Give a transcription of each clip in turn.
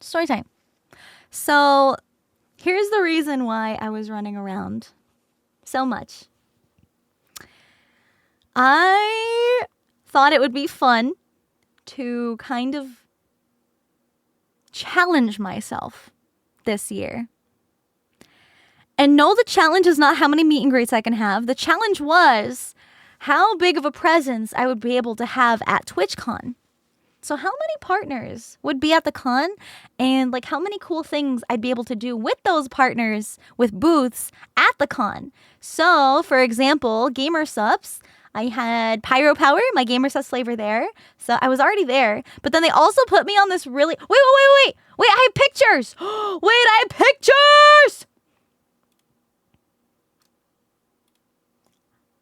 Story time. So here's the reason why I was running around so much. I thought it would be fun to kind of challenge myself this year. And no, the challenge is not how many meet and greets I can have. The challenge was how big of a presence I would be able to have at TwitchCon. So how many partners would be at the con, and like how many cool things I'd be able to do with those partners with booths at the con. So for example, Gamer Subs, I had Pyro Power, my Gamer Subs flavor there. So I was already there, but then they also put me on this really, wait, I have pictures. Wait, I have pictures.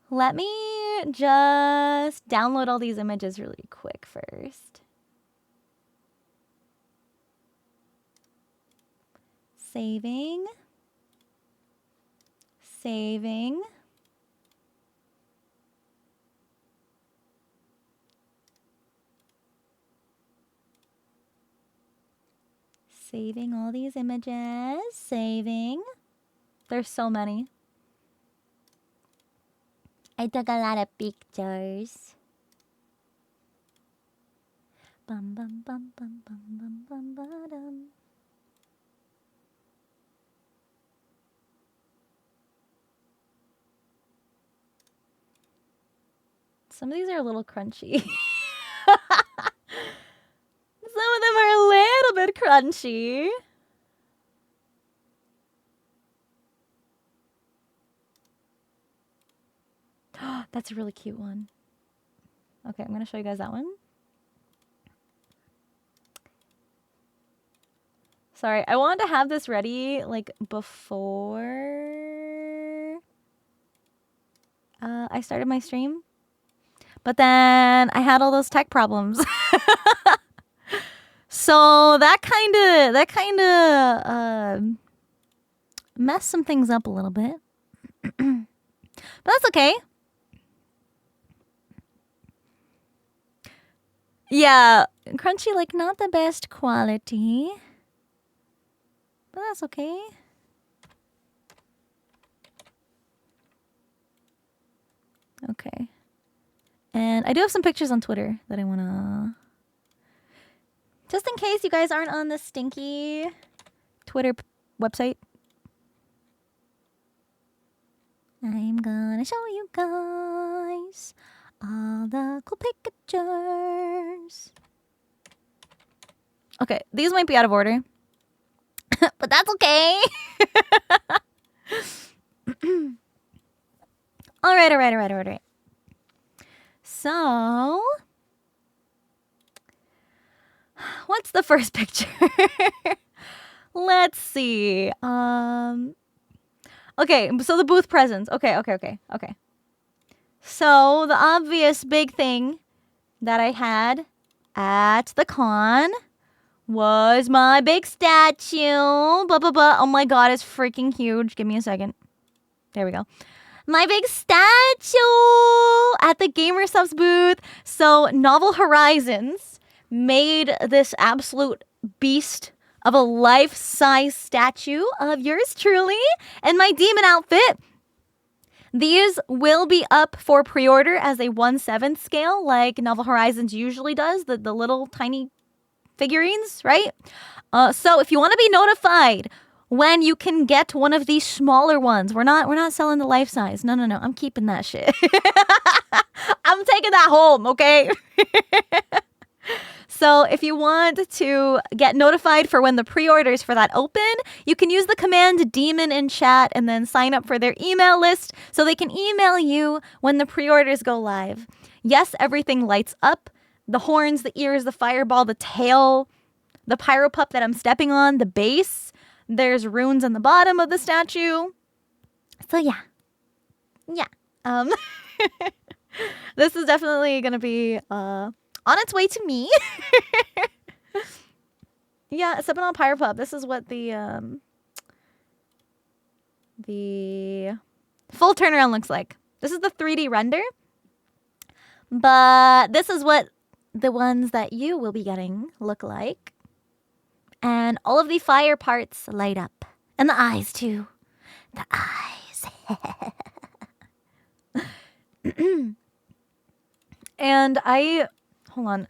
Let me just download all these images really quick first. Saving. Saving all these images. Saving. There's so many. I took a lot of pictures. Bum bum bum bum bum bum bum bum. Some of these are a little crunchy. Some of them are a little bit crunchy. That's a really cute one. Okay, I'm going to show you guys that one. Sorry, I wanted to have this ready like before I started my stream. But then I had all those tech problems. So that kind of messed some things up a little bit. But that's okay. Yeah, crunchy, like not the best quality. But that's okay. Okay. And I do have some pictures on Twitter that I want to... Just in case you guys aren't on the stinky Twitter website. I'm gonna show you guys all the cool pictures. Okay, these might be out of order. But that's okay. All right. So, what's the first picture? Let's see. Okay, so the booth presence. Okay. So, the obvious big thing that I had at the con was my big statue. Oh my god, it's freaking huge. Give me a second. There we go. My big statue at the Gamer Subs booth. So Novel Horizons made this absolute beast of a life-size statue of yours truly and my demon outfit. These will be up for pre-order as a 1/7 scale like Novel Horizons usually does, the little tiny figurines, right? So if you want to be notified when you can get one of these smaller ones, we're not selling the life size. No. I'm keeping that shit. I'm taking that home, okay? So if you want to get notified for when the pre-orders for that open, you can use the command demon in chat and then sign up for their email list so they can email you when the pre-orders go live. Yes, everything lights up. The horns, the ears, the fireball, the tail, the pyro pup that I'm stepping on, the base. There's runes on the bottom of the statue. So yeah. This is definitely going to be on its way to me. Yeah, stepping on pyro pup. This is what the full turnaround looks like. This is the 3D render. But this is what the ones that you will be getting look like. And all of the fire parts light up. And the eyes, too. The eyes. And hold on.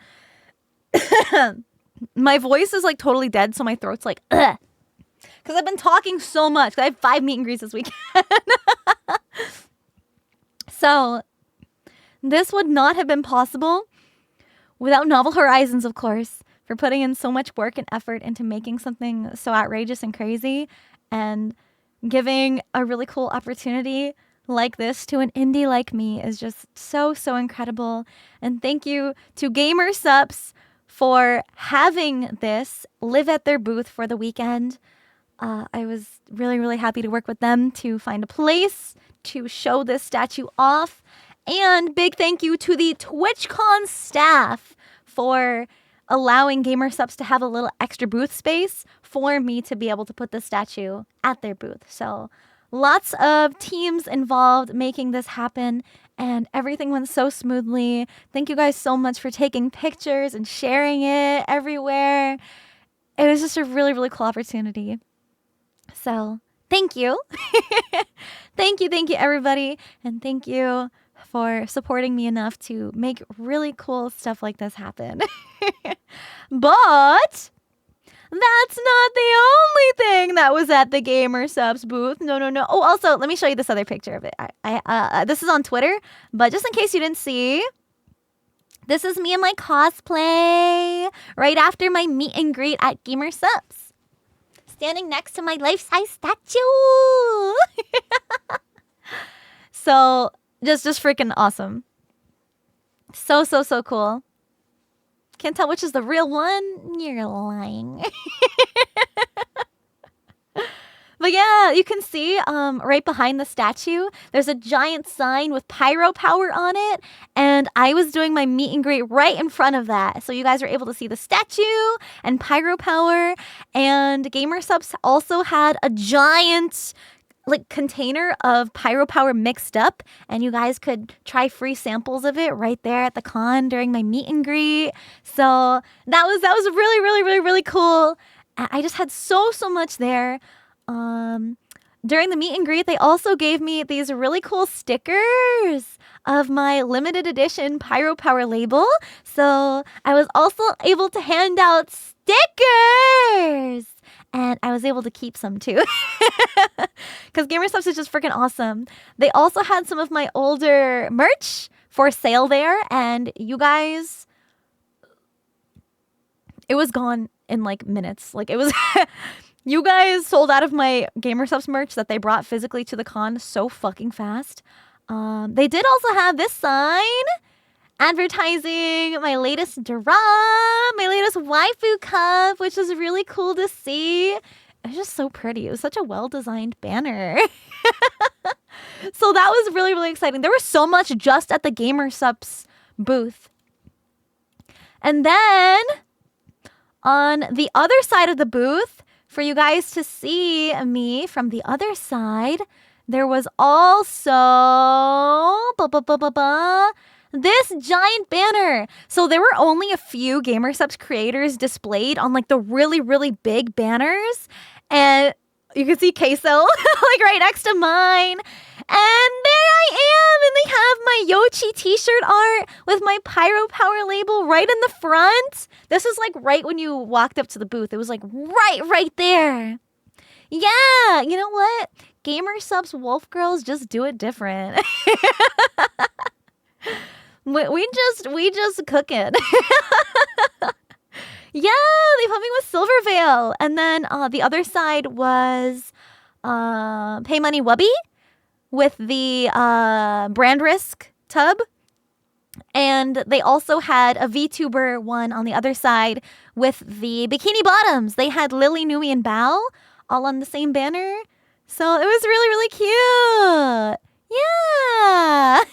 My voice is like totally dead, so my throat's like, ugh. Because I've been talking so much. I have 5 meet and greets this weekend. So, this would not have been possible without Novel Horizons, of course, for putting in so much work and effort into making something so outrageous and crazy and giving a really cool opportunity like this to an indie like me is just so, so incredible. And thank you to Gamer Sups for having this live at their booth for the weekend. I was really, really happy to work with them to find a place to show this statue off. And big thank you to the TwitchCon staff for allowing Gamer Sups to have a little extra booth space for me to be able to put the statue at their booth. So lots of teams involved making this happen, and everything went so smoothly. Thank you guys so much for taking pictures and sharing it everywhere. It was just a really, really cool opportunity. So thank you. Thank you, everybody. And thank you for supporting me enough to make really cool stuff like this happen. But that's not the only thing that was at the Gamer Subs booth. No. Oh, also, let me show you this other picture of it. This is on Twitter, but just in case you didn't see, this is me and my cosplay right after my meet and greet at Gamer Subs, standing next to my life-size statue. So just freaking awesome. So cool. Can't tell which is the real one. You're lying. But yeah, you can see right behind the statue, there's a giant sign with pyro power on it. And I was doing my meet and greet right in front of that. So you guys are able to see the statue and pyro power. And Gamer Subs also had a giant container of pyro power mixed up, and you guys could try free samples of it right there at the con during my meet and greet. So that was really cool. I just had so much there. During the meet and greet, they also gave me these really cool stickers of my limited edition pyro power label. So I was also able to hand out stickers. And I was able to keep some too. Because Gamer Subs is just freaking awesome. They also had some of my older merch for sale there. And you guys, it was gone in minutes. It was... You guys sold out of my Gamer Subs merch that they brought physically to the con so fucking fast. They did also have this sign advertising my latest drum, my latest waifu cup, which was really cool to see. It was just so pretty. It was such a well-designed banner. So that was really exciting. There was so much just at the Gamer Subs booth. And then on the other side of the booth, for you guys to see me from the other side, there was also this giant banner. So there were only a few Gamer Subs creators displayed on the really big banners. And you can see Queso right next to mine. And there I am. And they have my Yoshi t-shirt art with my Pyro Power label right in the front. This is right when you walked up to the booth. It was right there. Yeah, you know what? Gamer Subs Wolf Girls just do it different. we just cook it. Yeah, they put me with Silver Veil. And then the other side was Pay Money Wubby with the brand risk tub. And they also had a VTuber one on the other side with the bikini bottoms. They had Lily, Nui, and Bao all on the same banner. So it was really cute. Yeah.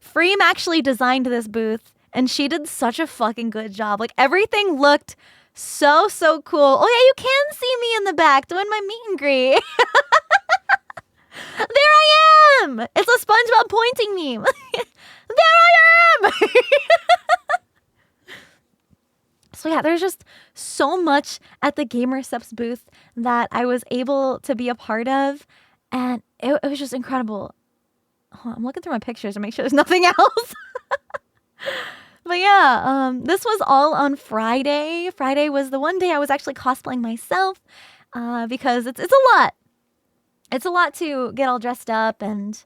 Freem actually designed this booth, and she did such a fucking good job. Everything looked so cool. Oh yeah, you can see me in the back doing my meet and greet. There I am. It's a SpongeBob pointing meme. There I am. So yeah, there's just so much at the GamerSups booth that I was able to be a part of, and it was just incredible. Oh, I'm looking through my pictures to make sure there's nothing else. But yeah, this was all on Friday. Friday was the one day I was actually cosplaying myself, because it's a lot. It's a lot to get all dressed up and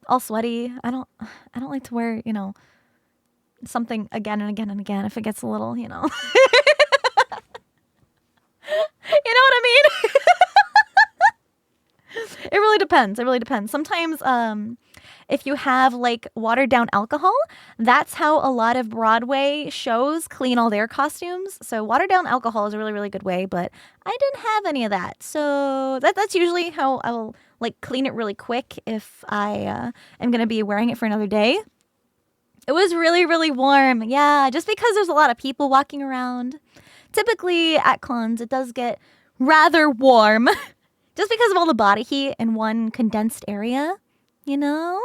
all sweaty. I don't like to wear, something again and again and again if it gets a little, you know. You know what I mean? It really depends. It really depends. Sometimes, if you have like watered down alcohol, that's how a lot of Broadway shows clean all their costumes. So watered down alcohol is a really, really good way, but I didn't have any of that. So that's usually how I will like clean it really quick if I am going to be wearing it for another day. It was really, really warm. Yeah, just because there's a lot of people walking around. Typically at cons, it does get rather warm just because of all the body heat in one condensed area, you know?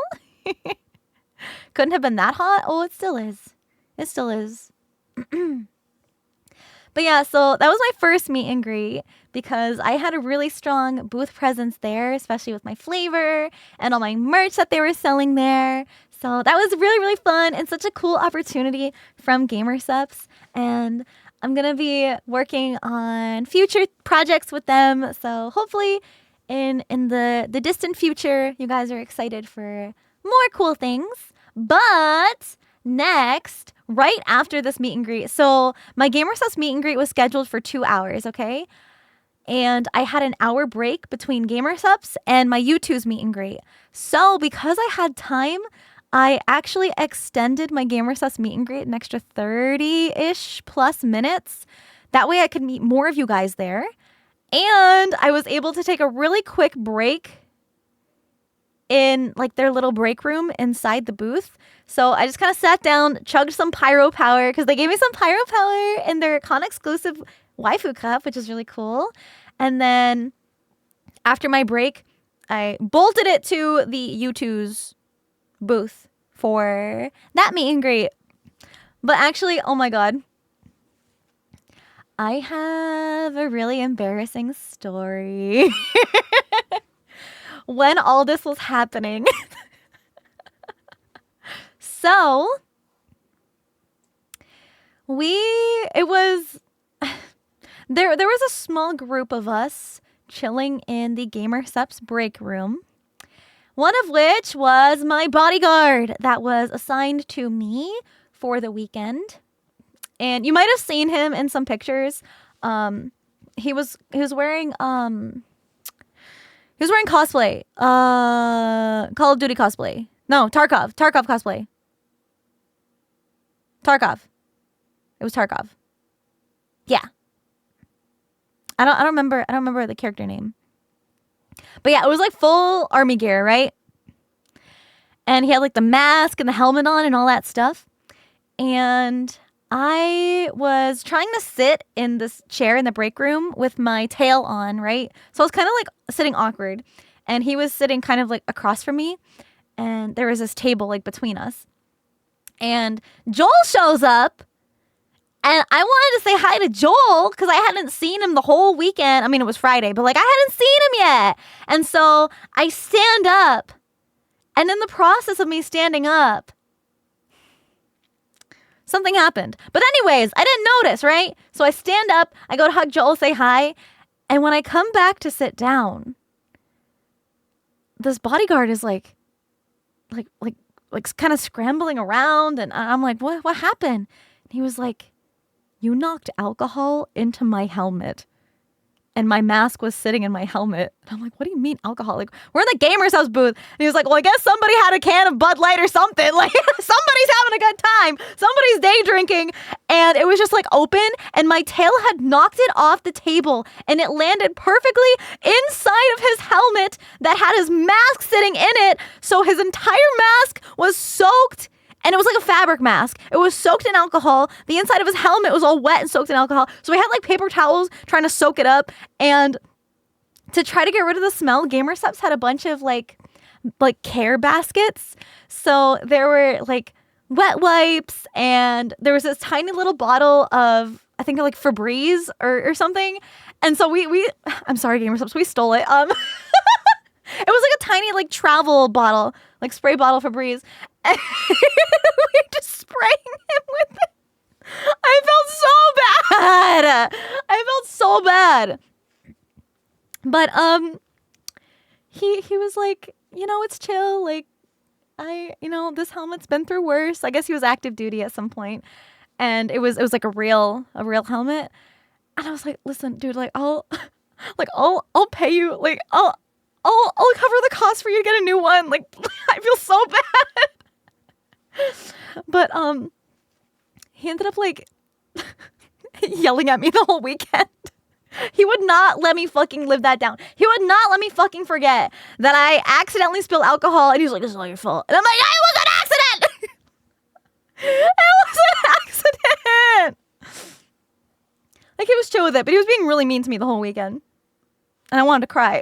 Couldn't have been that hot. Oh, it still is. It still is. But yeah, so that was my first meet and greet because I had a really strong booth presence there, especially with my flavor and all my merch that they were selling there. So that was really, really fun and such a cool opportunity from GamerSups. And I'm going to be working on future projects with them. So hopefully in the distant future, you guys are excited for more cool things. But next, right after this meet and greet, so my GamerSups meet and greet was scheduled for 2 hours, okay? And I had an hour break between GamerSups and my U2's meet and greet. So because I had time, I actually extended my GamerSups meet and greet an extra 30-ish plus minutes. That way I could meet more of you guys there. And I was able to take a really quick break in like their little break room inside the booth. So I just kind of sat down, chugged some pyro power because they gave me some pyro power in their con exclusive waifu cup, which is really cool. And then after my break, I bolted it to the U2's booth for that meet and greet. But actually, oh my God, I have a really embarrassing story. When all this was happening. So, there was a small group of us chilling in the GamerSups break room. One of which was my bodyguard that was assigned to me for the weekend. And you might have seen him in some pictures. He was wearing cosplay. Call of Duty cosplay. No, Tarkov cosplay. Tarkov. It was Tarkov. Yeah. I don't remember the character name. But yeah, it was like full army gear, right? And he had like the mask and the helmet on and all that stuff. And I was trying to sit in this chair in the break room with my tail on, right? So I was kind of like sitting awkward. And he was sitting kind of like across from me. And there was this table like between us. And Joel shows up. And I wanted to say hi to Joel because I hadn't seen him the whole weekend. I mean, it was Friday, but like I hadn't seen him yet. And so I stand up. And in the process of me standing up, something happened. But anyways, I didn't notice, right? So I stand up, I go to hug Joel, say hi. And when I come back to sit down, this bodyguard is like kind of scrambling around. And I'm like, what happened? And he was like, you knocked alcohol into my helmet. And my mask was sitting in my helmet. And I'm like, what do you mean alcohol? Like, we're in the GamerSups booth. And he was like, well, I guess somebody had a can of Bud Light or something. Like, somebody's having a good time. Somebody's day drinking. And it was just like open. And my tail had knocked it off the table. And it landed perfectly inside of his helmet that had his mask sitting in it. So his entire mask was soaked. And it was like a fabric mask. It was soaked in alcohol. The inside of his helmet was all wet and soaked in alcohol. So we had like paper towels trying to soak it up. And to try to get rid of the smell, GamerSups had a bunch of like care baskets. So there were like wet wipes and there was this tiny little bottle of I think like Febreze or something. And so I'm sorry, Gamer Subs, we stole it. It was like a tiny like travel bottle, like spray bottle Febreze. And we were just spraying him with it. I felt so bad. I felt so bad. But he was like, it's chill. Like this helmet's been through worse. I guess he was active duty at some point. And it was like a real helmet. And I was like, listen, dude, like I'll pay you, like I'll cover the cost for you to get a new one. Like I feel so bad. But he ended up like yelling at me the whole weekend. He would not let me fucking live that down. He would not let me fucking forget that I accidentally spilled alcohol, and he's like, "This is all your fault." And I'm like, "It was an accident." It was an accident. Like he was chill with it, but he was being really mean to me the whole weekend, and I wanted to cry.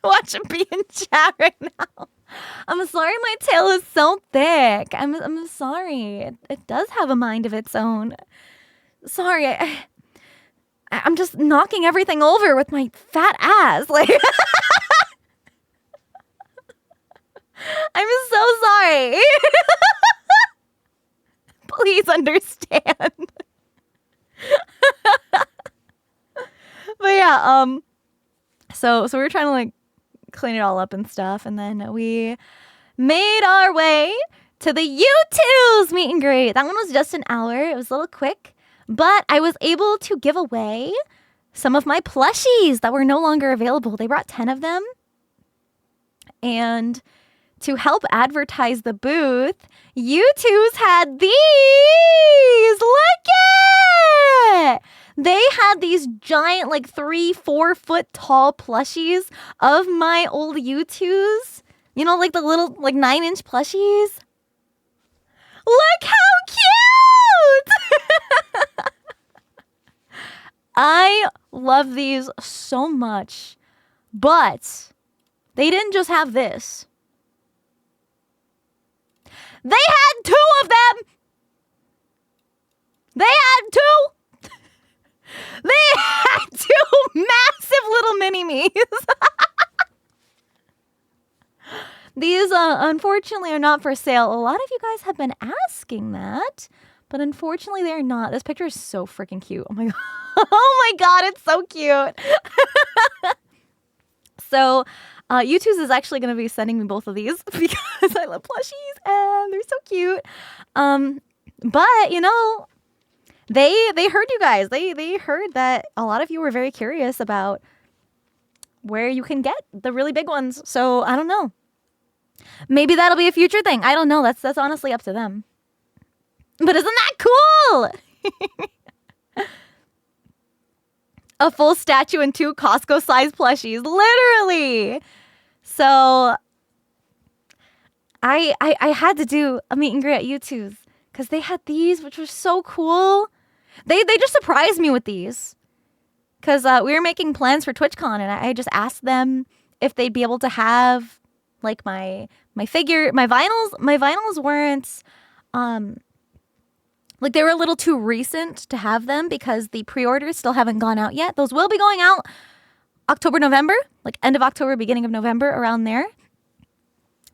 Watch him be in chat right now. I'm sorry my tail is so thick. I'm sorry. It does have a mind of its own. Sorry, I'm just knocking everything over with my fat ass. Like I'm so sorry. Please understand. But yeah, so we were trying to like clean it all up and stuff, and then we made our way to the U2's meet and greet. That one was just an hour. It was a little quick, but I was able to give away some of my plushies that were no longer available. They brought 10 of them, and to help advertise the booth, U2's had these. Look it! They had these giant, like 3-4 foot tall plushies of my old U2s. Like the little, like 9-inch plushies. Look how cute! I love these so much. But they didn't just have this. They had 2 of them! They had 2! They had 2 massive little mini-me's. These, unfortunately, are not for sale. A lot of you guys have been asking that, but unfortunately, they're not. This picture is so freaking cute. Oh my god. Oh my god, it's so cute. So, U2's is actually going to be sending me both of these because I love plushies and they're so cute. But, they heard you guys. They heard that a lot of you were very curious about where you can get the really big ones. So I don't know. Maybe that'll be a future thing. I don't know. That's honestly up to them. But isn't that cool? A full statue and 2 Costco-sized plushies, literally. So I had to do a meet and greet at U2's because they had these, which was so cool. They just surprised me with these because we were making plans for TwitchCon, and I just asked them if they'd be able to have like my figure, my vinyls. My vinyls weren't like they were a little too recent to have them because the pre-orders still haven't gone out yet. Those will be going out October, November, like end of October, beginning of November, around there.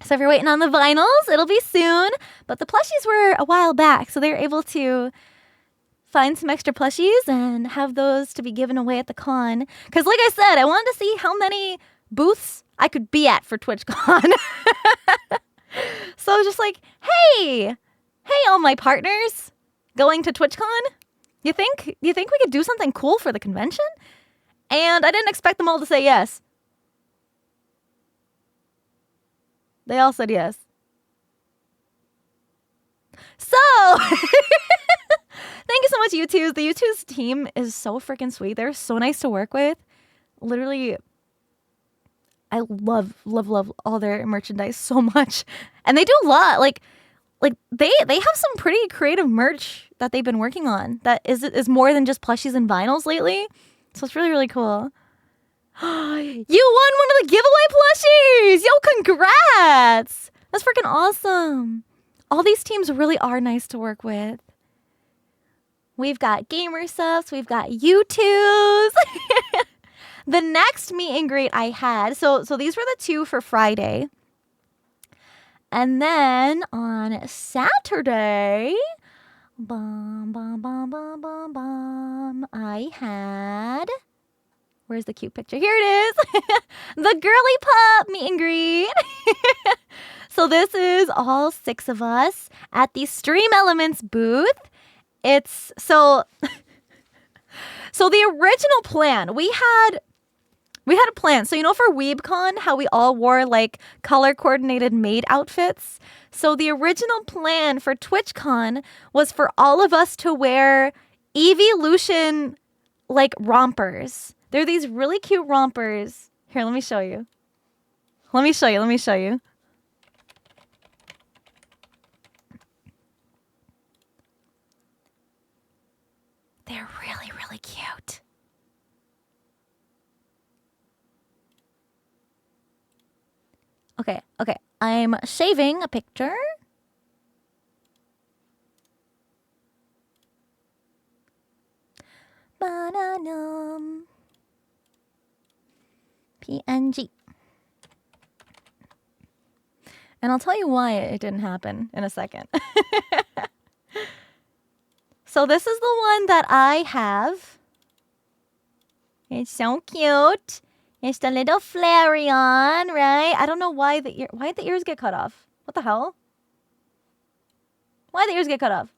So if you're waiting on the vinyls, it'll be soon. But the plushies were a while back, so they were able to find some extra plushies and have those to be given away at the con. Because like I said, I wanted to see how many booths I could be at for TwitchCon. So I was just like, hey, all my partners going to TwitchCon, you think we could do something cool for the convention? And I didn't expect them all to say yes. They all said yes. So, thank you so much, U2's. The U2's team is so freaking sweet. They're so nice to work with. Literally, I love all their merchandise so much. And they do a lot. Like they have some pretty creative merch that they've been working on that is more than just plushies and vinyls lately. So it's really, really cool. You won one of the giveaway plushies! Yo, congrats! That's freaking awesome. all these teams really are nice to work with. We've got gamer subs, we've got YouTubes. The next meet and greet I had, so these were the two for Friday. And then on Saturday, I had, where's the cute picture? Here it is. The girly pop meet and greet. So this is all 6 of us at the Stream Elements booth. It's so the original plan, we had a plan. So, for WeebCon, how we all wore like color coordinated maid outfits. So the original plan for TwitchCon was for all of us to wear Evolution like rompers. They're these really cute rompers. Here, let me show you. Let me show you. They're really, really cute. Okay. I'm saving a picture. Bananum. PNG. And I'll tell you why it didn't happen in a second. So this is the one that I have. It's so cute. It's the little Flareon, right? I don't know why the ears get cut off. What the hell? Why the ears get cut off?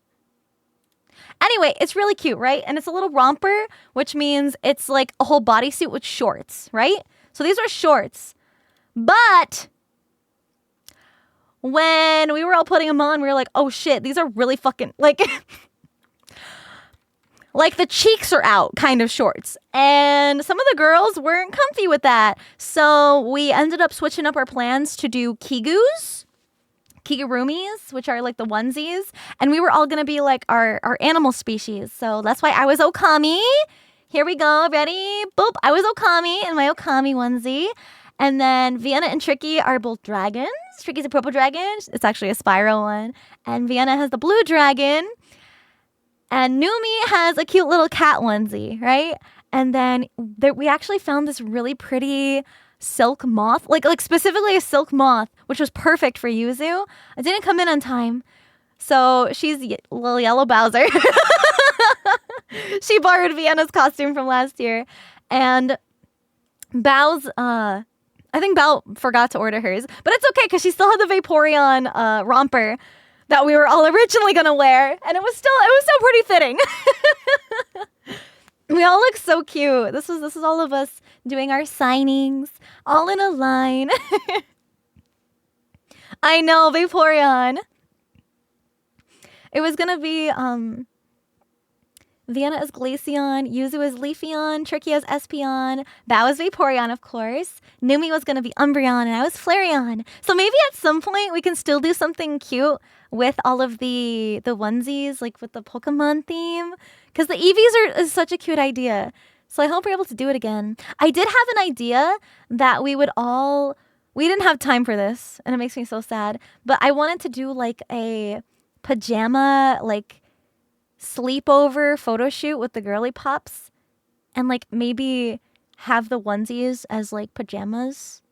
Anyway, it's really cute, right? And it's a little romper, which means it's like a whole bodysuit with shorts, right? So these are shorts. But when we were all putting them on, we were like, oh shit, these are really fucking like like the cheeks are out kind of shorts. And some of the girls weren't comfy with that. So we ended up switching up our plans to do kigurumis, which are like the onesies. And we were all going to be like our animal species. So that's why I was Okami. Here we go. Ready? Boop. I was Okami in my Okami onesie. And then Vienna and Tricky are both dragons. Tricky's a purple dragon. It's actually a spiral one. And Vienna has the blue dragon. And Numi has a cute little cat onesie, right? And then we actually found this really pretty silk moth, like specifically a silk moth, which was perfect for Yuzu. It didn't come in on time. So she's little yellow Bowser. She borrowed Vienna's costume from last year. And Bow's, I think Bow forgot to order hers. But it's okay because she still had the Vaporeon romper that we were all originally going to wear. And it was still pretty fitting. We all look so cute. This is all of us doing our signings, all in a line. I know, Vaporeon. It was going to be Vienna as Glaceon, Yuzu as Leafeon, Tricky as Espeon, Bao as Vaporeon, of course. Numi was going to be Umbreon, and I was Flareon. So maybe at some point we can still do something cute with all of the onesies, like with the Pokemon theme. Because the Eevees is such a cute idea. So I hope we're able to do it again. I did have an idea that we didn't have time for this, and it makes me so sad. But I wanted to do like a pajama, like sleepover photo shoot with the girly pops. And like maybe have the onesies as like pajamas.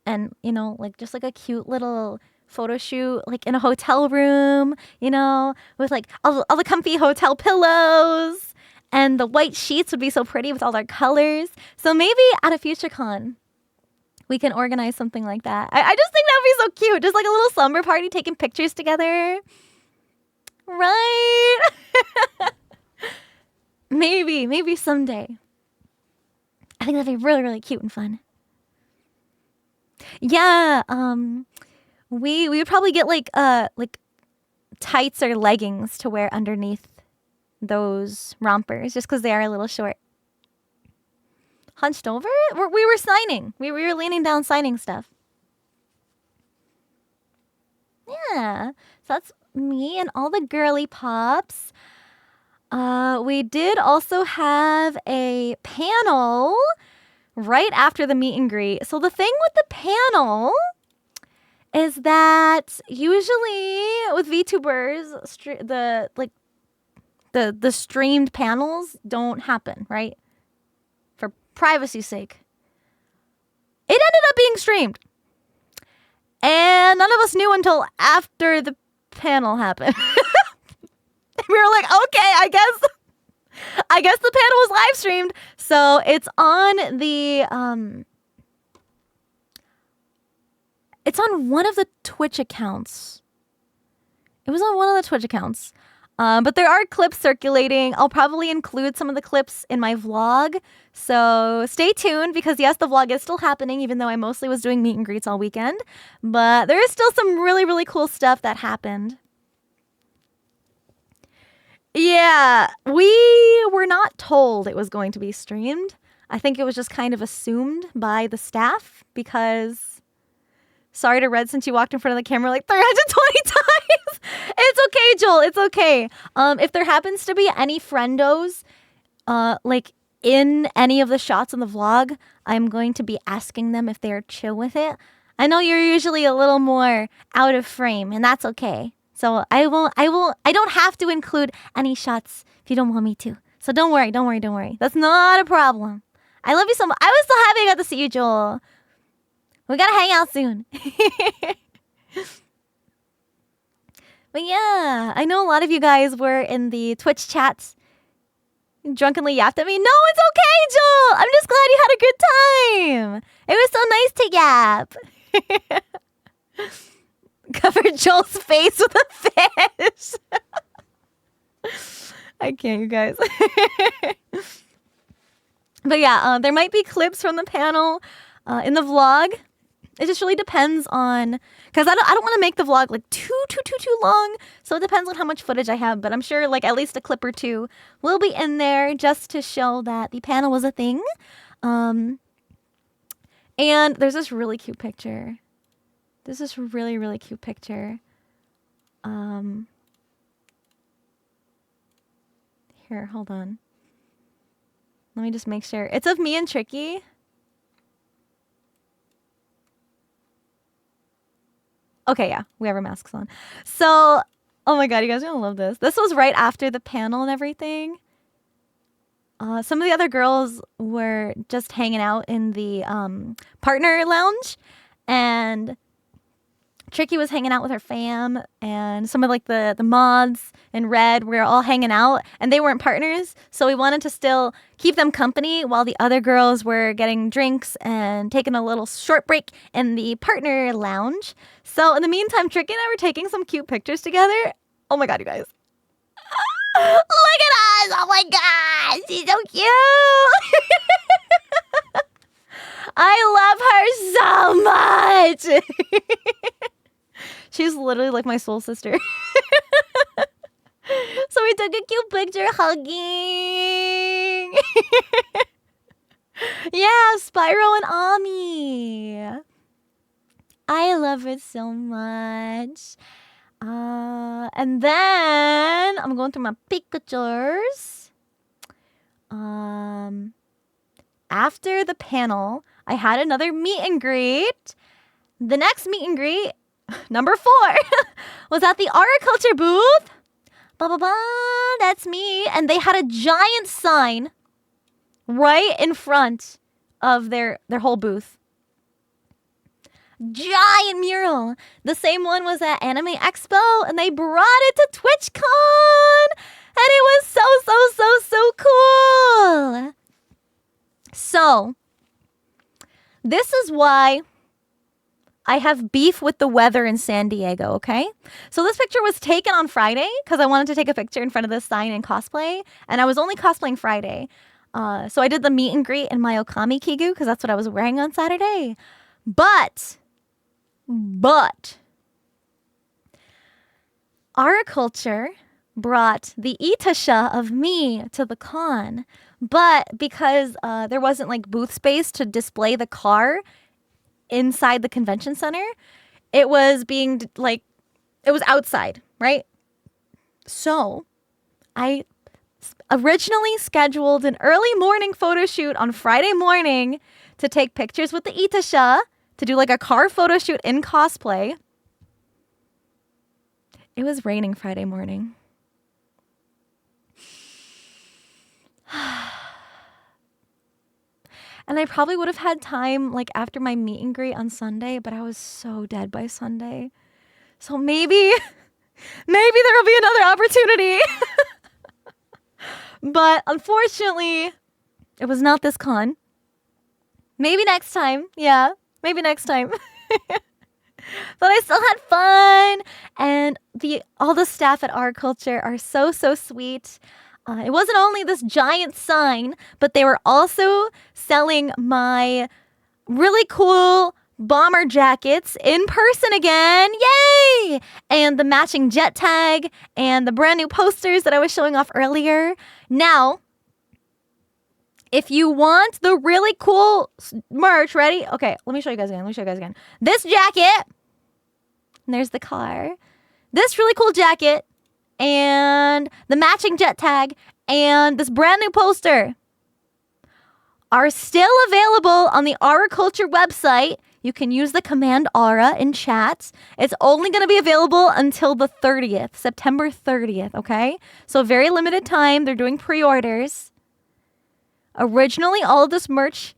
And, like just like a cute little photo shoot, like in a hotel room, with like all the comfy hotel pillows, and the white sheets would be so pretty with all their colors. So maybe at a future con, we can organize something like that. I just think that would be so cute. Just like a little slumber party, taking pictures together. Right? Maybe someday. I think that'd be really, really cute and fun. Yeah, we would probably get like tights or leggings to wear underneath those rompers, just because they are a little short. Hunched over? We were signing. We were leaning down signing stuff. Yeah, so that's me and all the girly pops. We did also have a panel right after the meet and greet. So the thing with the panel is that usually with VTubers, the streamed panels don't happen, right? For privacy's sake. It ended up being streamed. And none of us knew until after the panel happened. We were like, okay, I guess the panel was live streamed. So it's on it's on one of the Twitch accounts. It was on one of the Twitch accounts. But there are clips circulating. I'll probably include some of the clips in my vlog. So stay tuned because yes, the vlog is still happening even though I mostly was doing meet and greets all weekend. But there is still some really, really cool stuff that happened. Yeah, we were not told it was going to be streamed. I think it was just kind of assumed by the staff because... Sorry to Red since you walked in front of the camera like 320 times. It's okay, Joel. It's okay. If there happens to be any friendos, like in any of the shots in the vlog, I'm going to be asking them if they're chill with it. I know you're usually a little more out of frame, and that's okay. So I don't have to include any shots if you don't want me to. So don't worry. That's not a problem. I love you so much. I was so happy I got to see you, Joel. We gotta hang out soon. But yeah, I know a lot of you guys were in the Twitch chats drunkenly yapped at me. No, it's okay, Joel. I'm just glad you had a good time. It was so nice to yap. Covered Joel's face with a fish. I can't, you guys. But yeah, there might be clips from the panel in the vlog. It just really depends on, because I don't want to make the vlog like too long. So it depends on how much footage I have. But I'm sure like at least a clip or two will be in there just to show that the panel was a thing. And there's this really cute picture. This is really, really cute picture. Here, hold on. Let me just make sure. It's of me and Tricky. Okay, yeah, we have our masks on. So, oh my god, you guys are gonna love this. This was right after the panel and everything. Some of the other girls were just hanging out in the partner lounge, and Tricky was hanging out with her fam, and some of like the mods in red were all hanging out, and they weren't partners, so we wanted to still keep them company while the other girls were getting drinks and taking a little short break in the partner lounge. So in the meantime, Tricky and I were taking some cute pictures together. Oh my god, you guys. Look at us! Oh my god! She's so cute! I love her so much! She's literally like my soul sister. So we took a cute picture hugging. Yeah, Spyro and Ami. I love it so much. And then I'm going through my pictures. After the panel, I had another meet and greet. The next meet and greet, number 4, was at the Agriculture booth. Blah, blah, blah. That's me. And they had a giant sign right in front of their whole booth. Giant mural. The same one was at Anime Expo, and they brought it to TwitchCon. And it was so cool. So, this is why I have beef with the weather in San Diego, okay? So this picture was taken on Friday because I wanted to take a picture in front of this sign and cosplay. And I was only cosplaying Friday. So I did the meet and greet in my Okami Kigu because that's what I was wearing on Saturday. But, Agriculture brought the Itasha of me to the con. But because there wasn't like booth space to display the car inside the convention center, it was being like, it was outside, right? So I originally scheduled an early morning photo shoot on Friday morning to take pictures with the Itasha to do like a car photo shoot in cosplay. It was raining Friday morning. And I probably would have had time like after my meet and greet on Sunday, but I was so dead by Sunday. So maybe there will be another opportunity. But unfortunately, it was not this con. Maybe next time. Yeah, maybe next time. But I still had fun. And all the staff at Our Culture are so sweet. It wasn't only this giant sign, but they were also selling my really cool bomber jackets in person again. Yay! And the matching jet tag and the brand new posters that I was showing off earlier. Now, if you want the really cool merch, ready? Okay, let me show you guys again. This jacket, and there's the car. This really cool jacket and the matching jet tag and this brand new poster are still available on the Aura Culture website. You can use the command Aura in chat. It's only going to be available until the 30th, September 30th, okay? So very limited time. They're doing pre-orders. Originally, all of this merch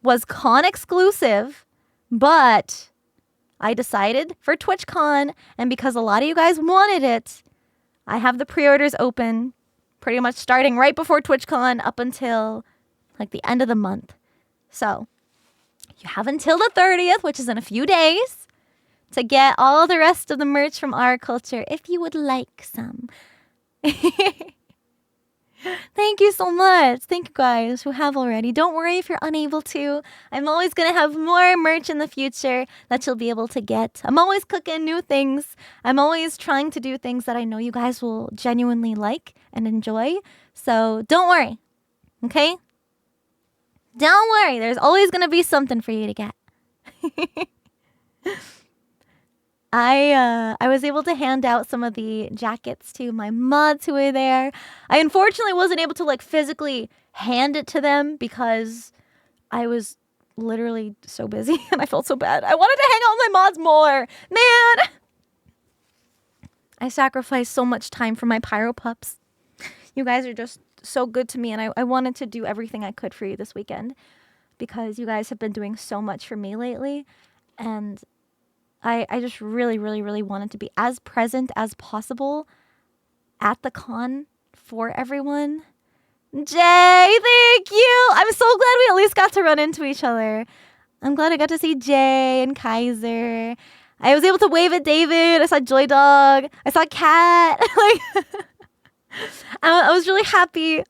was con exclusive, but I decided for TwitchCon, and because a lot of you guys wanted it, I have the pre-orders open pretty much starting right before TwitchCon up until like the end of the month. So you have until the 30th, which is in a few days, to get all the rest of the merch from Our Culture if you would like some. Thank you so much. Thank you guys who have already. Don't worry if you're unable to. I'm always going to have more merch in the future that you'll be able to get. I'm always cooking new things. I'm always trying to do things that I know you guys will genuinely like and enjoy. So don't worry. Okay? Don't worry. There's always going to be something for you to get. I was able to hand out some of the jackets to my mods who were there. I unfortunately wasn't able to like physically hand it to them because I was literally so busy and I felt so bad. I wanted to hang out with my mods more. Man! I sacrificed so much time for my pyro pups. You guys are just so good to me, and I wanted to do everything I could for you this weekend because you guys have been doing so much for me lately, and I just really wanted to be as present as possible at the con for everyone. Jay, thank you! I'm so glad we at least got to run into each other. I'm glad I got to see Jay and Kaiser. I was able to wave at David. I saw Joy Dog. I saw Kat. I was really happy.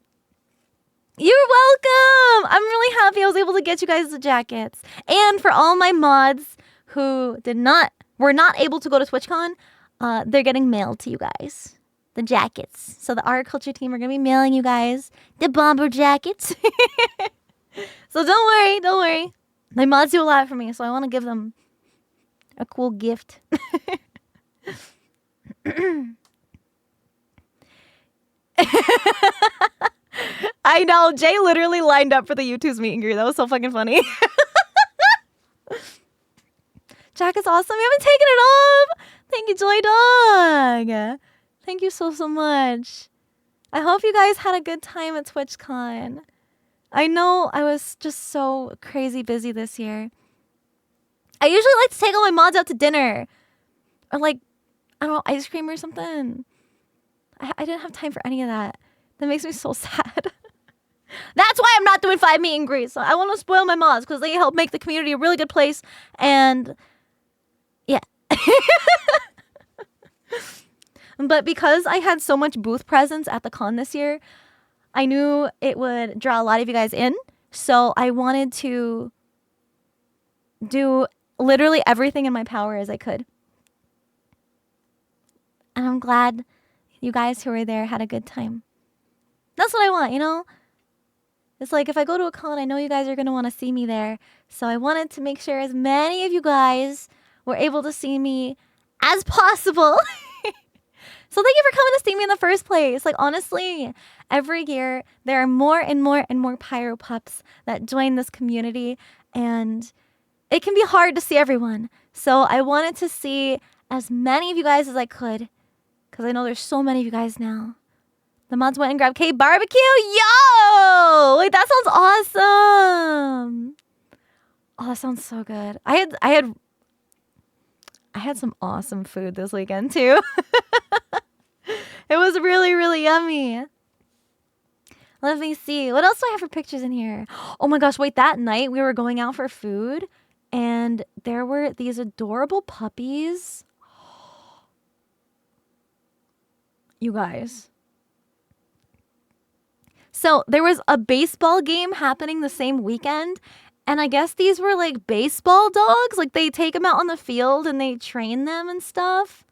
You're welcome! I'm really happy I was able to get you guys the jackets. And for all my mods who were not able to go to TwitchCon, they're getting mailed to you guys. The jackets. So the Art Culture team are going to be mailing you guys the bomber jackets. So don't worry. My mods do a lot for me, so I want to give them a cool gift. I know, Jay literally lined up for the YouTube's meet and greet. That was so fucking funny. Jack is awesome. We haven't taken it off. Thank you, Joy Dog. Thank you so much. I hope you guys had a good time at TwitchCon. I know I was just so crazy busy this year. I usually like to take all my mods out to dinner. Or like, I don't know, ice cream or something. I didn't have time for any of that. That makes me so sad. That's why I'm not doing 5 meet and greets. I want to spoil my mods because they help make the community a really good place. And yeah. But because I had so much booth presence at the con this year, I knew it would draw a lot of you guys in. So I wanted to do literally everything in my power as I could. And I'm glad you guys who were there had a good time. That's what I want, you know? It's like if I go to a con, I know you guys are going to want to see me there. So I wanted to make sure as many of you guys were able to see me as possible. So thank you for coming to see me in the first place. Like, honestly, every year there are more and more and more pyro pups that join this community. And it can be hard to see everyone. So I wanted to see as many of you guys as I could, because I know there's so many of you guys now. The mods went and grabbed K barbecue. Yo! Wait, that sounds awesome. Oh, that sounds so good. I had some awesome food this weekend too. It was really, really yummy. Let me see. What else do I have for pictures in here? Oh my gosh, wait, that night we were going out for food and there were these adorable puppies. You guys. So there was a baseball game happening the same weekend. And I guess these were like baseball dogs. Like they take them out on the field and they train them and stuff.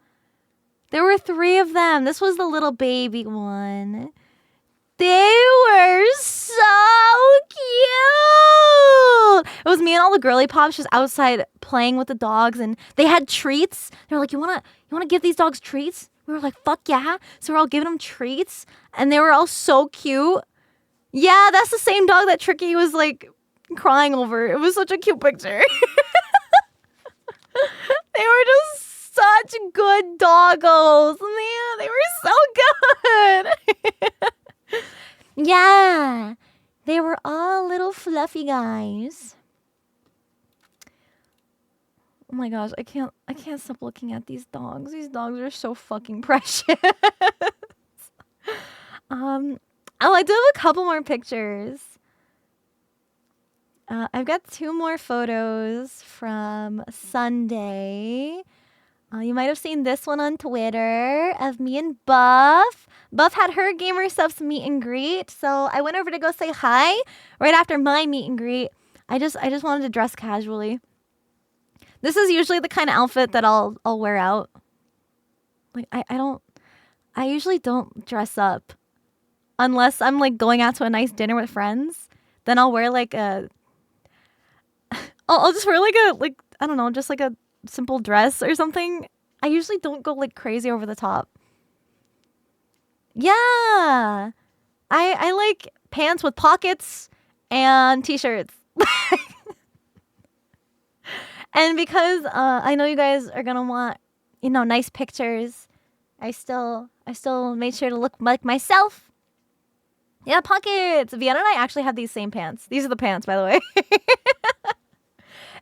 There were 3 of them. This was the little baby one. They were so cute. It was me and all the girly pops just outside playing with the dogs, and they had treats. They were like, "You wanna give these dogs treats?" We were like, "Fuck yeah!" So we're all giving them treats, and they were all so cute. Yeah, that's the same dog that Tricky was like crying over. It was such a cute picture. They were just such good doggos, man. They were so good. Yeah, they were all little fluffy guys. Oh my gosh, I can't stop looking at these dogs. These dogs are so fucking precious. Oh, I do have a couple more pictures. I've got 2 more photos from Sunday. You might have seen this one on Twitter of me and Buff. Buff had her Gamer Stuff's meet and greet, so I went over to go say hi right after my meet and greet. I just wanted to dress casually. This is usually the kind of outfit that I'll wear out. Like I usually don't dress up unless I'm like going out to a nice dinner with friends. Then I'll wear like a I'll just wear like I don't know, just like a simple dress or something. I usually don't go like crazy over the top. Yeah. I like pants with pockets and t-shirts. And because I know you guys are gonna want, nice pictures, I still made sure to look like myself. Yeah, pockets. Vienna and I actually have these same pants. These are the pants, by the way.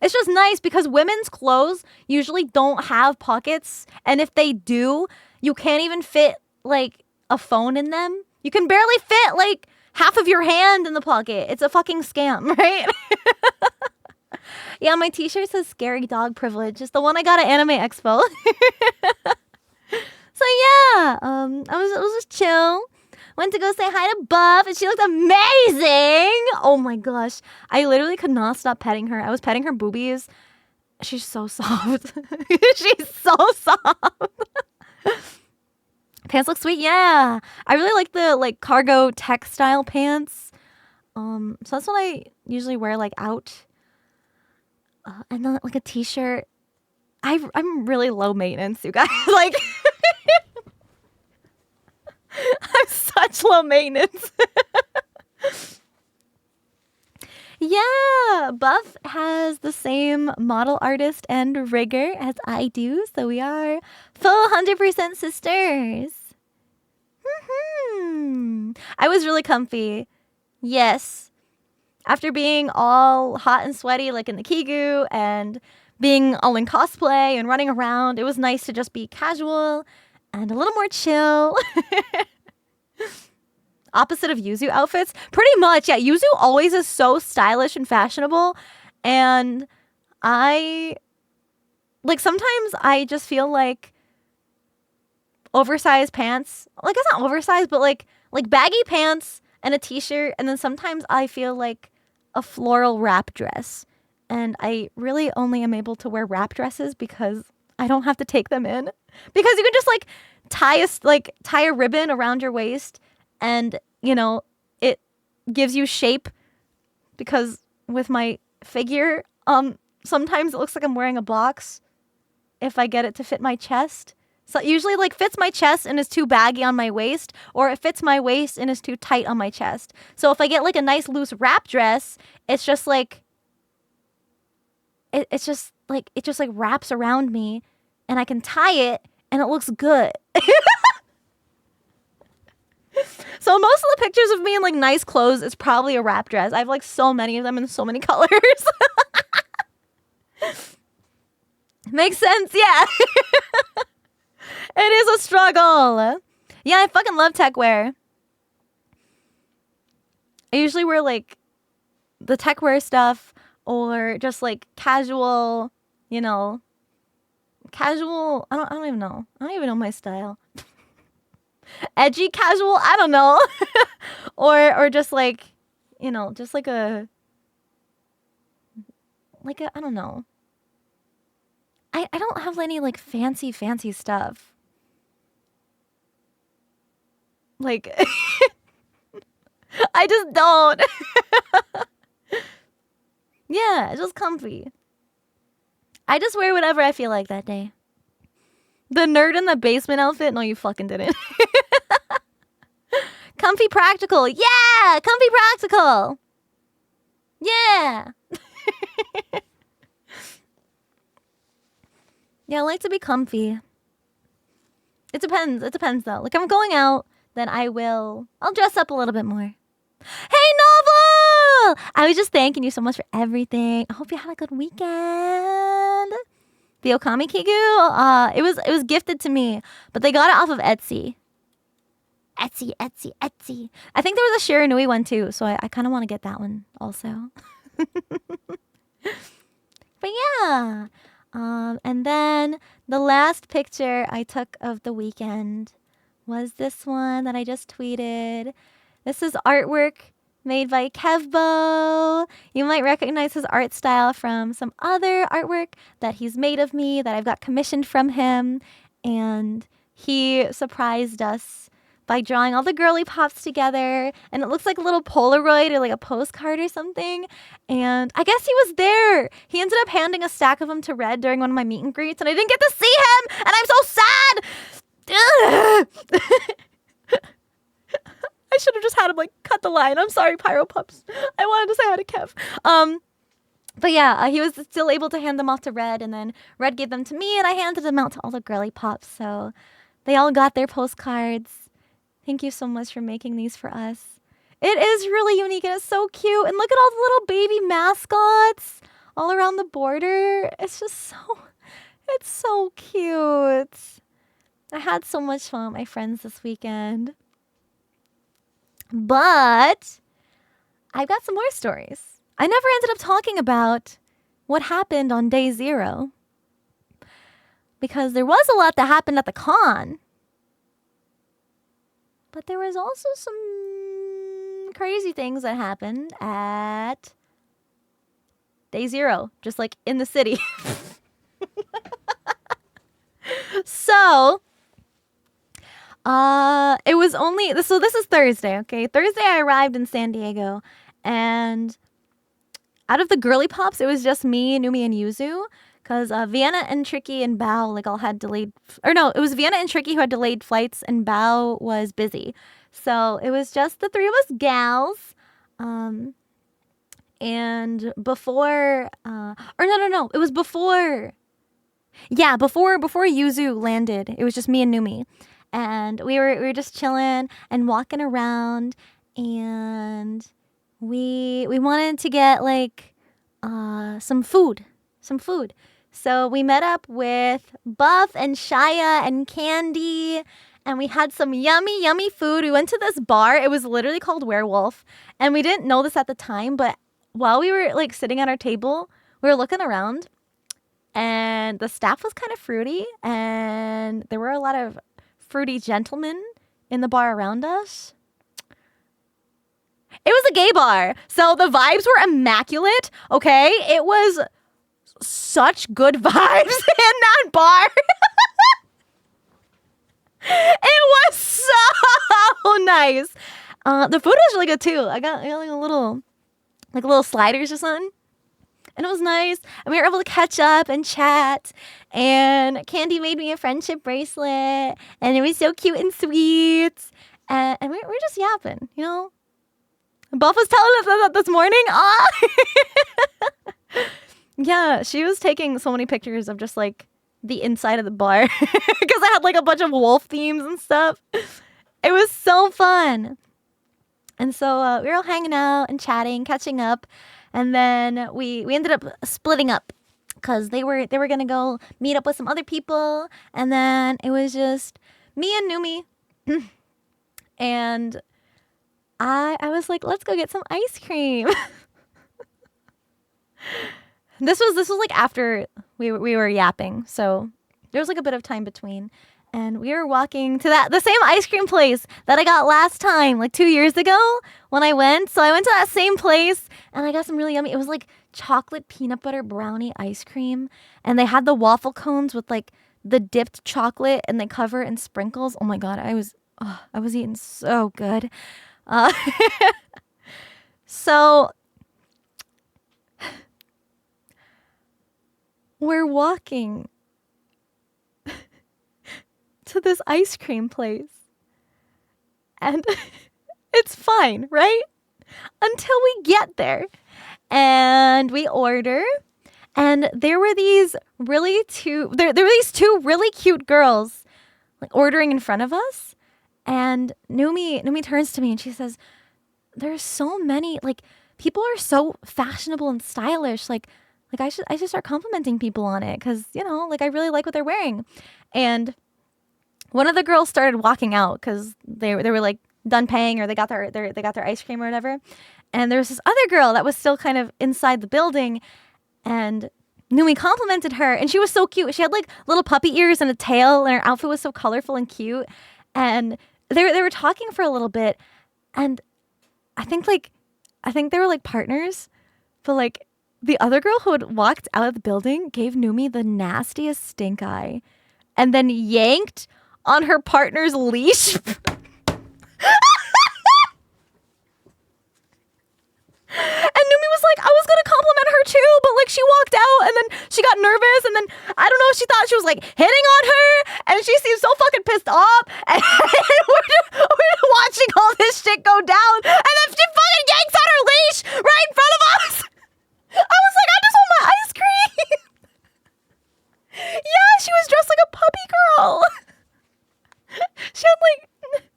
It's just nice because women's clothes usually don't have pockets. And if they do, you can't even fit like a phone in them. You can barely fit like half of your hand in the pocket. It's a fucking scam, right? Yeah, my t-shirt says scary dog privilege. It's the one I got at Anime Expo. So yeah, I was just chill. Went to go say hi to Buff, and she looked amazing. Oh my gosh. I literally could not stop petting her. I was petting her boobies. She's so soft. She's so soft. Pants look sweet. Yeah. I really like the cargo textile pants. So that's what I usually wear out. And then like a t-shirt. I'm really low maintenance, you guys. I'm such low maintenance. Yeah, Buff has the same model artist and rigger as I do, so we are full 100% sisters. I was really comfy. Yes. After being all hot and sweaty like in the Kigu and being all in cosplay and running around, it was nice to just be casual and a little more chill. Opposite of Yuzu outfits. Pretty much, yeah. Yuzu always is so stylish and fashionable. And sometimes I just feel like oversized pants. Like, it's not oversized, but like baggy pants and a t-shirt. And then sometimes I feel like a floral wrap dress. And I really only am able to wear wrap dresses because I don't have to take them in. Because you can just tie a ribbon around your waist and, it gives you shape. Because with my figure, sometimes it looks like I'm wearing a box if I get it to fit my chest. So it usually fits my chest and is too baggy on my waist, or it fits my waist and is too tight on my chest. So if I get a nice loose wrap dress, it's just it's just like, it just like wraps around me and I can tie it and it looks good. So most of the pictures of me in like nice clothes is probably a wrap dress. I have like so many of them in so many colors. Makes sense, yeah. It is a struggle. Yeah, I fucking love tech wear. I usually wear like the tech wear stuff or just like casual, you know, casual. I don't even know. I don't even know my style. Edgy casual, I don't know. or just like, you know, just like a I don't know. I don't have any like fancy stuff. Like I just don't. Yeah, it's just comfy. I just wear whatever I feel like that day. The nerd in the basement outfit? No, you fucking didn't. Comfy practical. Yeah, comfy practical. Yeah. Yeah, I like to be comfy. It depends. It depends though. Like if I'm going out, then I'll dress up a little bit more. Hey Novel! I was just thanking you so much for everything. I hope you had a good weekend. The Okami Kigu, it was gifted to me, but they got it off of Etsy. Etsy. I think there was a Shiranui one too, so I kind of want to get that one also. But yeah. And then the last picture I took of the weekend was this one that I just tweeted. This is artwork made by Kevbo. You might recognize his art style from some other artwork that he's made of me that I've got commissioned from him. And he surprised us by drawing all the girly pops together. And it looks like a little Polaroid or like a postcard or something. And I guess he was there. He ended up handing a stack of them to Red during one of my meet and greets. And I didn't get to see him. And I'm so sad. I should have just had him like cut the line. I'm sorry, Pyro Pups. I wanted to say hi to Kev. But yeah, he was still able to hand them off to Red. And then Red gave them to me. And I handed them out to all the girly pops. So they all got their postcards. Thank you so much for making these for us. It is really unique and it's so cute. And look at all the little baby mascots all around the border. It's so cute. I had so much fun with my friends this weekend. But I've got some more stories. I never ended up talking about what happened on day 0. Because there was a lot that happened at the con. But there was also some crazy things that happened at day 0, just like in the city. So, it was only, so this is Thursday, okay? Thursday I arrived in San Diego, and out of the girly pops, it was just me, Numi, and Yuzu. Because Vienna and Tricky and Bao like all had delayed, or no, it was Vienna and Tricky who had delayed flights and Bao was busy. So it was just the 3 of us gals. And before, or no, it was before. Yeah, before Yuzu landed, it was just me and Numi. And we were just chilling and walking around, and we wanted to get like some food. So we met up with Buff and Shia and Candy, and we had some yummy food. We went to this bar. It was literally called Werewolf, and we didn't know this at the time, but while we were like sitting at our table, we were looking around, and the staff was kind of fruity, and there were a lot of fruity gentlemen in the bar around us. It was a gay bar, so the vibes were immaculate, okay? It was such good vibes in that bar. It was so nice. The food was really good too. I got like little sliders or something, and it was nice. And we were able to catch up and chat. And Candy made me a friendship bracelet, and it was so cute and sweet. And we were just yapping, you know. Buff was telling us that this morning. Yeah, she was taking so many pictures of just like the inside of the bar because I had like a bunch of wolf themes and stuff. It was so fun. And so we were all hanging out and chatting, catching up, and then we ended up splitting up because they were gonna go meet up with some other people, and then it was just me and Numi, and I was like, let's go get some ice cream. This was like after we were yapping, so there was like a bit of time between. And we were walking to the same ice cream place that I got last time, like 2 years ago when I went. So I went to that same place and I got some really yummy. It was like chocolate peanut butter brownie ice cream. And they had the waffle cones with like the dipped chocolate and they cover it in sprinkles. Oh my God, I was eating so good. Uh, so we're walking to this ice cream place. And it's fine, right? Until we get there. And we order. And there were these two really cute girls like ordering in front of us. And Numi turns to me and she says, there's so many, like, people are so fashionable and stylish. Like I should start complimenting people on it because, you know, like I really like what they're wearing. And one of the girls started walking out because they were like done paying or they got their ice cream or whatever. And there was this other girl that was still kind of inside the building, and Numi complimented her, and she was so cute. She had like little puppy ears and a tail, and her outfit was so colorful and cute. And they were talking for a little bit, and I think they were like partners, but like the other girl who had walked out of the building gave Numi the nastiest stink eye, and then yanked on her partner's leash. And Numi was like, I was gonna compliment her too, but like she walked out and then she got nervous and then I don't know, she thought she was like hitting on her and she seemed so fucking pissed off and we're watching all this shit go down and then she fucking yanks on her leash right in front of us. I was like, I just want my ice cream. Yeah, she was dressed like a puppy girl. She had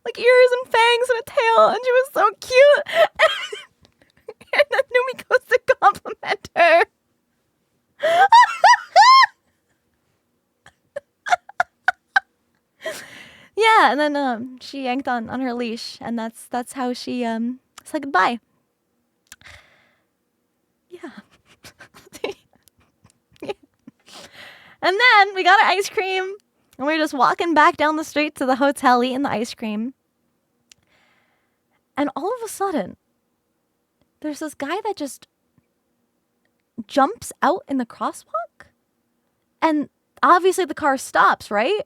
like ears and fangs and a tail and she was so cute. And then Numi goes to compliment her. Yeah, and then she yanked on her leash, and that's how she said goodbye. Yeah. Yeah. And then we got our ice cream, and we were just walking back down the street to the hotel eating the ice cream. And all of a sudden, there's this guy that just jumps out in the crosswalk. And obviously the car stops, right?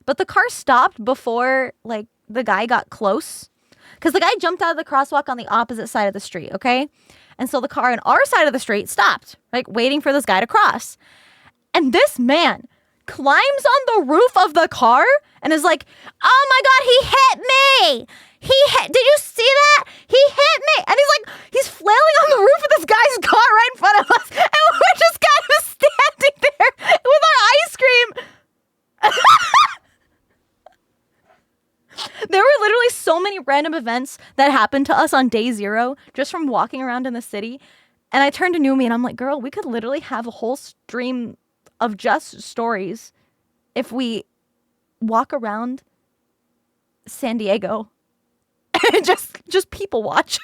But the car stopped before, like, the guy got close. Because the guy jumped out of the crosswalk on the opposite side of the street, okay? And so the car on our side of the street stopped, like, waiting for this guy to cross. And this man climbs on the roof of the car and is like, oh my God, he hit me! Did you see that? He hit me! And he's flailing on the roof of this guy's car right in front of us. And we're just kind of standing there with our ice cream. There were literally so many random events that happened to us on day 0 just from walking around in the city. And I turned to Numi and I'm like, girl, we could literally have a whole stream of just stories if we walk around San Diego and just people watch.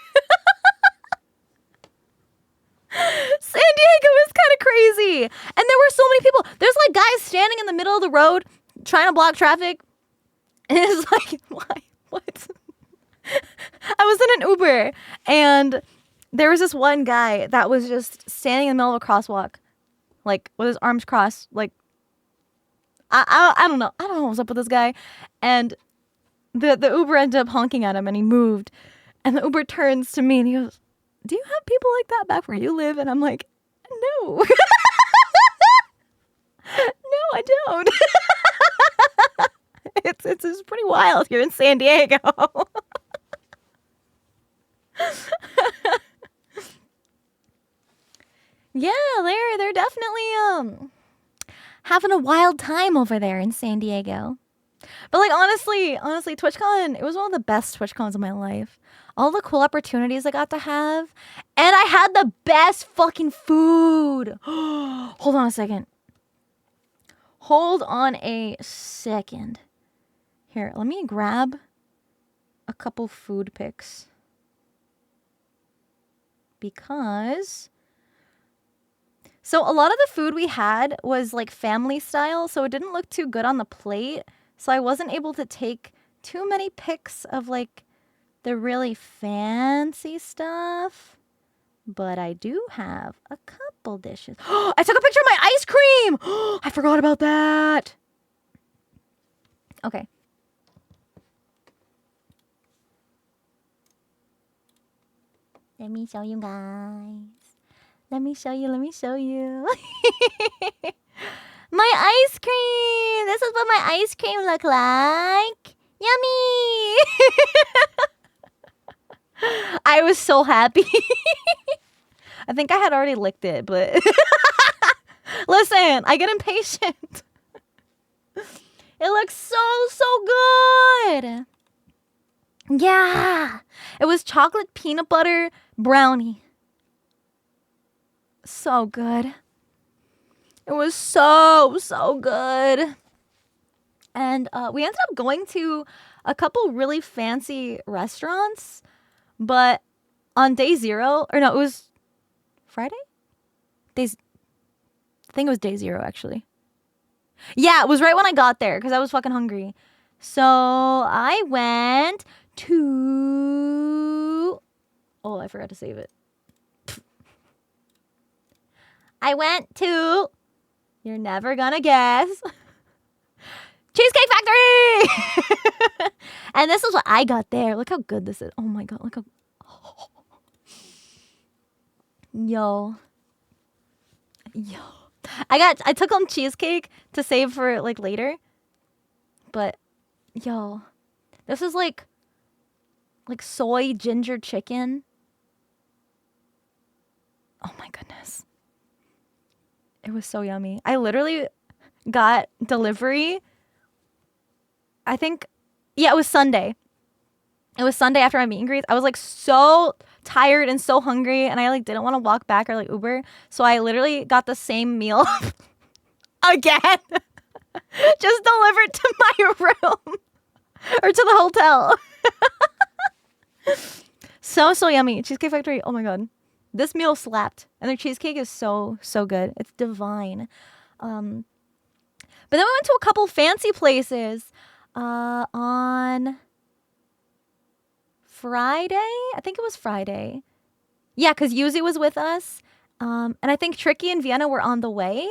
San Diego is kind of crazy. And there were so many people. There's like guys standing in the middle of the road trying to block traffic. And it's like, why? What? I was in an Uber and there was this one guy that was just standing in the middle of a crosswalk, like with his arms crossed, like I don't know. I don't know what's up with this guy. And the Uber ended up honking at him and he moved. And the Uber turns to me and he goes, do you have people like that back where you live? And I'm like, no. No, I don't. It's pretty wild here in San Diego. Yeah, they're definitely having a wild time over there in San Diego. But like honestly, TwitchCon, it was one of the best TwitchCons of my life. All the cool opportunities I got to have, and I had the best fucking food. Hold on a second. Here, let me grab a couple food pics. Because so a lot of the food we had was like family style, so it didn't look too good on the plate. So I wasn't able to take too many pics of like the really fancy stuff. But I do have a couple dishes. I took a picture of my ice cream. I forgot about that. Okay. Let me show you guys. Let me show you. My ice cream. This is what my ice cream look like. Yummy. I was so happy. I think I had already licked it, but listen, I get impatient. It looks so good. Yeah. It was chocolate peanut butter brownie. So good. It was so good. And we ended up going to a couple really fancy restaurants, but on day 0, or no, it was Friday? I think it was day 0, actually. Yeah, it was right when I got there because I was fucking hungry. So I went to... Oh, I forgot to save it. I went to... You're never gonna guess. Cheesecake Factory! And this is what I got there. Look how good this is. Oh my god, look how... Oh. Yo. I took home cheesecake to save for like later. But yo, this is like soy ginger chicken. Oh my goodness. It was so yummy. I literally got delivery. I think, yeah, it was Sunday. It was Sunday after my meet and greet. I was like so tired and so hungry, and I like didn't want to walk back or like Uber. So I literally got the same meal again. Just delivered to my room or to the hotel. So yummy. Cheesecake Factory. Oh my god. This meal slapped. And their cheesecake is so good. It's divine. But then we went to a couple fancy places on Friday. I think it was Friday. Yeah, because Yuzi was with us. And I think Tricky and Vienna were on the way.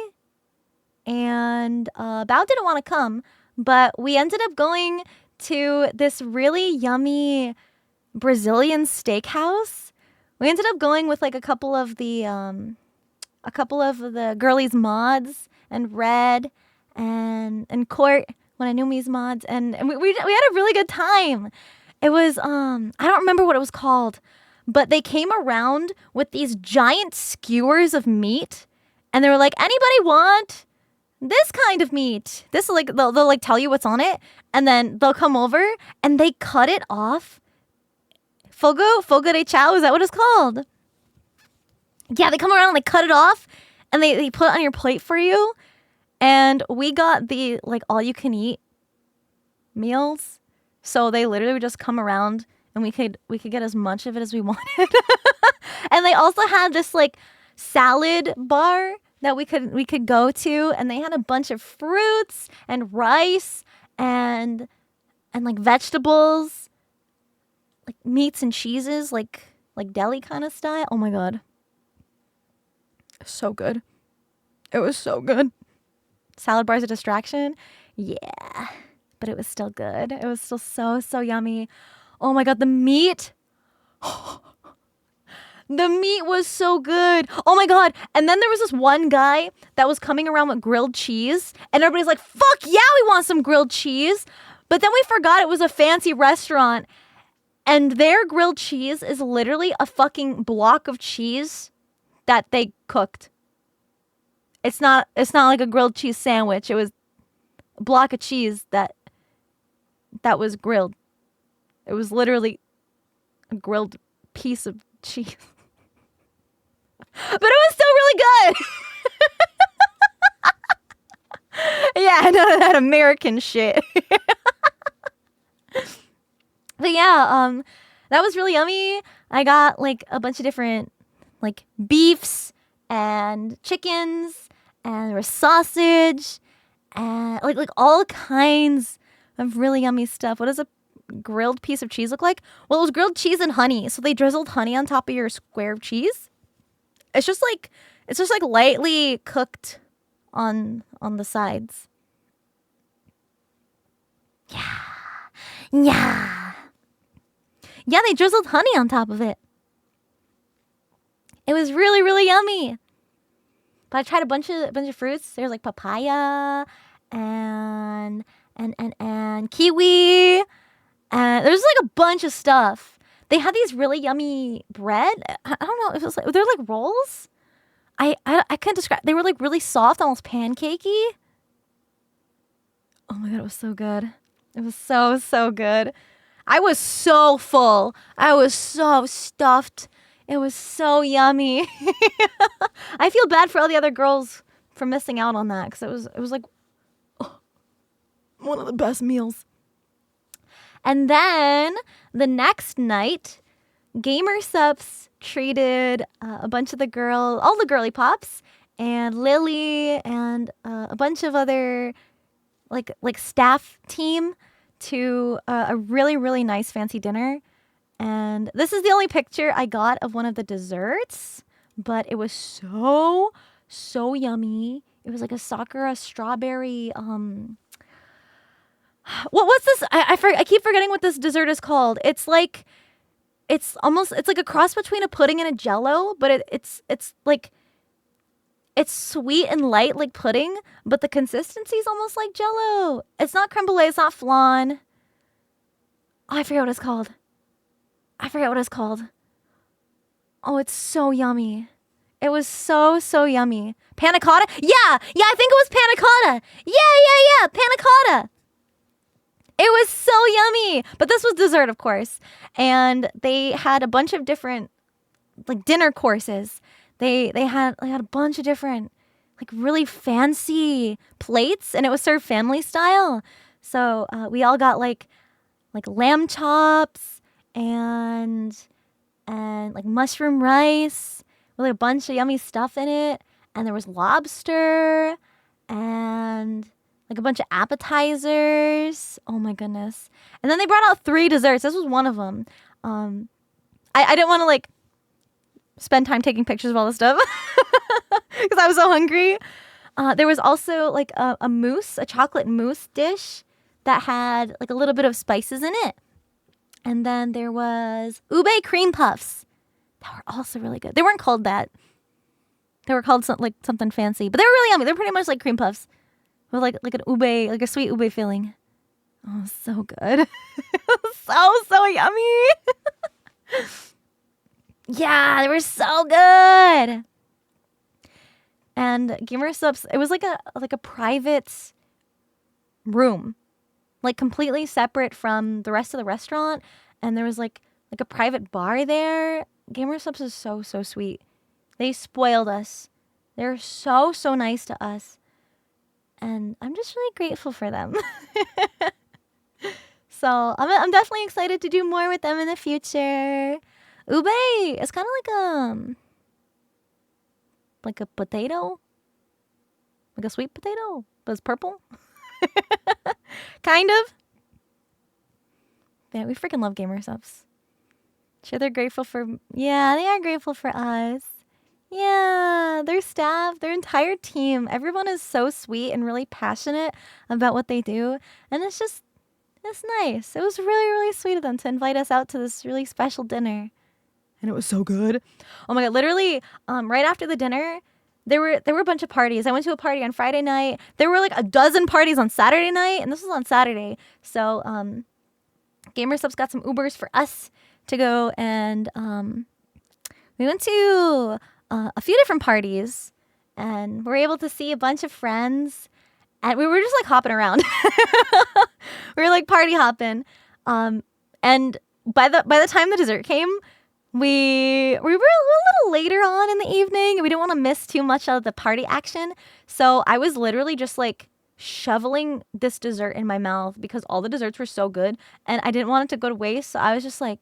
And Bao didn't want to come. But we ended up going to this really yummy Brazilian steakhouse. We ended up going with like a couple of the girlies mods and Red and Court, one of Numi's mods, and we had a really good time. It was I don't remember what it was called, but they came around with these giant skewers of meat, and they were like, anybody want this kind of meat? This is like they'll like tell you what's on it, and then they'll come over and they cut it off. Fogo de chao, is that what it's called? Yeah, they come around and they cut it off and they put it on your plate for you. And we got the like all you can eat meals. So they literally would just come around and we could get as much of it as we wanted. And they also had this like salad bar that we could go to, and they had a bunch of fruits and rice and like vegetables. Like meats and cheeses, like deli kind of style. Oh my god. So good. It was so good. Salad bar's a distraction? Yeah. But it was still good. It was still so yummy. Oh my god, the meat. The meat was so good. Oh my god. And then there was this one guy that was coming around with grilled cheese, and everybody's like, fuck yeah, we want some grilled cheese. But then we forgot it was a fancy restaurant. And their grilled cheese is literally a fucking block of cheese that they cooked. It's not like a grilled cheese sandwich. It was a block of cheese that was grilled. It was literally a grilled piece of cheese. But it was still really good. Yeah, none of that American shit. But yeah, that was really yummy. I got like a bunch of different like beefs and chickens, and there was sausage and like all kinds of really yummy stuff. What does a grilled piece of cheese look like? Well, it was grilled cheese and honey. So they drizzled honey on top of your square of cheese. It's just like lightly cooked on the sides. Yeah. Yeah, they drizzled honey on top of it. It was really, really yummy. But I tried a bunch of fruits. There's like papaya and kiwi. And there's like a bunch of stuff. They had these really yummy bread. I don't know. It was like they're like rolls. I couldn't describe. They were like really soft, almost pancakey. Oh my god, it was so good. It was so good. I was so full. I was so stuffed. It was so yummy. I feel bad for all the other girls for missing out on that because it was like one of the best meals. And then the next night, Gamer Sups treated a bunch of all the girly pops, and Lily and a bunch of other like staff team to a really, really nice fancy dinner. And this is the only picture I got of one of the desserts, but it was so yummy. It was like a Sakura strawberry. What's this? I keep forgetting what this dessert is called. It's like a cross between a pudding and a jello, but it's like it's sweet and light like pudding, but the consistency is almost like jello. It's not creme brulee. It's not flan. Oh, I forget what it's called. Oh, it's so yummy. It was so yummy. Panna cotta? Yeah, I think it was panna cotta. Yeah, panna cotta. It was so yummy. But this was dessert, of course. And they had a bunch of different like dinner courses. They had a bunch of different like really fancy plates, and it was served family style. So we all got like lamb chops and like mushroom rice with like a bunch of yummy stuff in it, and there was lobster and like a bunch of appetizers. Oh my goodness. And then they brought out 3 desserts. This was one of them. I didn't want to like spend time taking pictures of all this stuff because I was so hungry. There was also like a chocolate mousse dish that had like a little bit of spices in it. And then there was ube cream puffs that were also really good. They weren't called that. They were called something fancy, but they were really yummy. They're pretty much like cream puffs with like an ube, like a sweet ube filling. Oh, so good. so yummy. Yeah, they were so good. And Gamer Subs, it was like a private room, like completely separate from the rest of the restaurant, and there was like a private bar there. Gamer Subs is so sweet. They spoiled us. They're so nice to us, and I'm just really grateful for them. So I'm definitely excited to do more with them in the future. Ube, it's kind of like a potato, like a sweet potato, but it's purple. Kind of. Yeah, we freaking love Gamer Subs. Sure, they're grateful for. Yeah, they are grateful for us. Yeah, their staff, their entire team, everyone is so sweet and really passionate about what they do, and it's nice. It was really sweet of them to invite us out to this really special dinner. And it was so good. Oh my god, literally, right after the dinner, there were a bunch of parties. I went to a party on Friday night. There were like a dozen parties on Saturday night, and this was on Saturday. So, Gamer Subs got some Ubers for us to go, and we went to a few different parties, and we're able to see a bunch of friends. And we were just like hopping around. We were like party hopping. And by the time the dessert came, we were a little later on in the evening. We didn't want to miss too much of the party action. So I was literally just like shoveling this dessert in my mouth because all the desserts were so good and I didn't want it to go to waste. So I was just like,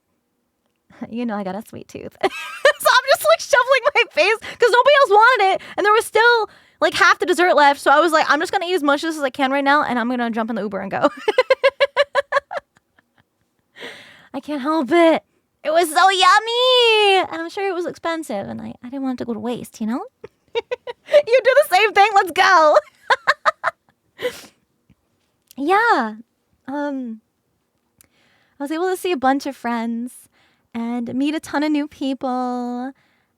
I got a sweet tooth. So I'm just like shoveling my face because nobody else wanted it. And there was still like half the dessert left. So I was like, I'm just going to eat as much of this as I can right now. And I'm going to jump in the Uber and go. I can't help it. It was so yummy. And I'm sure it was expensive. And I didn't want it to go to waste, You do the same thing. Let's go. Yeah. I was able to see a bunch of friends and meet a ton of new people.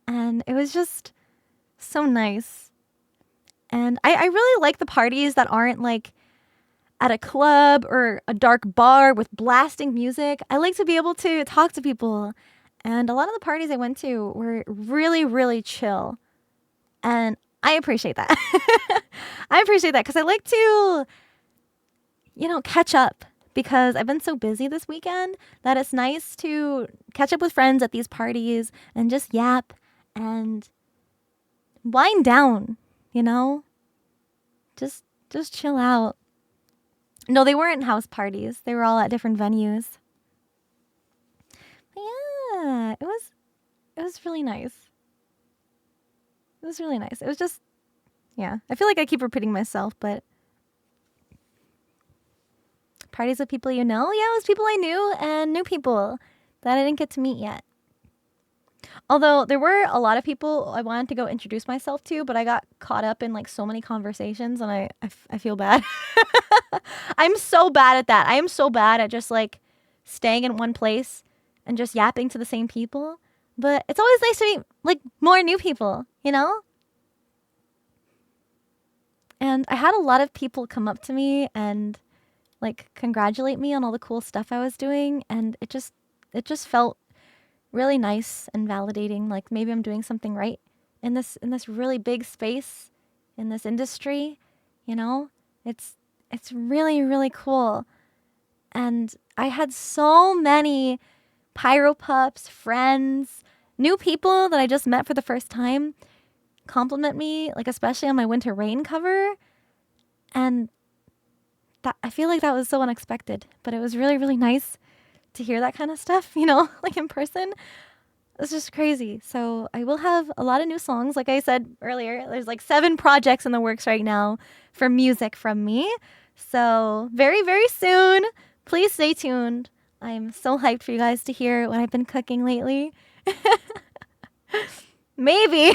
And it was just so nice. And I really like the parties that aren't like at a club or a dark bar with blasting music. I like to be able to talk to people. And a lot of the parties I went to were really, really chill. And I appreciate that. I appreciate that because I like to, catch up because I've been so busy this weekend that it's nice to catch up with friends at these parties and just yap and wind down, Just chill out. No, they weren't house parties. They were all at different venues. But yeah, it was really nice. It was really nice. It was just, yeah. I feel like I keep repeating myself, but parties with people you know? Yeah, it was people I knew and new people that I didn't get to meet yet. Although there were a lot of people I wanted to go introduce myself to, but I got caught up in like so many conversations and I feel bad. I'm so bad at that. I am so bad at just like staying in one place and just yapping to the same people. But it's always nice to meet like more new people, And I had a lot of people come up to me and like congratulate me on all the cool stuff I was doing. And it just felt really nice and validating. Like maybe I'm doing something right in this really big space, in this industry, It's really, really cool. And I had so many pyro pups, friends, new people that I just met for the first time compliment me, like especially on my Winter Rain cover. And that I feel like that was so unexpected, but it was really, really nice to hear that kind of stuff, like in person. It's just crazy. So I will have a lot of new songs. Like I said earlier, there's like 7 projects in the works right now for music from me. So very, very soon, please stay tuned. I'm so hyped for you guys to hear what I've been cooking lately. Maybe.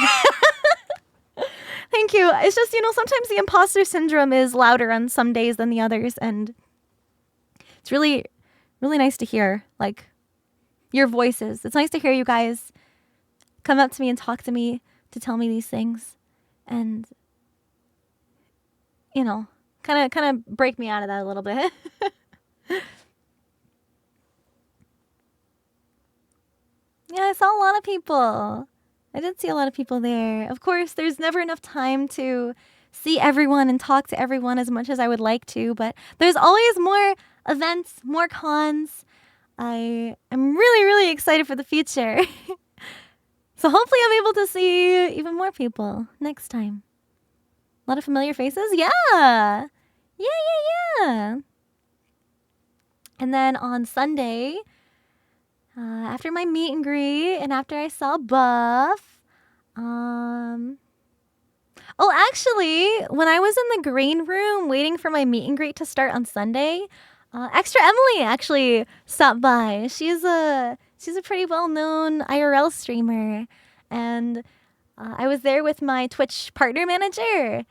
Thank you. It's just, sometimes the imposter syndrome is louder on some days than the others. And it's really, really nice to hear, like, your voices. It's nice to hear you guys come up to me and talk to me to tell me these things. And, kind of break me out of that a little bit. Yeah, I saw a lot of people. I did see a lot of people there. Of course, there's never enough time to see everyone and talk to everyone as much as I would like to, but there's always more events, more cons. I am really, really excited for the future. So hopefully I'm able to see even more people next time. A lot of familiar faces? Yeah. Yeah. And then on Sunday, after my meet and greet and after I saw Buff, actually, when I was in the green room waiting for my meet and greet to start on Sunday, Extra Emily actually stopped by. She's a pretty well-known IRL streamer, and I was there with my Twitch partner manager,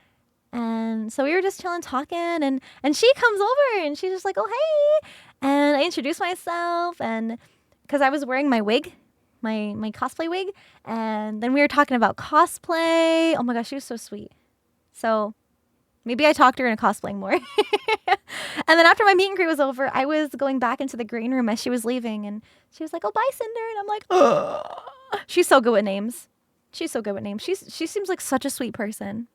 and so we were just chilling, talking, and she comes over and she's just like, "Oh hey," and I introduced myself, and because I was wearing my wig, my cosplay wig, and then we were talking about cosplay. Oh my gosh, she was so sweet. So maybe I talked to her into cosplaying more. And then after my meet and greet was over, I was going back into the green room as she was leaving, and she was like, "Oh, bye, Sinder," and I'm like, "Oh." She's so good with names. She's so good with names. She seems like such a sweet person.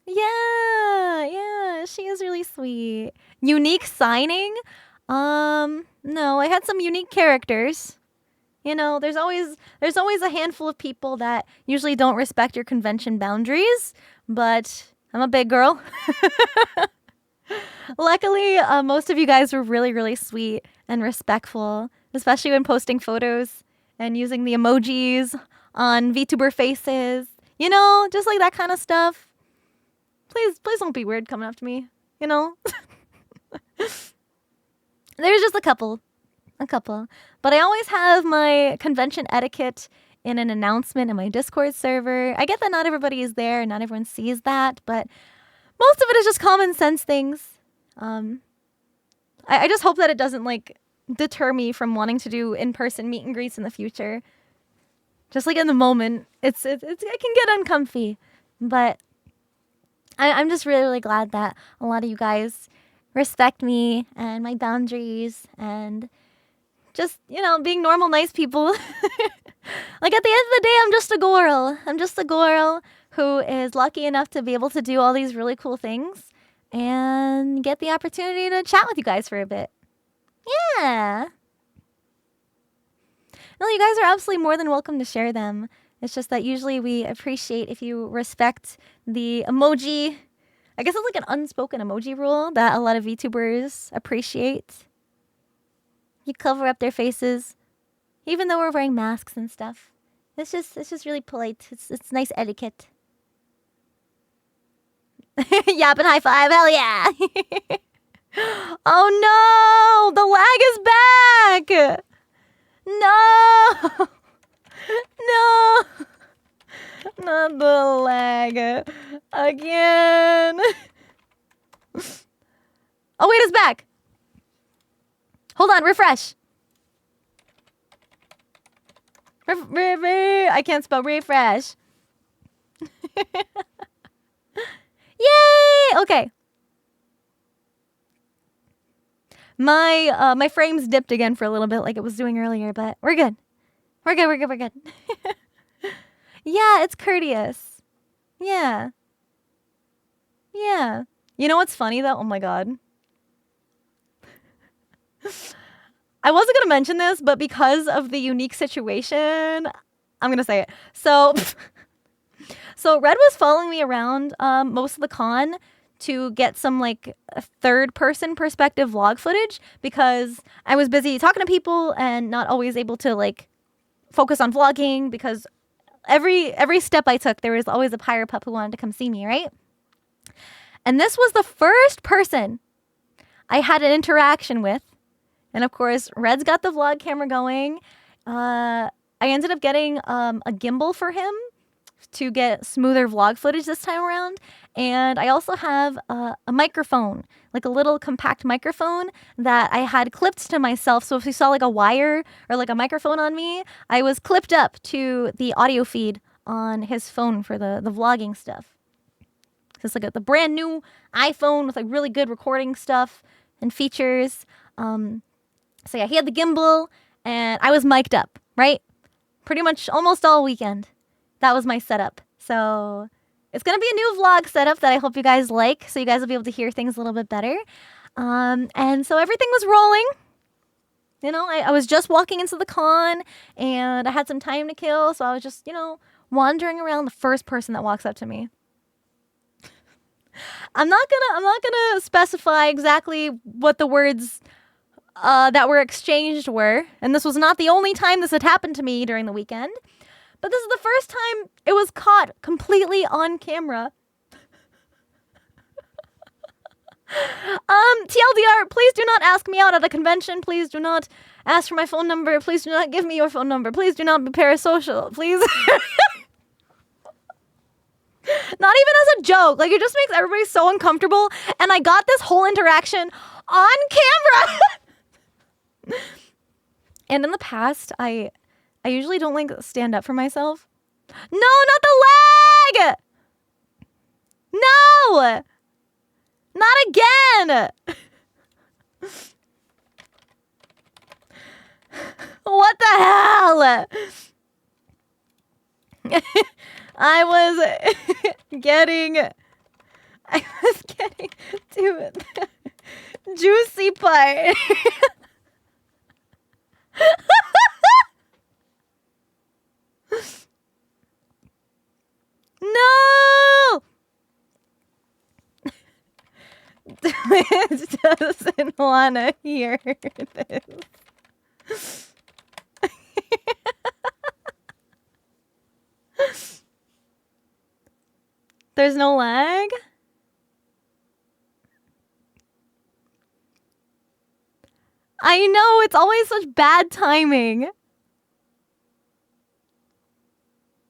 Yeah, she is really sweet. Unique signing? No, I had some unique characters. You know, there's always a handful of people that usually don't respect your convention boundaries, but I'm a big girl. Luckily, most of you guys were really, really sweet and respectful, especially when posting photos and using the emojis on VTuber faces. You know, just like that kind of stuff. Please don't be weird coming up to me. You know? There's just a couple. But I always have my convention etiquette in an announcement in my Discord server. I get that not everybody is there and not everyone sees that, but most of it is just common sense things. I just hope that it doesn't like deter me from wanting to do in-person meet and greets in the future. Just like in the moment, it can get uncomfy, but I'm just really, really glad that a lot of you guys respect me and my boundaries and just, you know, being normal, nice people. Like at the end of the day, I'm just a girl. I'm just a girl who is lucky enough to be able to do all these really cool things and get the opportunity to chat with you guys for a bit. Yeah. No, you guys are absolutely more than welcome to share them. It's just that usually we appreciate if you respect the emoji. I guess it's like an unspoken emoji rule that a lot of VTubers appreciate. You cover up their faces, even though we're wearing masks and stuff. It's just really polite. It's nice etiquette. Yap and high five, hell yeah! Oh no! The lag is back! No! No! Not the lag. Again. Oh wait, it's back. Hold on, refresh. I can't spell refresh. Yay! Okay. My frames dipped again for a little bit like it was doing earlier, but we're good. We're good. Yeah, it's courteous. Yeah. You know what's funny though? Oh my god. I wasn't going to mention this, but because of the unique situation, I'm going to say it. So Red was following me around most of the con to get some like third-person perspective vlog footage because I was busy talking to people and not always able to like focus on vlogging because every step I took, there was always a pirate pup who wanted to come see me, right? And this was the first person I had an interaction with. And of course, Red's got the vlog camera going. I ended up getting a gimbal for him to get smoother vlog footage this time around. And I also have a microphone, like a little compact microphone that I had clipped to myself. So if you saw like a wire or like a microphone on me, I was clipped up to the audio feed on his phone for the vlogging stuff. It's like the brand new iPhone with like really good recording stuff and features. So yeah, he had the gimbal and I was mic'd up, right? Pretty much almost all weekend. That was my setup. So it's going to be a new vlog setup that I hope you guys like. So you guys will be able to hear things a little bit better. And so everything was rolling. You know, I was just walking into the con and I had some time to kill. So I was just, you know, wandering around the first person that walks up to me. I'm not gonna specify exactly what the words that were exchanged were, and this was not the only time this had happened to me during the weekend, but this is the first time it was caught completely on camera. TLDR, please do not ask me out at a convention. Please do not ask for my phone number. Please do not give me your phone number. Please do not be parasocial. Please. Not even as a joke. Like, it just makes everybody so uncomfortable. And I got this whole interaction on camera. And in the past, I usually don't like stand up for myself. No, not the leg! No! Not again! What the hell? I was getting to the juicy part. No! Twitch doesn't want to hear this. There's no lag? I know, it's always such bad timing.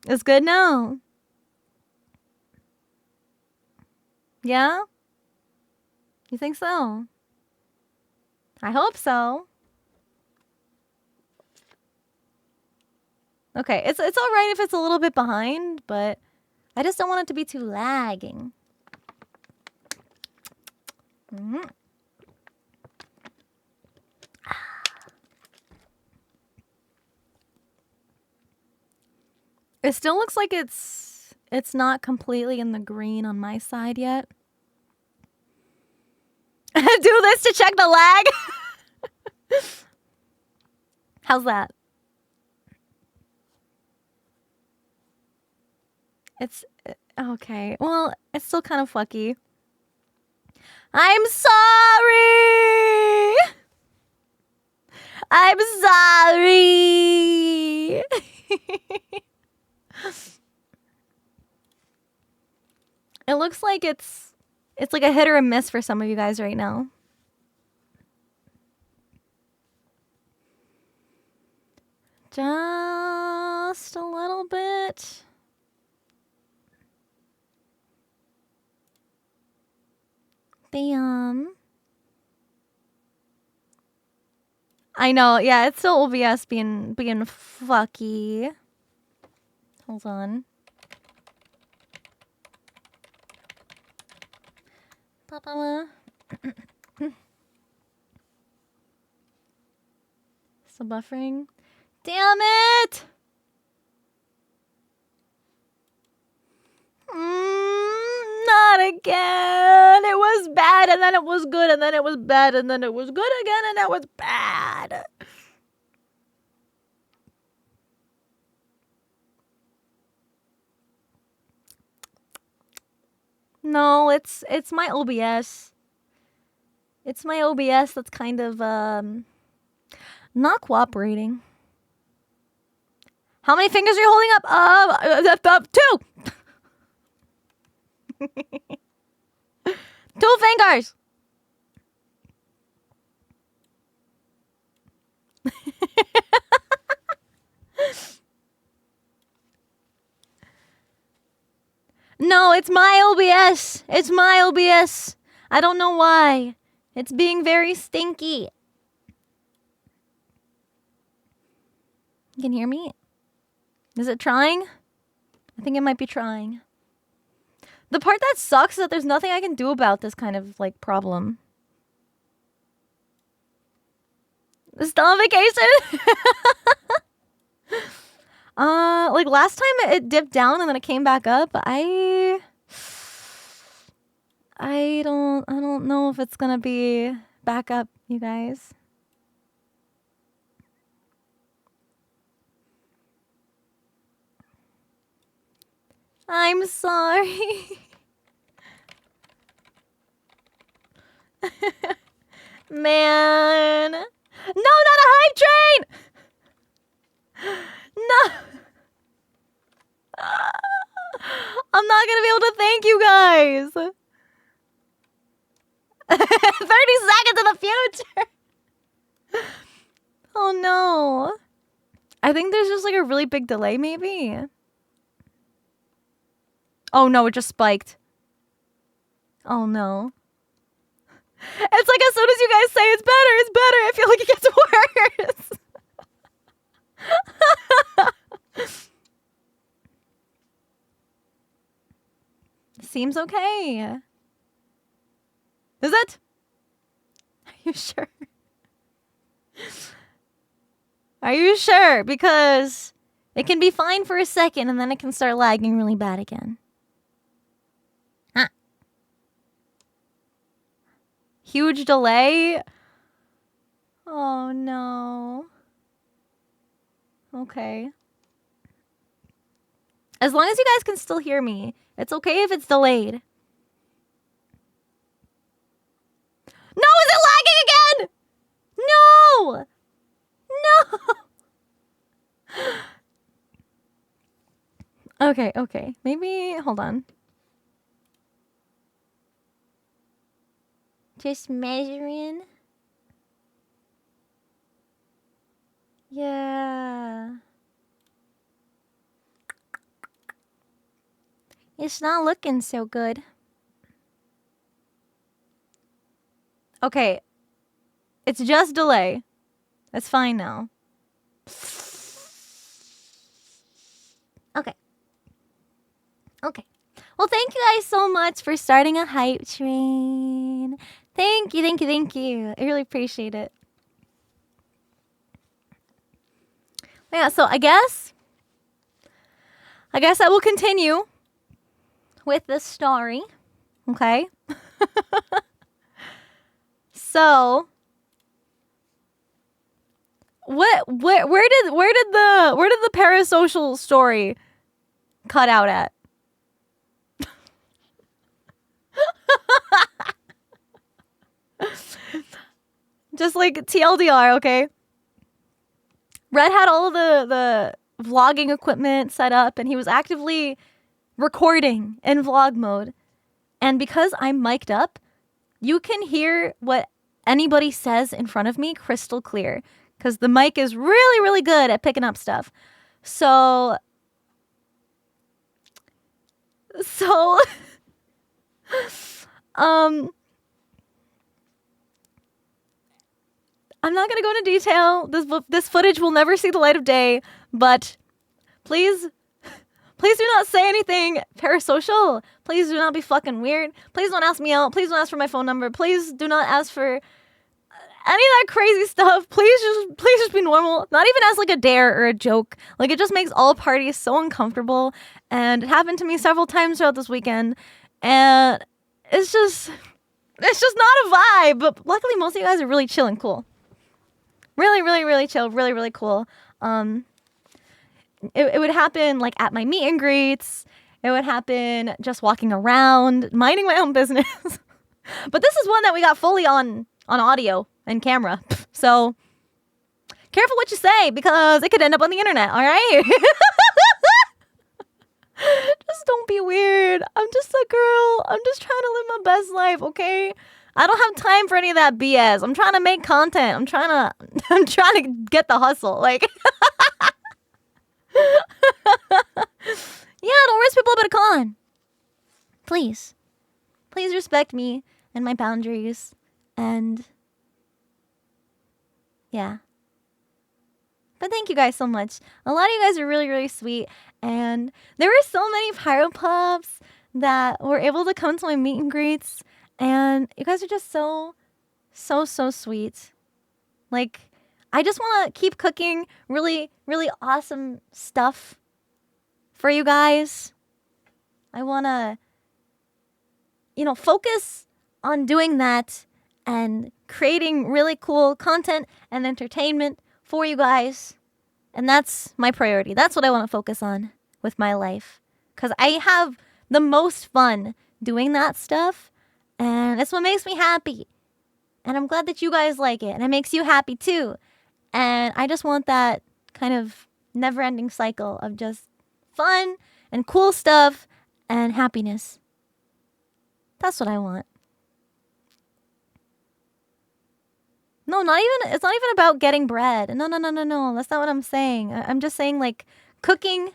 It's good now. Yeah? You think so? I hope so. Okay, it's all right if it's a little bit behind, but I just don't want it to be too lagging. Mm-hmm. It still looks like it's not completely in the green on my side yet. Do this to check the lag. How's that? It's okay. Well, it's still kind of fucky. I'm sorry. I'm sorry. It looks like it's like a hit or a miss for some of you guys right now. Just a little bit. Bam. I know, yeah, it's still OBS being fucky. Hold on. Papa. Still buffering. Damn it! Not again. It was bad and then it was good and then it was bad and then it was good again and that was bad. No, it's my OBS. It's my OBS that's kind of not cooperating. How many fingers are you holding up? 2. 2 fingers. No, it's my OBS. It's my OBS. I don't know why. It's being very stinky. You can hear me? Is it trying? I think it might be trying. The part that sucks is that there's nothing I can do about this kind of, like, problem. Still on vacation? Like, last time it dipped down and then it came back up. I don't know if it's gonna be back up, you guys. I'm sorry. Man. No, not a hype train! No. I'm not gonna be able to thank you guys. 30 seconds in the future. Oh no. I think there's just like a really big delay maybe. Oh no, it just spiked. Oh no. It's like as soon as you guys say it's better, I feel like it gets worse. Seems okay. Is it? Are you sure? Are you sure? Because It can be fine for a second and then it can start lagging really bad again. Ah. Huge delay? Oh no. Okay. As long as you guys can still hear me, it's okay if it's delayed. No, is it lagging again? No! No! Okay. Maybe, hold on. Just measuring. Yeah. It's not looking so good. Okay. It's just delay. That's fine now. Okay. Well, thank you guys so much for starting a hype train. Thank you. I really appreciate it. Yeah, so I guess I will continue with this story. Okay? So where did the parasocial story cut out at? Just like TLDR, okay? Red had all of the vlogging equipment set up and he was actively recording in vlog mode. And because I'm mic'd up, you can hear what anybody says in front of me crystal clear because the mic is really, really good at picking up stuff. So I'm not gonna go into detail. This footage will never see the light of day, but please do not say anything parasocial. Please do not be fucking weird. Please don't ask me out. Please don't ask for my phone number. Please do not ask for any of that crazy stuff. Please just be normal. Not even as like a dare or a joke. Like it just makes all parties so uncomfortable. And it happened to me several times throughout this weekend. And it's just not a vibe. But luckily most of you guys are really chill and cool. Really, really, really chill. Really, really cool. It would happen like at my meet and greets. It would happen just walking around, minding my own business. But this is one that we got fully on audio and camera. So careful what you say because it could end up on the internet, all right? Just don't be weird. I'm just a girl. I'm just trying to live my best life, okay? I don't have time for any of that BS. I'm trying to make content. I'm trying to get the hustle. Like yeah, don't risk people about a con. Please respect me and my boundaries. And yeah. But thank you guys so much. A lot of you guys are really, really sweet. And there were so many Pyro Pups that were able to come to my meet and greets. And you guys are just so sweet. Like, I just want to keep cooking really, really awesome stuff for you guys. I want to, focus on doing that and creating really cool content and entertainment for you guys. And that's my priority. That's what I want to focus on with my life. Because I have the most fun doing that stuff. And it's what makes me happy. And I'm glad that you guys like it. And it makes you happy too. And I just want that kind of never-ending cycle of just fun and cool stuff and happiness. That's what I want. No, it's not even about getting bread. No. That's not what I'm saying. I'm just saying like cooking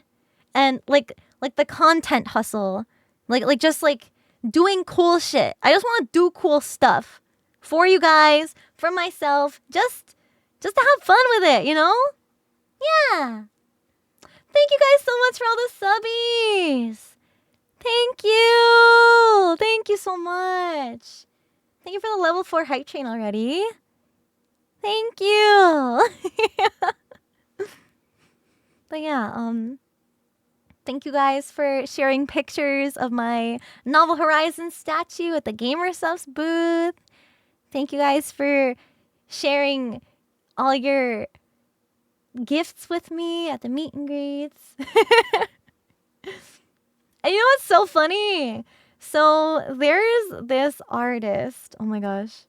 and like the content hustle. Like just like doing cool shit. I just want to do cool stuff for you guys, for myself, just to have fun with it, Yeah. Thank you guys so much for all the subbies. Thank you. Thank you so much. Thank you for the level 4 hype train already. Thank you. But yeah, thank you guys for sharing pictures of my Novel Horizons statue at the Gamer Subs booth. Thank you guys for sharing all your gifts with me at the meet and greets. And you know what's so funny? So there's this artist. Oh my gosh.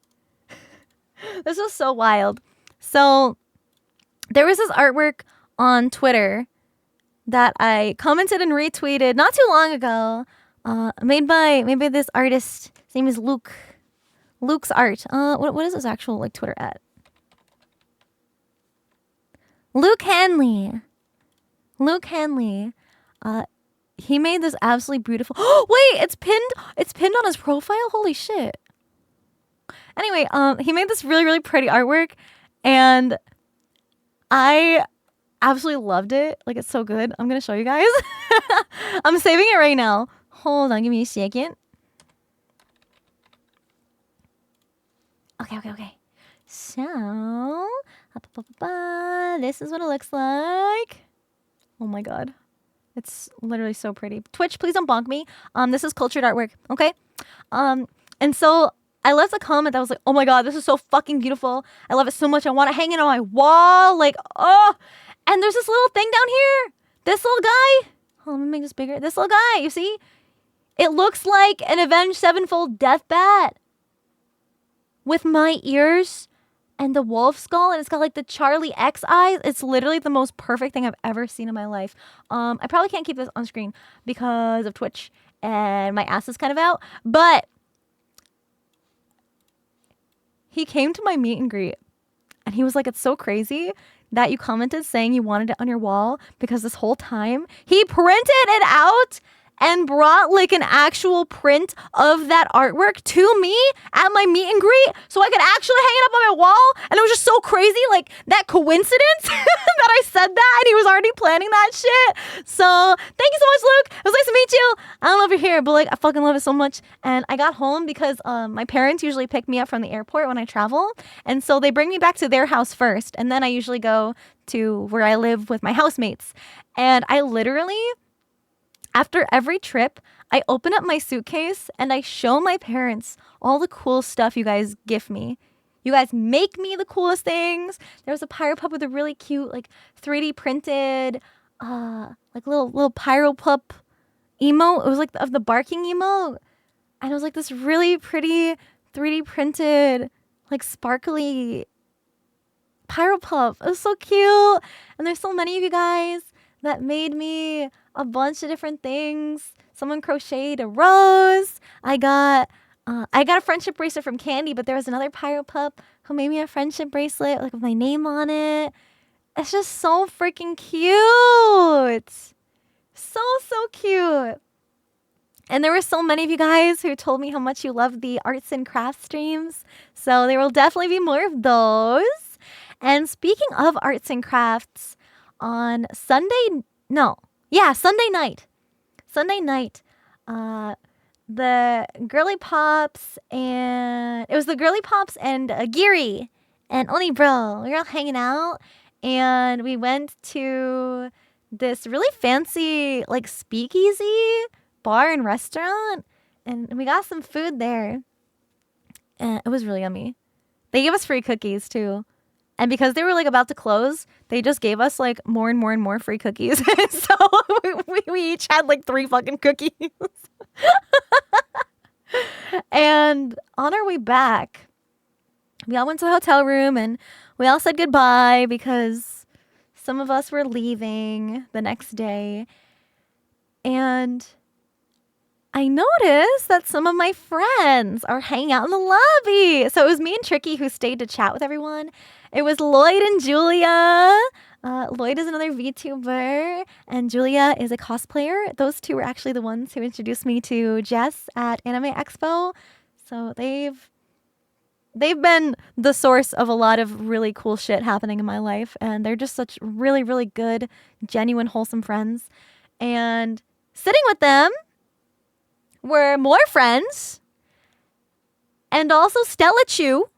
This was so wild. So there was this artwork on Twitter that I commented and retweeted not too long ago. Made by maybe this artist. His name is Luke. Luke's art. What is his actual like Twitter at? Luke Hanley. Luke Hanley. He made this absolutely beautiful. Oh wait, it's pinned. It's pinned on his profile. Holy shit. Anyway, he made this really, really pretty artwork, and I absolutely loved it. Like, it's so good. I'm gonna show you guys. I'm saving it right now. Hold on, give me a second. Okay. So, this is what it looks like. Oh my god. It's literally so pretty. Twitch, please don't bonk me. This is cultured artwork, okay? And so I left a comment that was like, oh my god, this is so fucking beautiful. I love it so much. I want to hang it on my wall. Like, oh. And there's this little thing down here. This little guy. Oh, let me make this bigger. This little guy, you see? It looks like an Avenged Sevenfold death bat with my ears and the wolf skull, and it's got like the Charlie X eyes. It's literally the most perfect thing I've ever seen in my life. I probably can't keep this on screen because of Twitch and my ass is kind of out, but he came to my meet and greet and he was like, it's so crazy that you commented saying you wanted it on your wall, because this whole time he printed it out and brought like an actual print of that artwork to me at my meet and greet so I could actually hang it up on my wall. And it was just so crazy, like that coincidence that I said that and he was already planning that shit. So thank you so much, Luke. It was nice to meet you. I don't know if you're here, but like I fucking love it so much. And I got home because my parents usually pick me up from the airport when I travel. And so they bring me back to their house first. And then I usually go to where I live with my housemates. And I literally, after every trip, I open up my suitcase and I show my parents all the cool stuff you guys gift me. You guys make me the coolest things. There was a Pyro Pup with a really cute, like 3D printed, like little Pyro Pup emote. It was like of the barking emote. And it was like this really pretty 3D printed, like sparkly Pyro Pup. It was so cute. And there's so many of you guys that made me a bunch of different things. Someone crocheted a rose. I got a friendship bracelet from Candy, but there was another Pyro Pup who made me a friendship bracelet like with my name on it. It's just so freaking cute. So cute. And there were so many of you guys who told me how much you love the arts and crafts streams. So there will definitely be more of those. And speaking of arts and crafts, on Sunday night, the Girly Pops and Giri and Oni Bro, we were all hanging out, and we went to this really fancy like speakeasy bar and restaurant, and we got some food there, and it was really yummy. They gave us free cookies too. And because they were like about to close, they just gave us like more and more and more free cookies. So we each had like 3 fucking cookies. And on our way back, we all went to the hotel room and we all said goodbye because some of us were leaving the next day. And I noticed that some of my friends are hanging out in the lobby. So it was me and Tricky who stayed to chat with everyone. It was Lloyd and Julia. Lloyd is another VTuber, and Julia is a cosplayer. Those two were actually the ones who introduced me to Jess at Anime Expo. So they've been the source of a lot of really cool shit happening in my life, and they're just such really, really good, genuine, wholesome friends. And sitting with them were more friends, and also Stella Chu.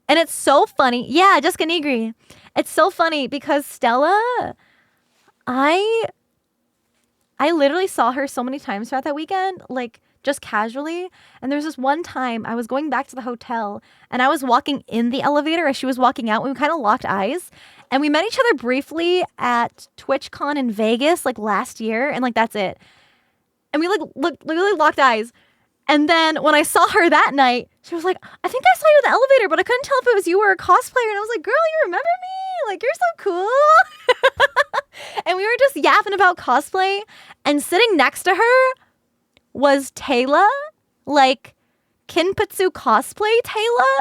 And it's so funny. Yeah, Jessica Negri. It's so funny because Stella, I literally saw her so many times throughout that weekend, like just casually. And there's this one time I was going back to the hotel and I was walking in the elevator as she was walking out. And we kind of locked eyes and we met each other briefly at TwitchCon in Vegas, like last year. And like, that's it. And we like literally locked eyes. And then when I saw her that night, she was like, I think I saw you in the elevator, but I couldn't tell if it was you or a cosplayer. And I was like, girl, you remember me? Like, you're so cool. And we were just yapping about cosplay. And sitting next to her was Taylor, like Kinpatsu cosplay Taylor.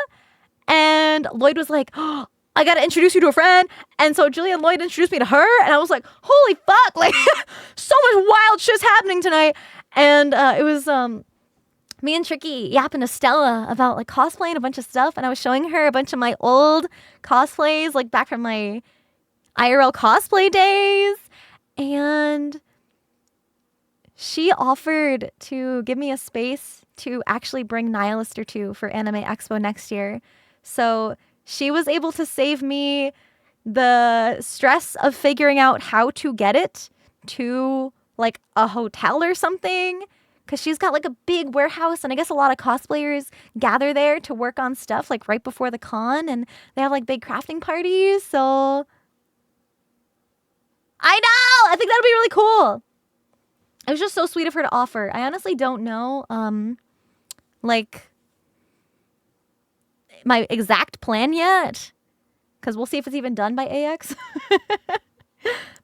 And Lloyd was like, oh, I got to introduce you to a friend. And so Julia and Lloyd introduced me to her. And I was like, holy fuck, like so much wild shit's happening tonight. And it was me and Tricky yapping to Stella about like cosplaying a bunch of stuff. And I was showing her a bunch of my old cosplays, like back from my IRL cosplay days. And she offered to give me a space to actually bring Nihilister 2 for Anime Expo next year. So she was able to save me the stress of figuring out how to get it to like a hotel or something. Because she's got like a big warehouse and I guess a lot of cosplayers gather there to work on stuff like right before the con. And they have like big crafting parties. So I know! I think that'd be really cool. It was just so sweet of her to offer. I honestly don't know, like, my exact plan yet. Because we'll see if it's even done by AX.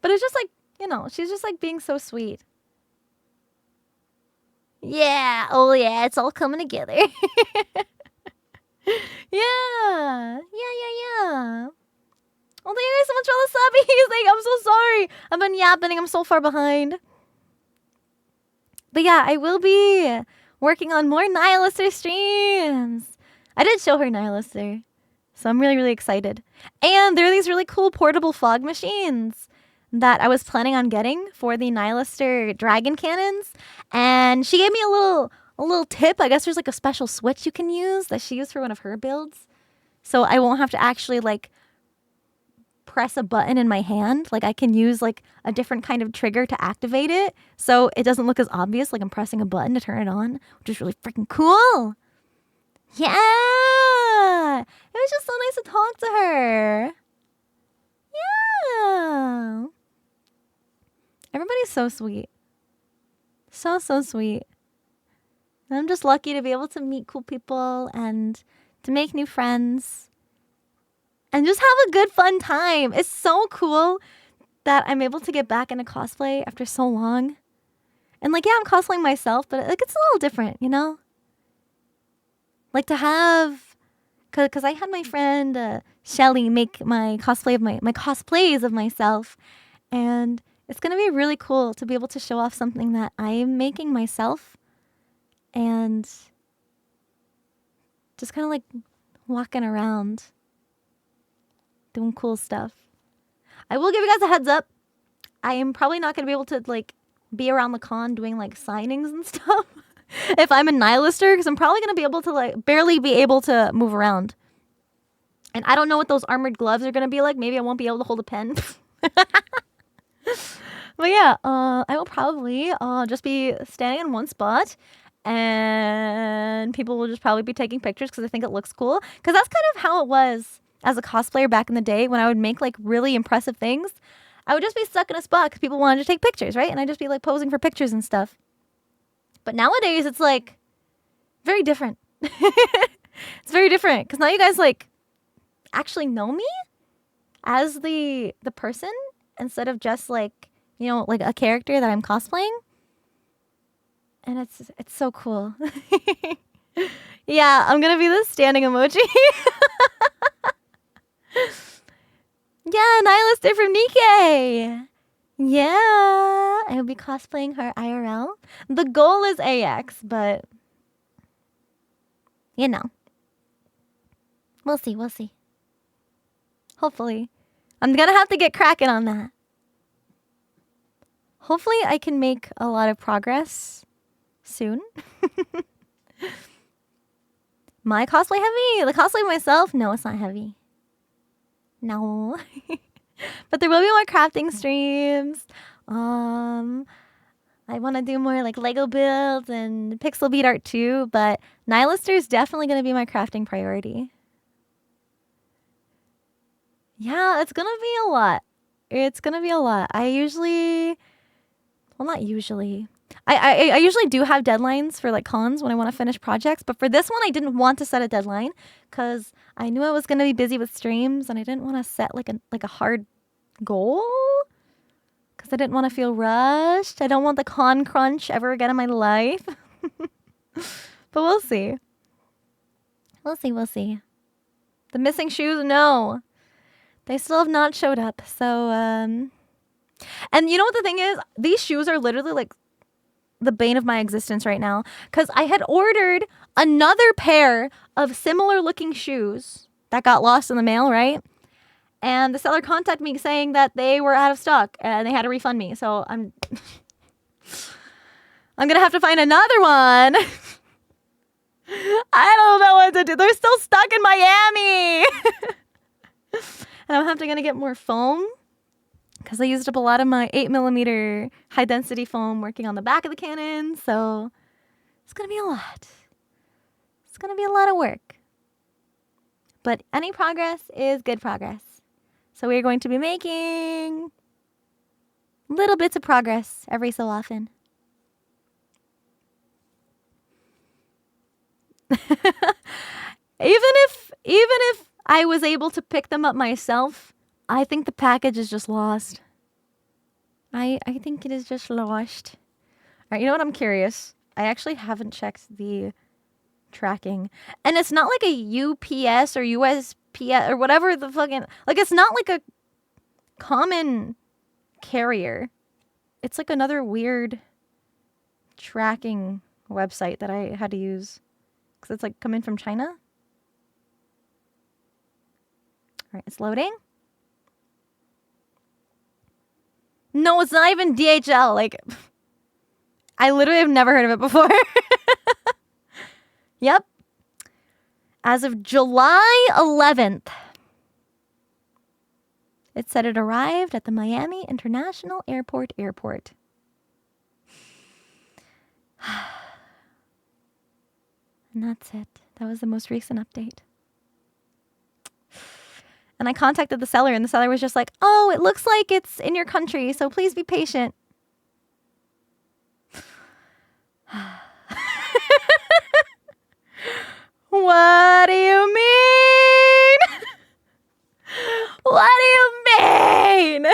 But it's just like, you know, she's just like being so sweet. Yeah. Oh, yeah. It's all coming together. Yeah. Yeah. Well, thank you guys so much for all the subbies. Like, I'm so sorry. I've been yapping. I'm so far behind. But yeah, I will be working on more Nihilister streams. I did show her Nihilister. So I'm really, really excited. And there are these really cool portable fog machines that I was planning on getting for the Nihilister dragon cannons. And she gave me a little tip. I guess there's like a special switch you can use that she used for one of her builds. So I won't have to actually like press a button in my hand. Like I can use like a different kind of trigger to activate it. So it doesn't look as obvious like I'm pressing a button to turn it on, which is really freaking cool. Yeah. It was just so nice to talk to her. Yeah. Everybody's so sweet. So sweet. And I'm just lucky to be able to meet cool people and to make new friends. And just have a good, fun time. It's so cool that I'm able to get back into cosplay after so long. And like, yeah, I'm cosplaying myself, but like, it's a little different, you know? Like to have, because I had my friend Shelly make my cosplay of my cosplays of myself. And it's going to be really cool to be able to show off something that I'm making myself. And just kind of like walking around doing cool stuff. I will give you guys a heads up. I am probably not going to be able to like be around the con doing like signings and stuff if I'm a Nihilister, because I'm probably going to be able to like barely be able to move around. And I don't know what those armored gloves are going to be like. Maybe I won't be able to hold a pen. But yeah, I will probably just be standing in one spot and people will just probably be taking pictures because I think it looks cool. Because that's kind of how it was as a cosplayer back in the day when I would make like really impressive things. I would just be stuck in a spot because people wanted to take pictures, right? And I'd just be like posing for pictures and stuff. But nowadays it's like very different. It's very different because now you guys like actually know me as the person instead of just like, you know, like a character that I'm cosplaying. And it's so cool. Yeah, I'm gonna be the standing emoji. Yeah, Nihilister from Nikkei. Yeah, I'll be cosplaying her IRL. The goal is AX, but you know, we'll see. Hopefully, I'm gonna have to get cracking on that. Hopefully, I can make a lot of progress soon. My cosplay heavy? The cosplay of myself? No, it's not heavy. No. But there will be more crafting streams. I want to do more like Lego builds and pixel bead art too, but Nihilister is definitely going to be my crafting priority. Yeah, it's going to be a lot. It's going to be a lot. I usually, well, not usually. I usually do have deadlines for like cons when I want to finish projects, but for this one, I didn't want to set a deadline because I knew I was going to be busy with streams and I didn't want to set like a hard goal. Because I didn't want to feel rushed. I don't want the con crunch ever again in my life. But we'll see. We'll see. The missing shoes, no. They still have not showed up. So, and you know what the thing is? These shoes are literally like the bane of my existence right now. Because I had ordered another pair of similar looking shoes that got lost in the mail, right? And the seller contacted me saying that they were out of stock and they had to refund me. So I'm going to have to find another one. I don't know what to do. They're still stuck in Miami. And I'm going to get more foam because I used up a lot of my 8mm high density foam working on the back of the cannon. So it's going to be a lot. It's going to be a lot of work. But any progress is good progress. So we're going to be making little bits of progress every so often. Even if I was able to pick them up myself, I think the package is just lost. I think it is just lost. All right, you know what? I'm curious. I actually haven't checked the tracking. And it's not like a UPS or USPS or whatever the fucking... Like, it's not like a common carrier. It's like another weird tracking website that I had to use. Because it's like coming from China. All right, it's loading. No, it's not even DHL. Like, I literally have never heard of it before. Yep. As of July 11th, it said it arrived at the Miami International Airport. And that's it. That was the most recent update. And I contacted the seller, and the seller was just like, oh, it looks like it's in your country, so please be patient. What do you mean? What do you mean?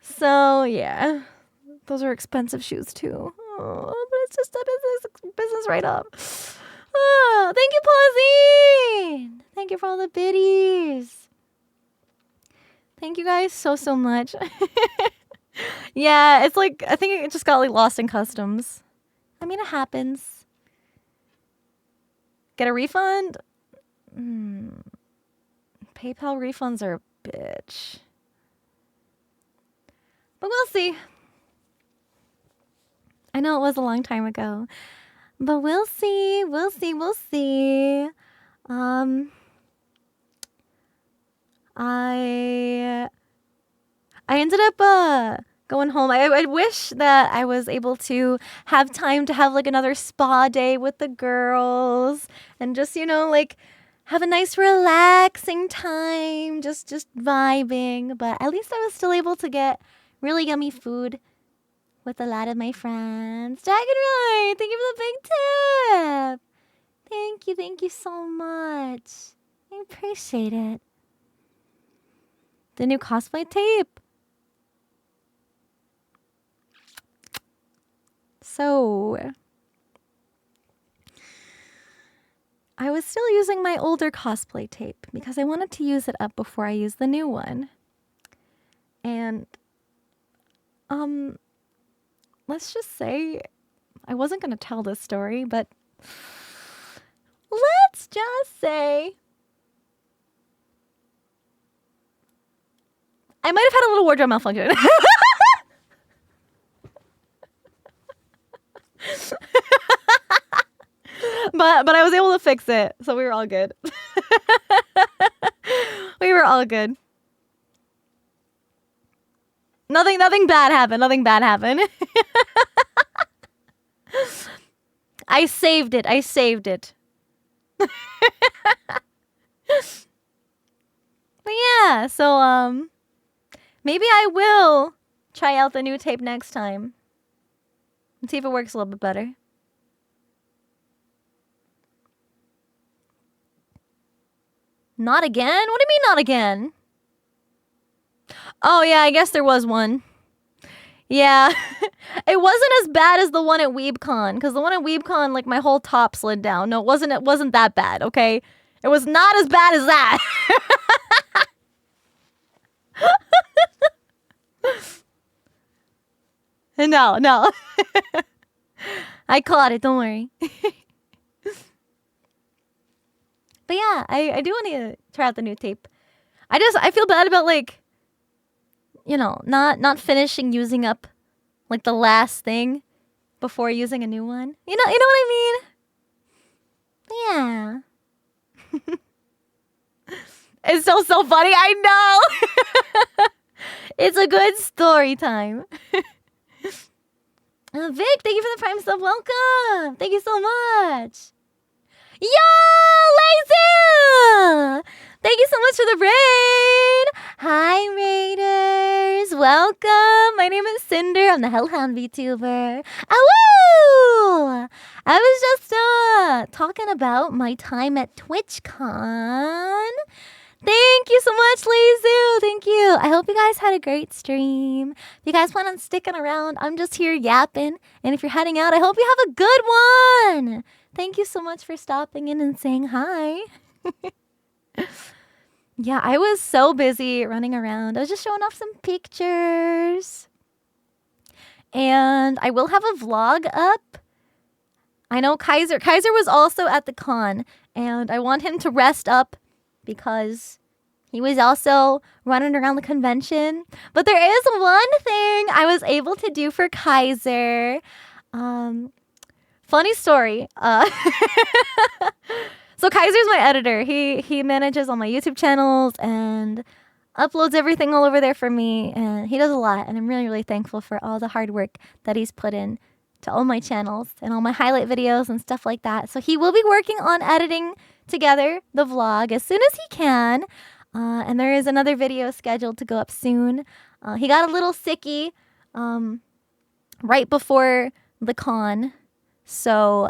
So, yeah. Those are expensive shoes, too. Oh, but it's just a business write-up. Oh, thank you, Pausine. Thank you for all the biddies. Thank you guys so much. Yeah, it's like, I think it just got like lost in customs. I mean, it happens. Get a refund? PayPal refunds are a bitch. But we'll see. I know it was a long time ago. But we'll see. I ended up going home. I wish that I was able to have time to have like another spa day with the girls and just, you know, like have a nice relaxing time, just vibing. But at least I was still able to get really yummy food with a lot of my friends. Dragonroy, thank you for the big tip. Thank you so much. I appreciate it. The new cosplay tape. So, I was still using my older cosplay tape because I wanted to use it up before I use the new one. And, let's just say, I wasn't going to tell this story, but let's just say I might have had a little wardrobe malfunction. But I was able to fix it, so we were all good. We were all good. Nothing bad happened. Nothing bad happened. I saved it. But yeah, so maybe I will try out the new tape next time and see if it works a little bit better. Not again? What do you mean not again? Oh yeah, I guess there was one. Yeah. It wasn't as bad as the one at WeebCon, because the one at WeebCon, like, my whole top slid down. No, it wasn't that bad, okay? It was not as bad as that. No. I caught it, don't worry. But yeah, I do want to try out the new tape. I feel bad about, like, you know, not finishing using up, like, the last thing before using a new one. You know what I mean? Yeah. It's so funny. I know. It's a good story time. Vic, thank you for the Prime sub. Welcome. Thank you so much. Yo, Lazu! Thank you so much for the raid. Hi, raiders. Welcome. My name is Sinder. I'm the Hellhound VTuber. Awoo! I was just talking about my time at TwitchCon. Thank you so much, Lazu. Thank you. I hope you guys had a great stream. If you guys plan on sticking around, I'm just here yapping. And if you're heading out, I hope you have a good one. Thank you so much for stopping in and saying hi. Yeah, I was so busy running around. I was just showing off some pictures. And I will have a vlog up. I know Kaiser was also at the con. And I want him to rest up because he was also running around the convention. But there is one thing I was able to do for Kaiser. Funny story. So Kaiser's my editor. He manages all my YouTube channels and uploads everything all over there for me. And he does a lot. And I'm really, really thankful for all the hard work that he's put in to all my channels and all my highlight videos and stuff like that. So he will be working on editing together the vlog as soon as he can. And there is another video scheduled to go up soon. He got a little sicky right before the con. So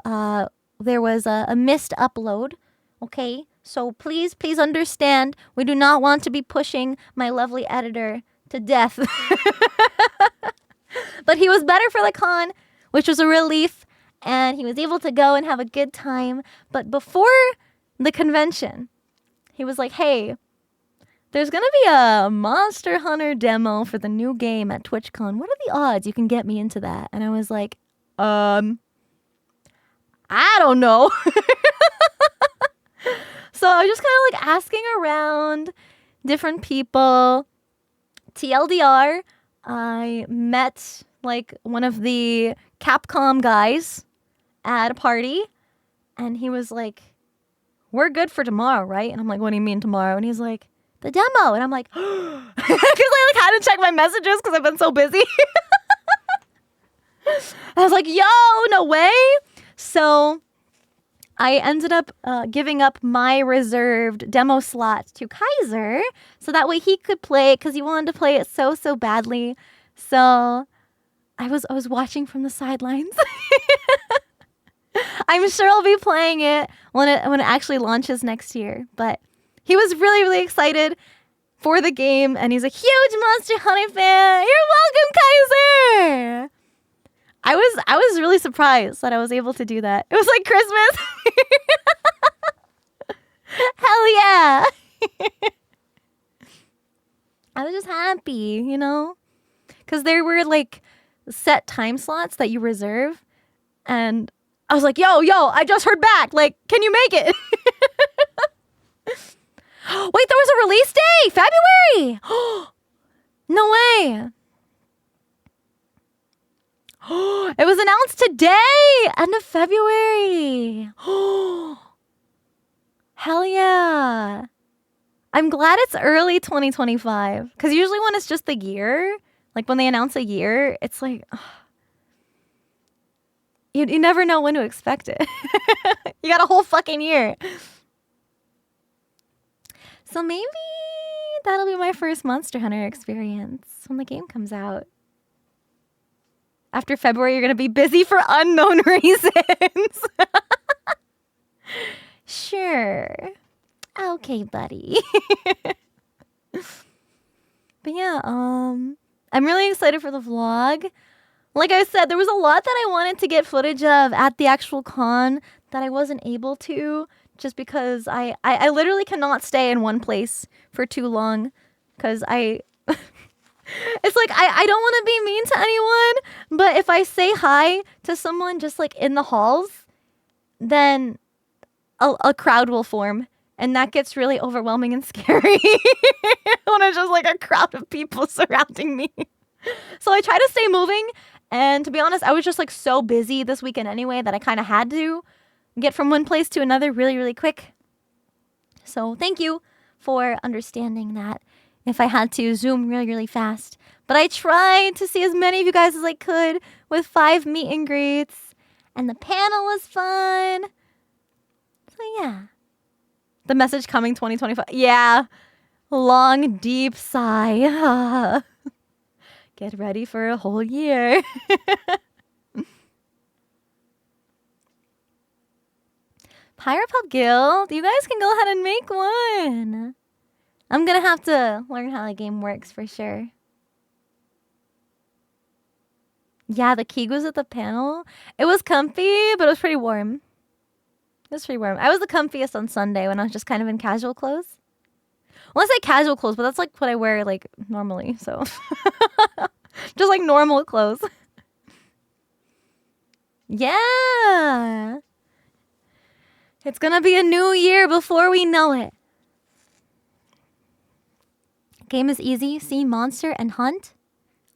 there was a missed upload. Okay, so please understand, we do not want to be pushing my lovely editor to death. But he was better for the con, which was a relief, and he was able to go and have a good time. But before the convention, he was like, hey, there's going to be a Monster Hunter demo for the new game at TwitchCon. What are the odds you can get me into that? And I was like, I don't know. So I was just kind of like asking around different people. TLDR, I met like one of the Capcom guys at a party, and he was like, we're good for tomorrow, right? And I'm like, what do you mean tomorrow? And he's like, the demo. And I'm like, because I like had to check my messages because I've been so busy. I was like, yo, no way. So I ended up giving up my reserved demo slot to Kaiser so that way he could play it because he wanted to play it so badly. So I was watching from the sidelines. I'm sure I'll be playing it when it actually launches next year. But he was really, really excited for the game, and he's a huge Monster Hunter fan. You're welcome, Kaiser. I was really surprised that I was able to do that. It was like Christmas. Hell yeah. I was just happy, you know? Because there were like set time slots that you reserve. And I was like, yo, I just heard back. Like, can you make it? Wait, there was a release day! February! No way. It was announced today! End of February. Hell yeah. I'm glad it's early 2025. Because usually when it's just the year, Like when they announce a year, it's like, you never know when to expect it. You got a whole fucking year. So maybe that'll be my first Monster Hunter experience when the game comes out. After February, you're going to be busy for unknown reasons. Sure. Okay, buddy. But yeah, I'm really excited for the vlog. Like I said, there was a lot that I wanted to get footage of at the actual con that I wasn't able to, just because I literally cannot stay in one place for too long, because it's like I don't want to be mean to anyone, but if I say hi to someone just like in the halls, then a crowd will form. And that gets really overwhelming and scary when it's just like a crowd of people surrounding me. So I try to stay moving. And to be honest, I was just like so busy this weekend anyway that I kind of had to get from one place to another really, really quick. So thank you for understanding that if I had to zoom really, really fast. But I tried to see as many of you guys as I could with 5 meet and greets. And the panel was fun. So yeah. The message coming 2025. Yeah. Long, deep sigh. Get ready for a whole year. Pirate Pub Guild. You guys can go ahead and make one. I'm going to have to learn how the game works for sure. Yeah, the key was at the panel. It was comfy, but it was pretty warm. It was pretty warm. I was the comfiest on Sunday when I was just kind of in casual clothes. Well, I say casual clothes, but that's like what I wear like normally. So just like normal clothes. Yeah. It's going to be a new year before we know it. Game is easy. See monster and hunt.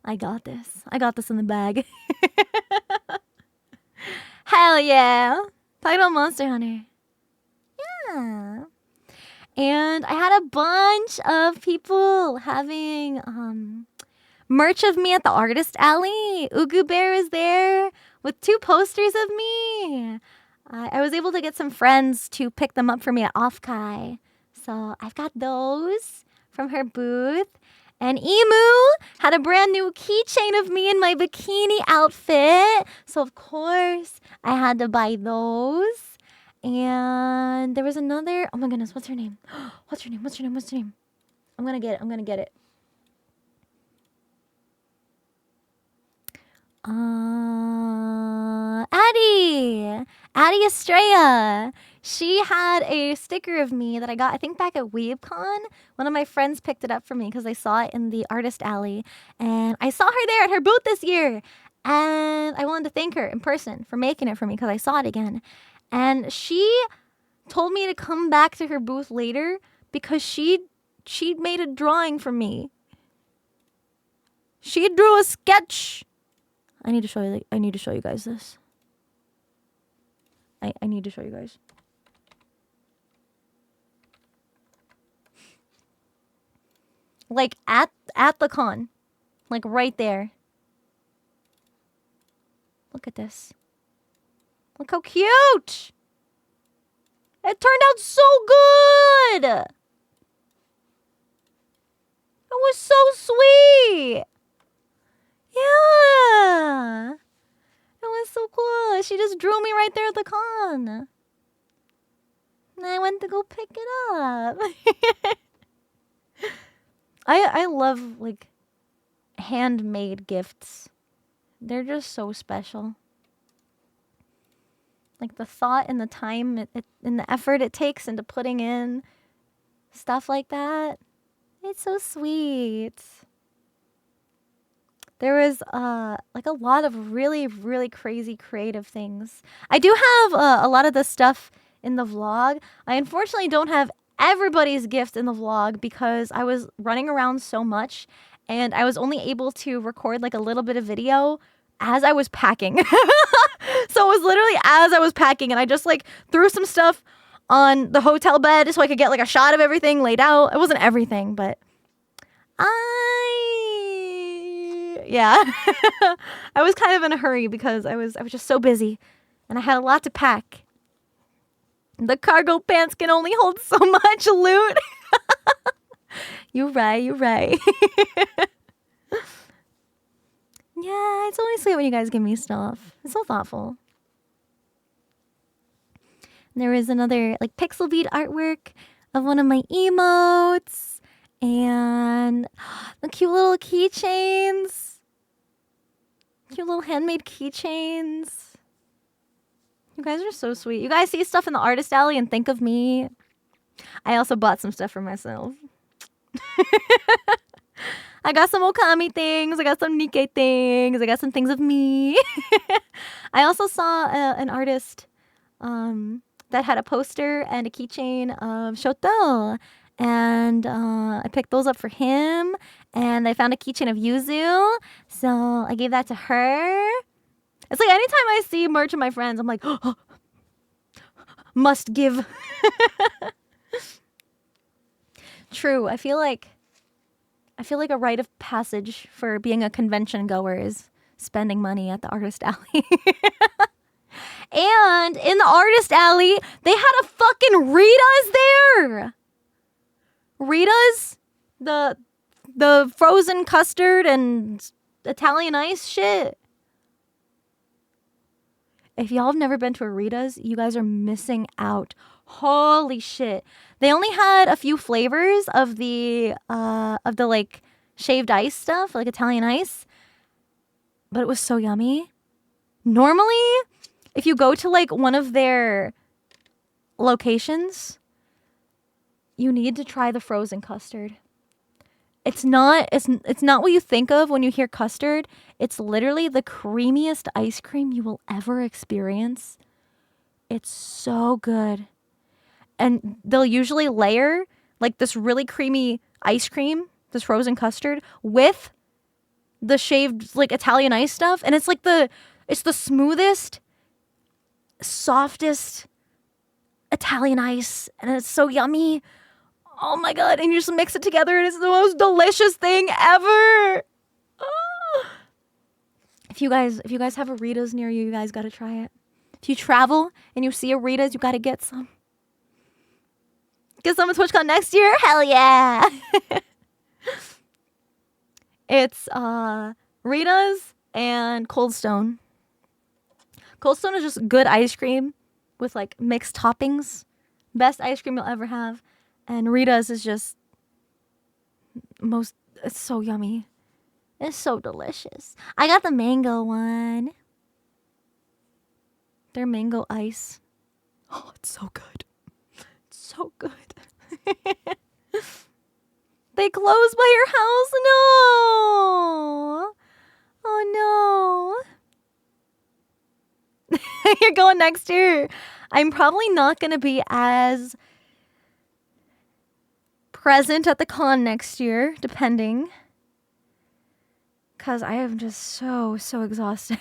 I got this. I got this in the bag. Hell yeah. Title Monster Hunter. Yeah. And I had a bunch of people having merch of me at the Artist Alley. Ugu Bear is there with 2 posters of me. I was able to get some friends to pick them up for me at Offkai. So I've got those from her booth. And Emu had a brand new keychain of me in my bikini outfit. So, of course, I had to buy those. And there was another... Oh, my goodness. What's her name? What's her name? What's her name? What's her name? I'm going to get it. I'm going to get it. Addie Estrella. She had a sticker of me that I got, I think, back at WeebCon. One of my friends picked it up for me because I saw it in the Artist Alley. And I saw her there at her booth this year. And I wanted to thank her in person for making it for me because I saw it again. And she told me to come back to her booth later because she made a drawing for me. She drew a sketch. I need to show you guys this. I need to show you guys. Like at the con. Like right there. Look at this. Look how cute. It turned out so good. It was so sweet. Yeah. It was so cool. She just drew me right there at the con. And I went to go pick it up. I love, like, handmade gifts. They're just so special. Like, the thought and the time and the effort it takes into putting in stuff like that. It's so sweet. There was, like, a lot of really, really crazy creative things. I do have a lot of the stuff in the vlog. I unfortunately don't have everybody's gift in the vlog because I was running around so much and I was only able to record like a little bit of video as I was packing. So it was literally as I was packing and I just like threw some stuff on the hotel bed so I could get like a shot of everything laid out. It wasn't everything, but Yeah. I was kind of in a hurry because I was just so busy and I had a lot to pack. The cargo pants can only hold so much loot. You're right. Yeah, it's always sweet when you guys give me stuff. It's so thoughtful. There is another like pixel bead artwork of one of my emotes and the cute little keychains. Cute little handmade keychains. You guys are so sweet. You guys see stuff in the artist alley and think of me. I also bought some stuff for myself. I got some Okami things. I got some Nikkei things. I got some things of me. I also saw an artist that had a poster and a keychain of Shoto. And I picked those up for him. And I found a keychain of Yuzu. So I gave that to her. It's like anytime I see merch of my friends, I'm like, oh, must give. True. I feel like a rite of passage for being a convention goer is spending money at the artist alley. And in the artist alley, they had a fucking Rita's there. Rita's, the frozen custard and Italian ice shit. If y'all have never been to a Rita's, you guys are missing out. Holy shit. They only had a few flavors of the like shaved ice stuff, like Italian ice. But it was so yummy. Normally, if you go to like one of their locations, you need to try the frozen custard. It's not what you think of when you hear custard. It's literally the creamiest ice cream you will ever experience. It's so good. And they'll usually layer like this really creamy ice cream, this frozen custard, with the shaved like Italian ice stuff. And it's like it's the smoothest, softest Italian ice. And it's so yummy. Oh my God. And you just mix it together and it's the most delicious thing ever. Oh. If you guys have a Rita's near you, you guys gotta try it. If you travel and you see a Rita's, you gotta get some. Get some at TwitchCon next year? Hell yeah. It's Rita's and Cold Stone. Cold Stone is just good ice cream with like mixed toppings. Best ice cream you'll ever have. And Rita's is just it's so yummy. It's so delicious. I got the mango one. Their mango ice. Oh, it's so good. It's so good. They closed by your house? No. Oh no. You're going next year. I'm probably not going to be as present at the con next year, depending. Because I am just so exhausted.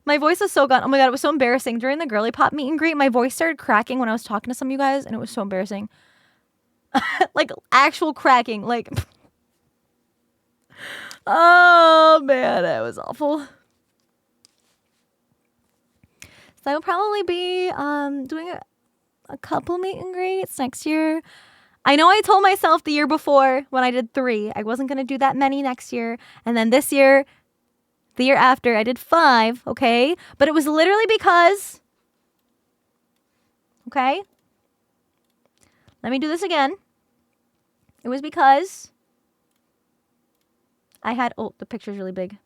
My voice is so gone. Oh my God, it was so embarrassing. During the girly pop meet and greet, my voice started cracking when I was talking to some of you guys, and it was so embarrassing. Like, actual cracking. Like, oh man, that was awful. So I'll probably be doing a couple meet and greets next year. I know I told myself the year before when I did 3, I wasn't going to do that many next year. And then this year, the year after, I did 5, okay? But it was literally because, okay? Let me do this again. It was because I had, oh, the picture's really big.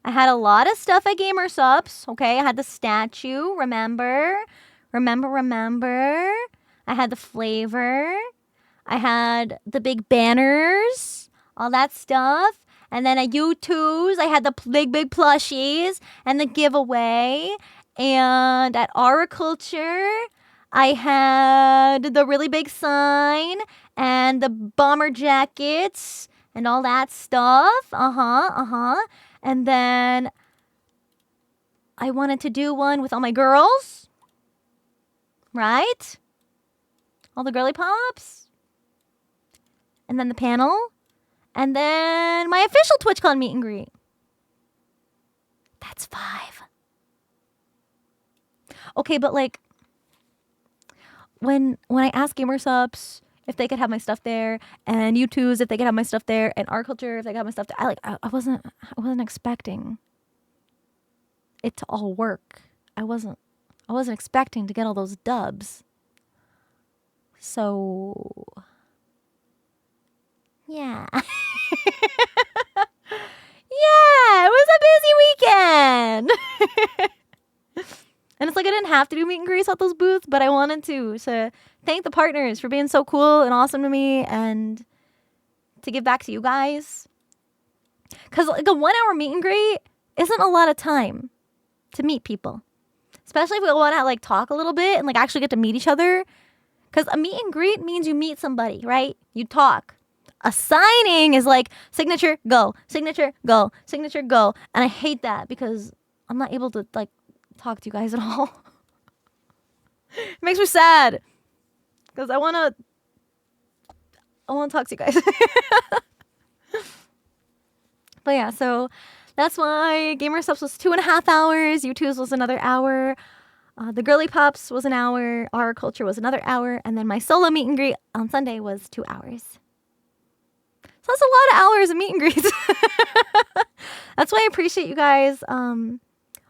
I had a lot of stuff at Gamer Subs, okay? I had the statue, remember? Remember. I had the flavor. I had the big banners, all that stuff. And then at U2's, I had the big plushies and the giveaway. And at Auriculture, I had the really big sign and the bomber jackets and all that stuff. And then I wanted to do one with all my girls. Right? All the girly pops. And then the panel. And then my official TwitchCon meet and greet. That's 5. Okay, but like when I ask GamerSups if they could have my stuff there, and U2s if they could have my stuff there, and Art Culture if they could have my stuff there, I wasn't expecting it to all work. I wasn't expecting to get all those dubs. So yeah. Yeah, it was a busy weekend. And it's like I didn't have to do meet and greets at those booths, but I wanted to thank the partners for being so cool and awesome to me, and to give back to you guys. Because like a 1 hour meet and greet isn't a lot of time to meet people. Especially if we want to like talk a little bit and like actually get to meet each other. Because a meet and greet means you meet somebody, right? You talk. A signing is like signature, go, signature, go, signature, go. And I hate that because I'm not able to like talk to you guys at all. It makes me sad because I want to talk to you guys. But yeah, so that's why Gamer Subs was 2.5 hours. U2's was another hour. The Girly Pops was an hour. Our Culture was another hour. And then my solo meet and greet on Sunday was 2 hours. So that's a lot of hours of meet and greets. That's why I appreciate you guys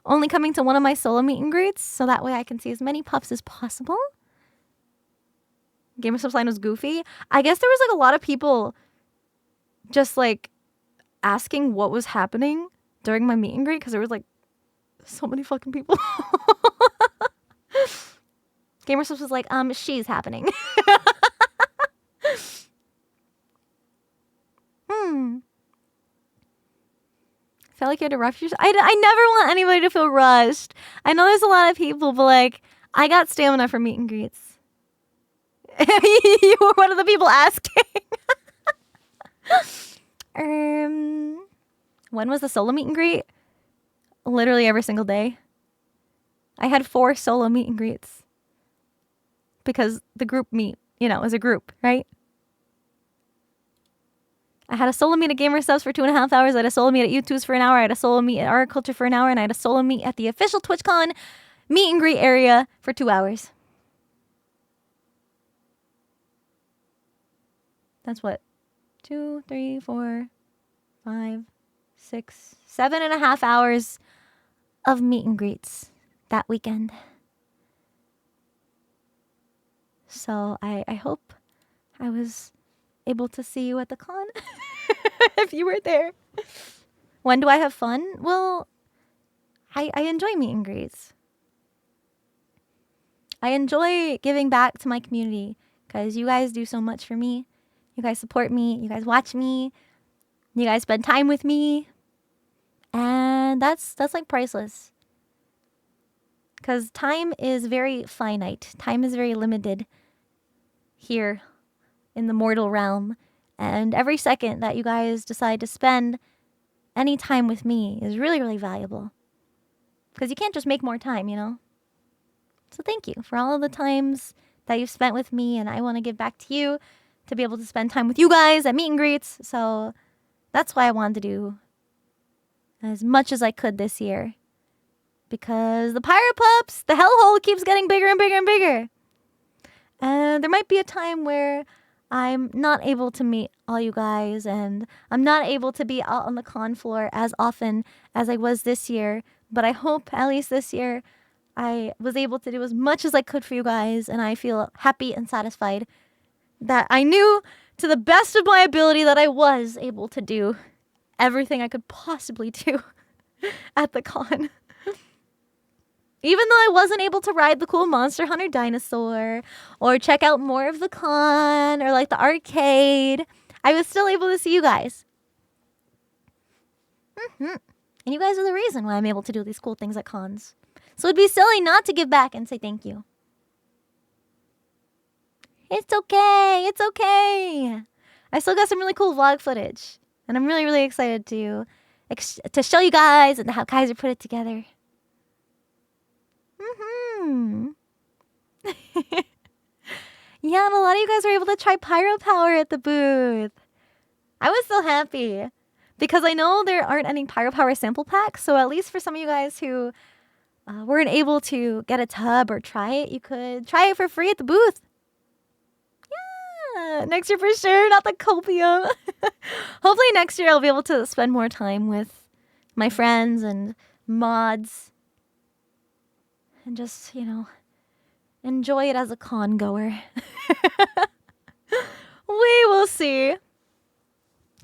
only coming to one of my solo meet and greets, so that way I can see as many pups as possible. Gamer Subs line was goofy. I guess there was like a lot of people just like asking what was happening during my meet and greet because there was like so many fucking people. Gamer Subs was like, she's happening. Felt like you had to rush yourself. I never want anybody to feel rushed. I know there's a lot of people, but like, I got stamina for meet and greets. You were one of the people asking. When was the solo meet and greet? Literally every single day. I had 4 solo meet and greets. Because the group meet, as a group, right? I had a solo meet at Gamer Subs for 2.5 hours. I had a solo meet at U2's for an hour. I had a solo meet at Art Culture for an hour. And I had a solo meet at the official TwitchCon meet and greet area for 2 hours. That's what? 2, 3, 4, 5, 6, 7.5 hours of meet and greets that weekend. So I hope I was able to see you at the con if you were there. When do I have fun? Well, I enjoy meet and greets. I enjoy giving back to my community because you guys do so much for me. You guys support me. You guys watch me. You guys spend time with me. And that's like priceless. Because time is very finite. Time is very limited here in the mortal realm. And every second that you guys decide to spend any time with me is really, really valuable. Because you can't just make more time, So thank you for all of the times that you've spent with me. And I want to give back to you to be able to spend time with you guys at meet and greets. So that's why I wanted to do as much as I could this year. Because the Pirate Pups, the hellhole keeps getting bigger and bigger and bigger. And there might be a time where I'm not able to meet all you guys and I'm not able to be out on the con floor as often as I was this year. But I hope at least this year I was able to do as much as I could for you guys. And I feel happy and satisfied that I knew to the best of my ability that I was able to do everything I could possibly do at the con. Even though I wasn't able to ride the cool Monster Hunter dinosaur or check out more of the con or like the arcade, I was still able to see you guys. And you guys are the reason why I'm able to do these cool things at cons. So it'd be silly not to give back and say thank you. It's okay. It's okay. I still got some really cool vlog footage. And I'm really, really excited to show you guys and how Kaiser put it together. Yeah, and a lot of you guys were able to try Pyro Power at the booth. I was so happy because I know there aren't any Pyro Power sample packs. So at least for some of you guys who weren't able to get a tub or try it, you could try it for free at the booth. Yeah, next year for sure, not the copium. Hopefully next year I'll be able to spend more time with my friends and mods and just, enjoy it as a con goer. We will see.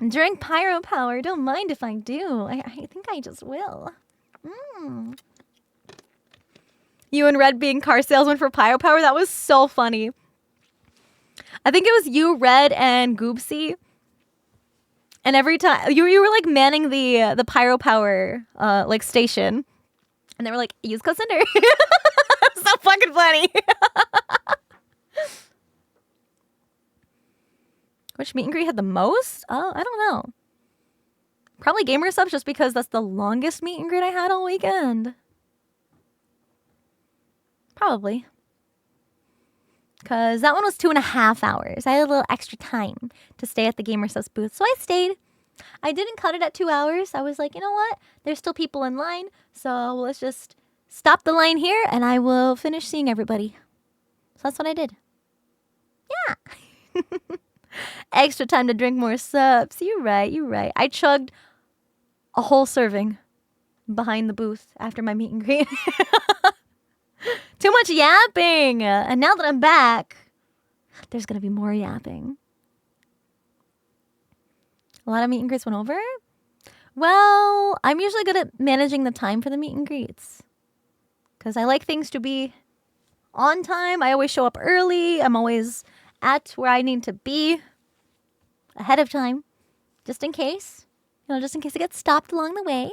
Drink Pyro Power. Don't mind if I do. I think I just will. You and Red being car salesman for Pyro Power. That was so funny. I think it was you, Red, and Goopsy. And every time you were like manning the Pyro Power station. And they were like, use code Sinder. So fucking funny. Which meet and greet had the most? Oh, I don't know. Probably Gamer Subs just because that's the longest meet and greet I had all weekend. Probably. Because that one was 2.5 hours. I had a little extra time to stay at the Gamer Subs booth. So I stayed. I didn't cut it at 2 hours. I was like, you know what? There's still people in line. So let's just stop the line here and I will finish seeing everybody. So that's what I did. Yeah. Extra time to drink more subs. You're right. I chugged a whole serving behind the booth after my meet and greet. Too much yapping. And now that I'm back, there's going to be more yapping. A lot of meet and greets went over. Well, I'm usually good at managing the time for the meet and greets. Because I like things to be on time. I always show up early. I'm always at where I need to be ahead of time, just in case. Just in case I get stopped along the way.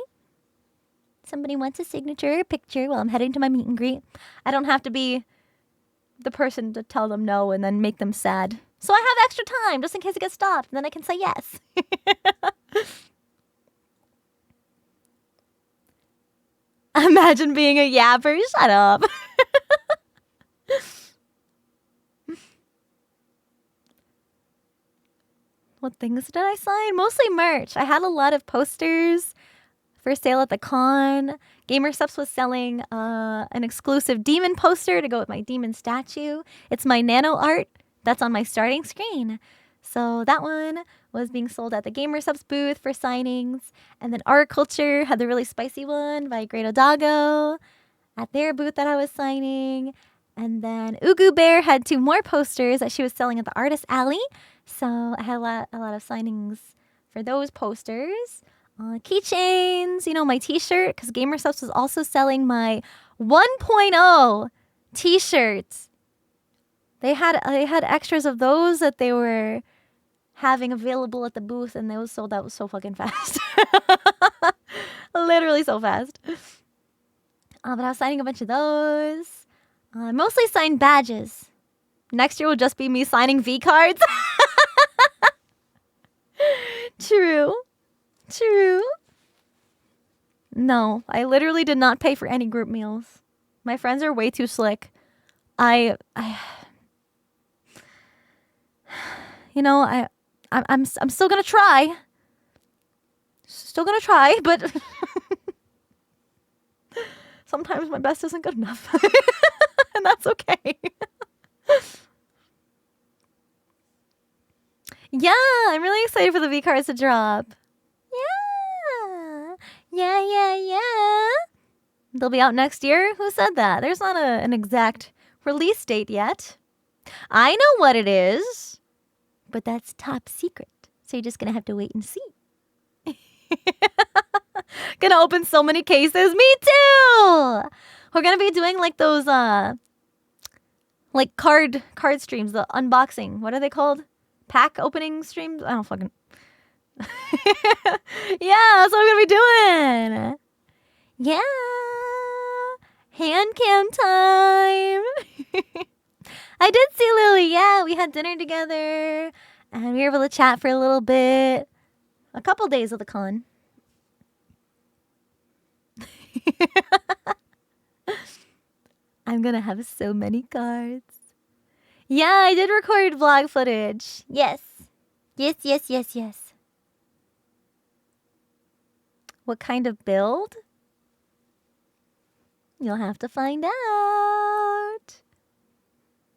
Somebody wants a signature or picture while I'm heading to my meet and greet. I don't have to be the person to tell them no and then make them sad. So I have extra time just in case I get stopped, and then I can say yes. Imagine being a yapper. Shut up. What things did I sign? Mostly merch. I had a lot of posters for sale at the con. Gamer Subs was selling an exclusive demon poster to go with my demon statue. It's my nano art that's on my starting screen. So that one was being sold at the Gamer Subs booth for signings. And then Art Culture had the really spicy one by Great Odago at their booth that I was signing. And then Ugu Bear had 2 more posters that she was selling at the Artist Alley. So I had a lot of signings for those posters. Keychains, my t-shirt, because Gamer Subs was also selling my 1.0 t-shirts. They had extras of those that they were having available at the booth, and those sold out so fucking fast. Literally so fast. But I was signing a bunch of those. I mostly signed badges. Next year will just be me signing V cards. True. No, I literally did not pay for any group meals. My friends are way too slick. I'm still gonna try. But sometimes my best isn't good enough. And that's okay. Yeah, I'm really excited for the V cards to drop. Yeah. They'll be out next year? Who said that? There's not an exact release date yet. I know what it is, but that's top secret. So you're just gonna have to wait and see. Gonna open so many cases. Me too! We're gonna be doing like those card streams, the unboxing. What are they called? Pack opening streams? I don't fucking... Yeah, that's what I'm gonna be doing. Yeah. Hand cam time. I did see Lily. Yeah, we had dinner together. And we were able to chat for a little bit. A couple days of the con. I'm gonna have so many cards. Yeah, I did record vlog footage. Yes. What kind of build? You'll have to find out.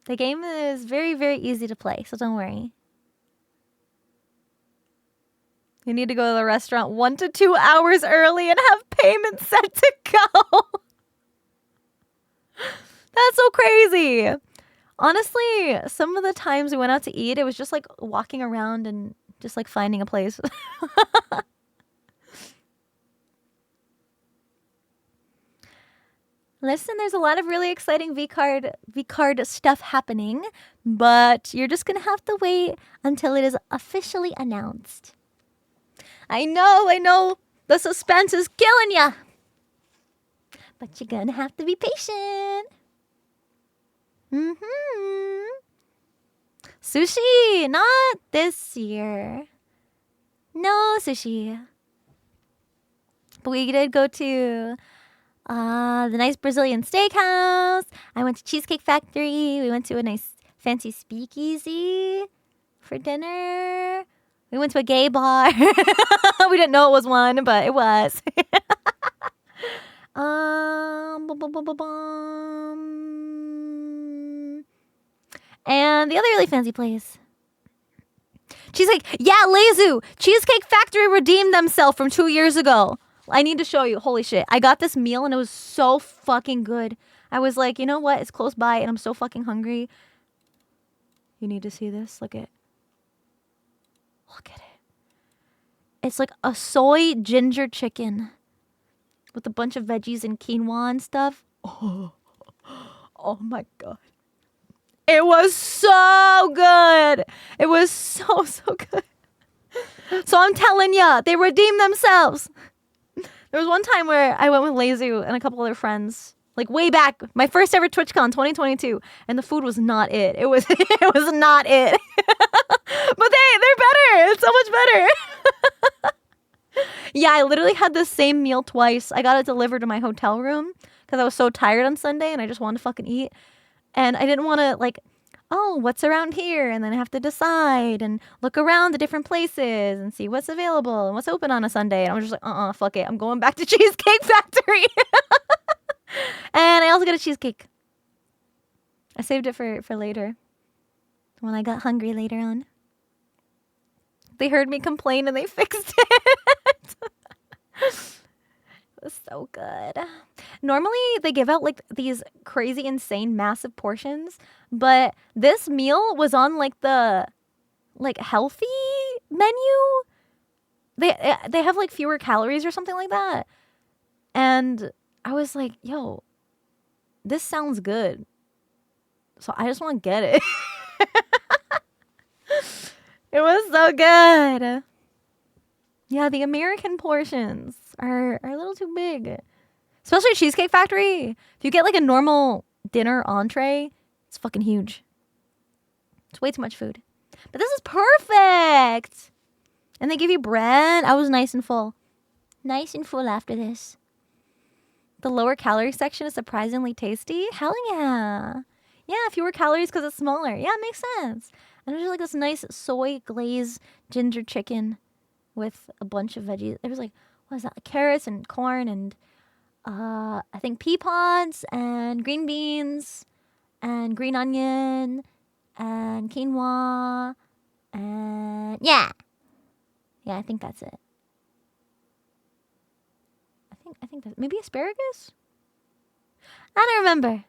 The game is very, very easy to play, so don't worry. You need to go to the restaurant 1 to 2 hours early and have payment set to go. That's so crazy. Honestly, some of the times we went out to eat, it was just like walking around and just like finding a place. Listen, there's a lot of really exciting V-card stuff happening, but you're just going to have to wait until it is officially announced. I know. The suspense is killing ya. But you're going to have to be patient. Sushi, not this year. No sushi. But we did go to the nice Brazilian steakhouse. I went to Cheesecake Factory. We went to a nice fancy speakeasy for dinner. We went to a gay bar. We didn't know it was one, but it was. And the other really fancy place. Cheesecake. Yeah, Lezu. Cheesecake Factory redeemed themselves from 2 years ago. I need to show you. Holy shit. I got this meal and it was so fucking good. I was like, you know what? It's close by and I'm so fucking hungry. You need to see this. Look at it. It's like a soy ginger chicken with a bunch of veggies and quinoa and stuff. Oh my God. It was so good. It was so good. So I'm telling ya, they redeemed themselves. There was one time where I went with Lezu and a couple other friends, like way back, my first ever TwitchCon 2022, and the food was not it. It was not it. But they're better. It's so much better. Yeah, I literally had the same meal twice. I got it delivered to my hotel room because I was so tired on Sunday and I just wanted to fucking eat. And I didn't want to like, oh, what's around here? And then I have to decide and look around the different places and see what's available and what's open on a Sunday. And I was just like, fuck it. I'm going back to Cheesecake Factory. And I also got a cheesecake. I saved it for later. When I got hungry later on. They heard me complain and they fixed it. It was so good. Normally they give out like these crazy, insane, massive portions, but this meal was on like the like healthy menu. They have like fewer calories or something like that. And I was like, yo, this sounds good. So I just want to get it. It was so good. Yeah, the American portions are a little too big. Especially at Cheesecake Factory. If you get like a normal dinner entree, it's fucking huge. It's way too much food. But this is perfect. And they give you bread. I was nice and full. Nice and full after this. The lower calorie section is surprisingly tasty. Hell yeah. Yeah, fewer calories because it's smaller. Yeah, it makes sense. And there's like this nice soy glazed ginger chicken with a bunch of veggies. There was like, what is that? Carrots and corn and I think pea pods and green beans and green onion and quinoa and yeah, I think that's it. I think that's maybe asparagus. I don't remember.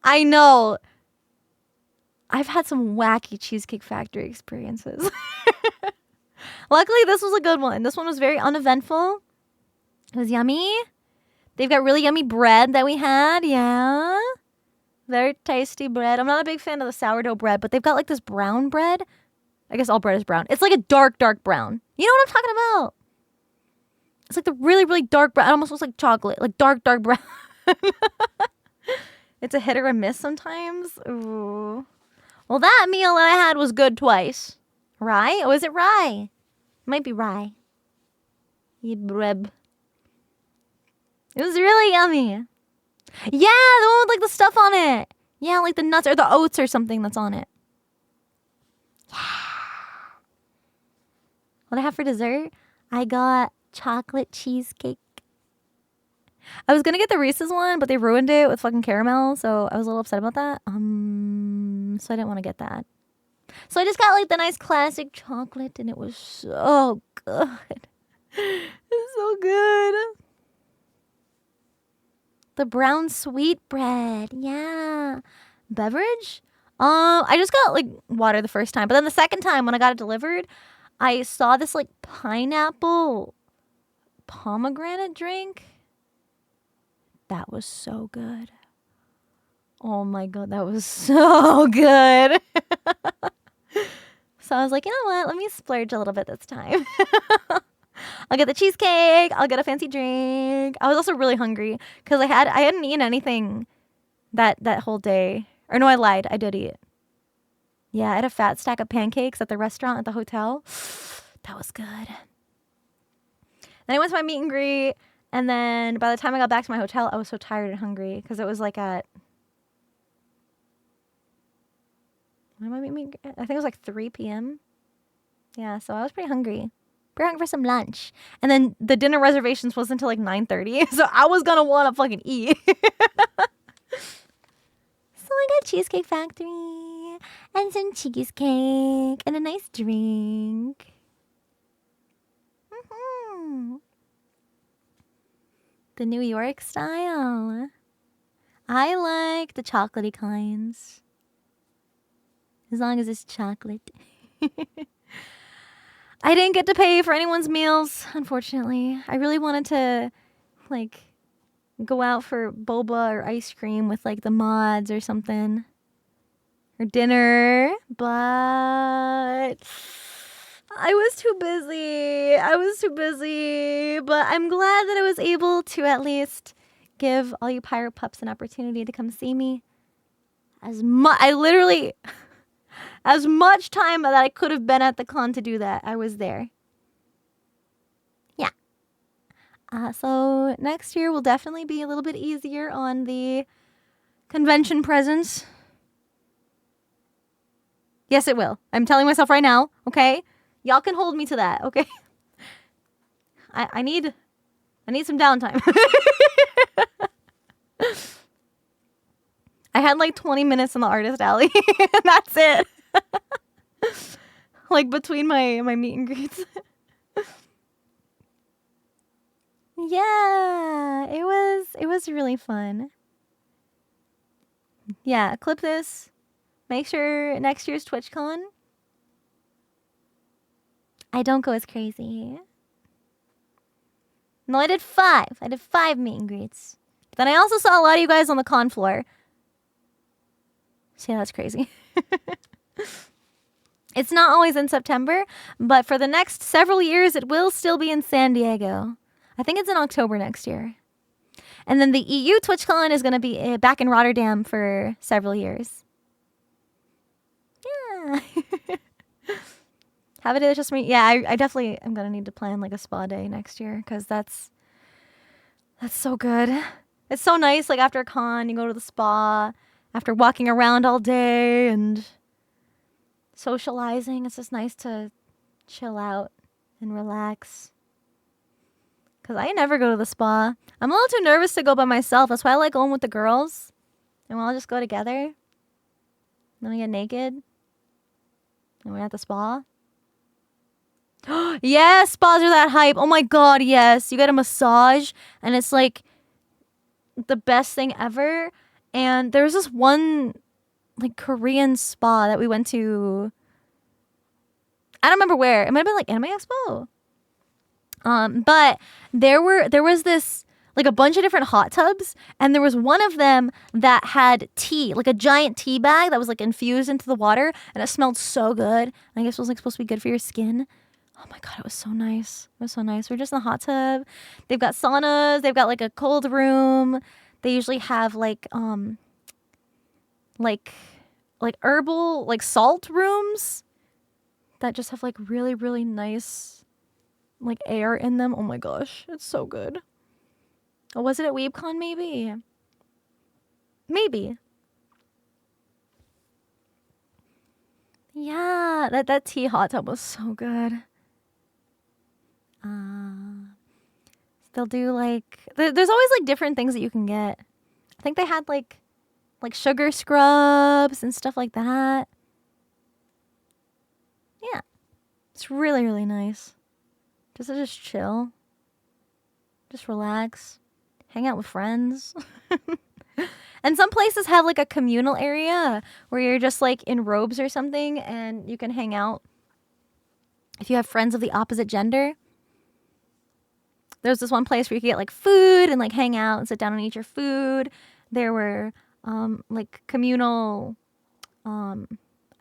I know. I've had some wacky Cheesecake Factory experiences. Luckily, this was a good one. This one was very uneventful. It was yummy. They've got really yummy bread that we had. Yeah. Very tasty bread. I'm not a big fan of the sourdough bread, but they've got like this brown bread. I guess all bread is brown. It's like a dark, dark brown. You know what I'm talking about? It's like the really, really dark brown. It almost looks like chocolate. Like dark, dark brown. It's a hit or a miss sometimes. Ooh. Well, that meal that I had was good twice. Rye? Oh, is it rye? It might be rye. Yebreb. It was really yummy. Yeah, the one with like the stuff on it. Yeah, like the nuts or the oats or something that's on it. Yeah. What I have for dessert? I got chocolate cheesecake. I was gonna get the Reese's one, but they ruined it with fucking caramel, so I was a little upset about that. So I didn't want to get that. So I just got like the nice classic chocolate, and it was so good. It's so good. The brown sweetbread, yeah. Beverage? I just got like water the first time, but then the second time when I got it delivered, I saw this like pineapple pomegranate drink. That was so good. Oh my god, that was so good. So I was like, you know what? Let me splurge a little bit this time. I'll get the cheesecake. I'll get a fancy drink. I was also really hungry because I hadn't eaten anything that whole day. Or no, I lied. I did eat. Yeah, I had a fat stack of pancakes at the restaurant at the hotel. That was good. Then I went to my meet and greet, and then by the time I got back to my hotel, I was so tired and hungry because it was like at I think it was like 3 p.m. Yeah, so I was pretty hungry. Pretty hungry for some lunch. And then the dinner reservations wasn't until like 9:30, so I was gonna want to fucking eat. So I got Cheesecake Factory and some cheesecake and a nice drink. Mm-hmm. The New York style. I like the chocolatey kinds. As long as it's chocolate. I didn't get to pay for anyone's meals, unfortunately. I really wanted to, like, go out for boba or ice cream with, like, the mods or something. Or dinner. But I was too busy. But I'm glad that I was able to at least give all you pirate pups an opportunity to come see me. As much time that I could have been at the con to do that, I was there. Yeah. So next year will definitely be a little bit easier on the convention presence. Yes, it will. I'm telling myself right now, okay? Y'all can hold me to that, okay? I need some downtime. I had like 20 minutes in the artist alley. And that's it. Like between my meet and greets. Yeah, it was really fun. Yeah, clip this. Make sure next year's TwitchCon I don't go as crazy. No, I did 5. I did 5 meet and greets. Then I also saw a lot of you guys on the con floor. So yeah, that's crazy. It's not always in September, but for the next several years, it will still be in San Diego. I think it's in October next year. And then the EU TwitchCon is going to be back in Rotterdam for several years. Yeah. Have a day that's just me. Yeah, I definitely am going to need to plan like a spa day next year because that's so good. It's so nice. Like after a con, you go to the spa after walking around all day and socializing. It's just nice to chill out and relax. Because I never go to the spa. I'm a little too nervous to go by myself. That's why I like going with the girls. And we'll all just go together. Then we get naked. And we're at the spa. Yes, spas are that hype. Oh my god, yes. You get a massage. And it's like the best thing ever. And there was this one like Korean spa that we went to. I don't remember where. It might have been like Anime Expo. But there was this like a bunch of different hot tubs, and there was one of them that had tea, like a giant tea bag that was like infused into the water, and it smelled so good. And I guess it was like supposed to be good for your skin. Oh my god, it was so nice. It was so nice. We're just in the hot tub. They've got saunas. They've got like a cold room. They usually have like herbal like salt rooms that just have like really really nice like air in them. Oh my gosh, it's so good. Oh, was it at WeebCon maybe? Maybe. Yeah, that tea hot tub was so good. They'll do like there's always like different things that you can get. I think they had like sugar scrubs and stuff like that. Yeah. It's really, really nice. Just chill. Just relax. Hang out with friends. And some places have like a communal area where you're just like in robes or something and you can hang out if you have friends of the opposite gender. There's this one place where you could get like food and like hang out and sit down and eat your food. There were like communal, I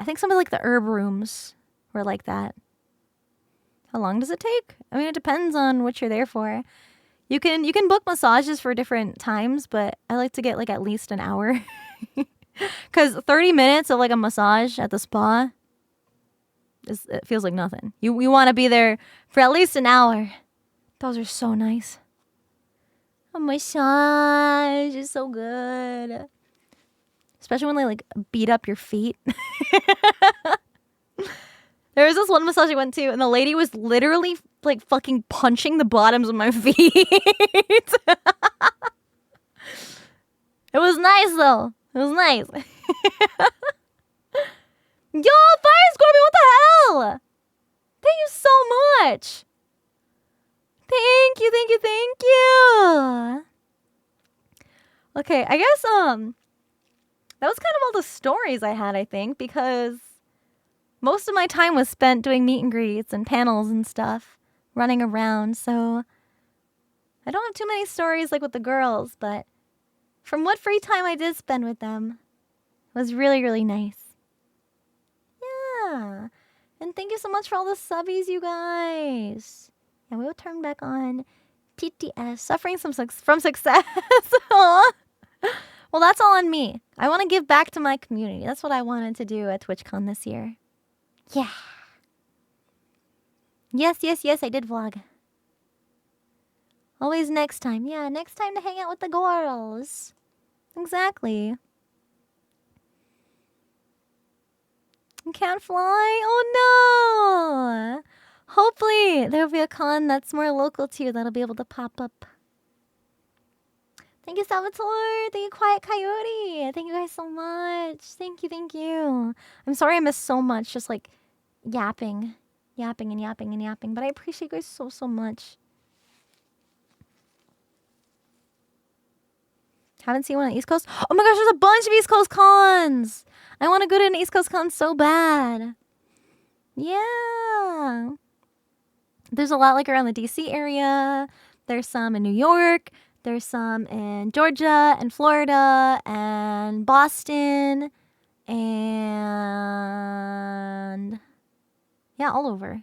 think some of like the herb rooms were like that. How long does it take? I mean, it depends on what you're there for. You can book massages for different times, but I like to get like at least an hour. Because 30 minutes of like a massage at the spa, it feels like nothing. You want to be there for at least an hour. Those are so nice. A massage is so good. Especially when they like beat up your feet. There was this one massage I went to, and the lady was literally like fucking punching the bottoms of my feet. It was nice though. It was nice. Yo, Fire Scorpion, what the hell? Thank you so much. Thank you. Okay, I guess that was kind of all the stories I had, I think, because most of my time was spent doing meet and greets and panels and stuff, running around, so I don't have too many stories like with the girls, but from what free time I did spend with them, it was really, really nice. Yeah, and thank you so much for all the subbies, you guys. And we will turn back on TTS, suffering from success. Well, that's all on me. I want to give back to my community. That's what I wanted to do at TwitchCon this year. Yeah. Yes, I did vlog. Always next time. Yeah, next time to hang out with the girls. Exactly. You can't fly? Oh no! Hopefully there'll be a con that's more local to you that'll be able to pop up. Thank you, Salvatore. Thank you, Quiet Coyote. Thank you guys so much. Thank you. I'm sorry I missed so much, just like yapping. But I appreciate you guys so much. Haven't seen one on the East Coast. Oh my gosh, there's a bunch of East Coast cons. I want to go to an East Coast con so bad. Yeah. There's a lot like around the DC area. There's some in New York. There's some in Georgia and Florida and Boston and yeah, all over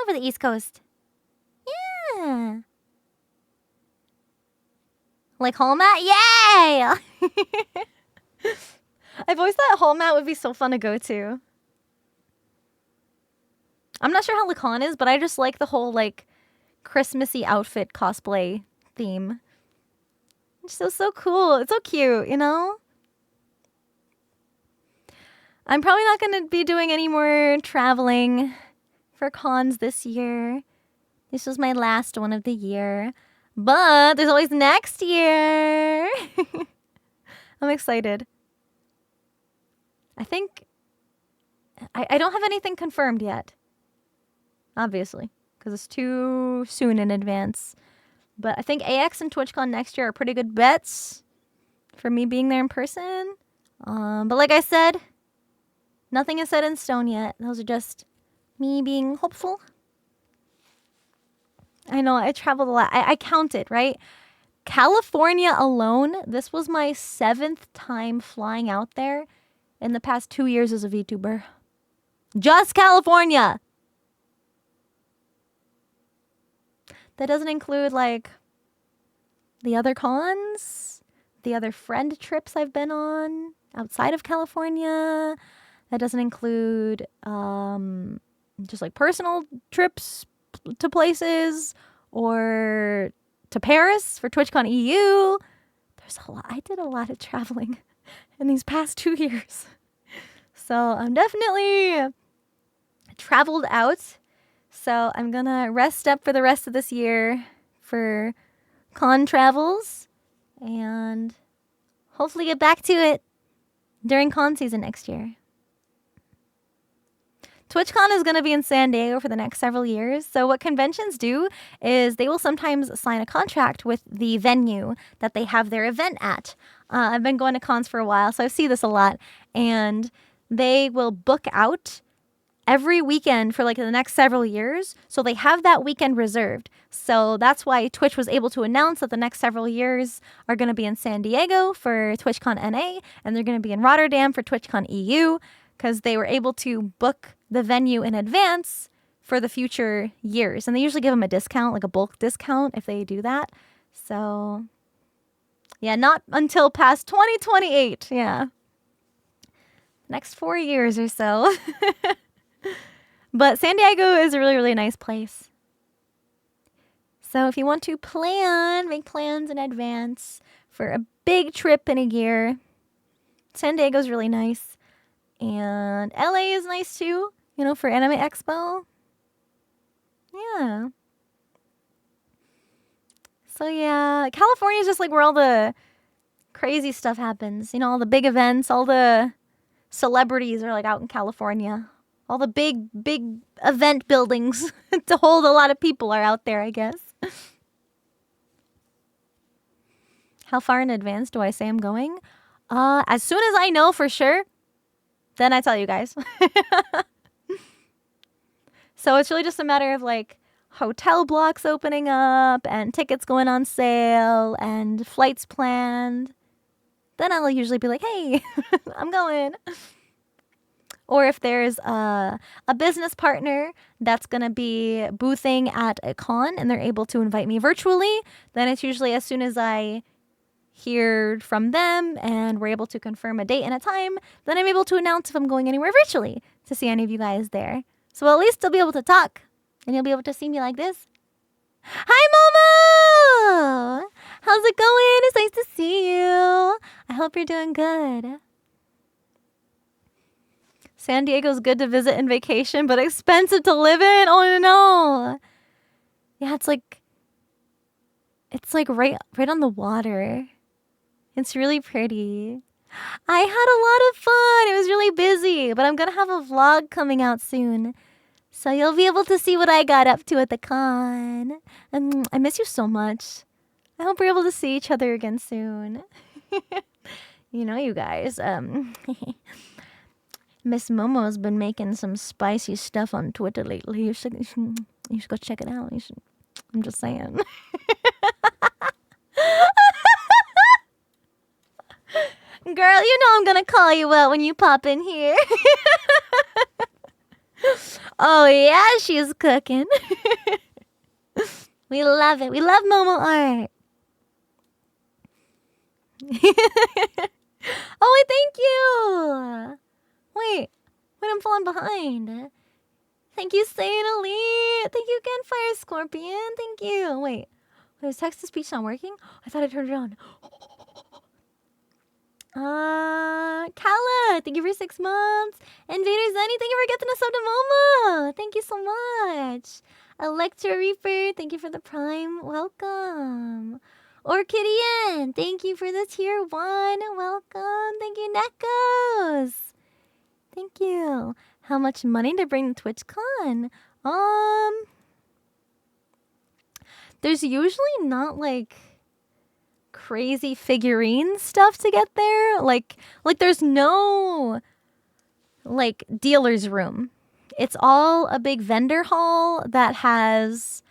the East Coast. Yeah. Like home mat? Yay! I've always thought home mat would be so fun to go to. I'm not sure how Lacan is, but I just like the whole like Christmassy outfit cosplay theme. It's so cool. It's so cute, you know? I'm probably not going to be doing any more traveling for cons this year. This was my last one of the year. But there's always next year. I'm excited. I think I don't have anything confirmed yet. Obviously, because it's too soon in advance. But I think AX and TwitchCon next year are pretty good bets for me being there in person. But like I said, nothing is set in stone yet. Those are just me being hopeful. I know, I traveled a lot. I counted, right? California alone, this was my 7th time flying out there in the past 2 years as a VTuber. Just California! That doesn't include, like, the other cons, the other friend trips I've been on outside of California. That doesn't include just, like, personal trips to places or to Paris for TwitchCon EU. There's a lot. I did a lot of traveling in these past 2 years. So I'm definitely traveled out So I'm gonna rest up for the rest of this year for con travels and hopefully get back to it during con season next year. TwitchCon is going to be in San Diego for the next several years. So what conventions do is they will sometimes sign a contract with the venue that they have their event at. I've been going to cons for a while, so I see this a lot. And they will book out every weekend for like the next several years. So they have that weekend reserved. So that's why Twitch was able to announce that the next several years are going to be in San Diego for TwitchCon NA, and they're going to be in Rotterdam for TwitchCon EU, because they were able to book the venue in advance for the future years. And they usually give them a discount, like a bulk discount if they do that. So yeah, not until past 2028. Yeah. Next 4 years or so. But San Diego is a really, really nice place. So if you want to make plans in advance for a big trip in a year, San Diego's really nice. And LA is nice too, for Anime Expo. Yeah. So yeah, California is just like where all the crazy stuff happens. All the big events, all the celebrities are like out in California. All the big event buildings to hold a lot of people are out there, I guess. How far in advance do I say I'm going? As soon as I know for sure, then I tell you guys. So it's really just a matter of like hotel blocks opening up and tickets going on sale and flights planned. Then I'll usually be like, hey, I'm going. Or if there's a business partner that's going to be boothing at a con and they're able to invite me virtually, then it's usually as soon as I hear from them and we're able to confirm a date and a time, then I'm able to announce if I'm going anywhere virtually to see any of you guys there. So at least I'll be able to talk and you'll be able to see me like this. Hi, Momo! How's it going? It's nice to see you. I hope you're doing good. San Diego's good to visit and vacation, but expensive to live in? Oh, no. Yeah, it's like right on the water. It's really pretty. I had a lot of fun. It was really busy, but I'm going to have a vlog coming out soon. So you'll be able to see what I got up to at the con. I miss you so much. I hope we're able to see each other again soon. You guys. Miss Momo's been making some spicy stuff on Twitter lately. You should go check it out. I'm just saying. Girl, I'm gonna call you out when you pop in here. Oh yeah, she's cooking. We love it. We love Momo art. Oh, thank you. Wait, I'm falling behind. Thank you, Saint Elite. Thank you again, Fire Scorpion. Thank you. Wait, is text-to-speech not working? I thought I turned it on. Kala, thank you for 6 months. Invader Zenny, thank you for getting us up to Momo. Thank you so much. Electro Reaper, thank you for the Prime. Welcome. Orchidian, thank you for the tier 1. Welcome. Thank you, Nekos. Thank you. How much money to bring to TwitchCon? There's usually not like crazy figurine stuff to get there. Like there's no like dealer's room. It's all a big vendor hall that has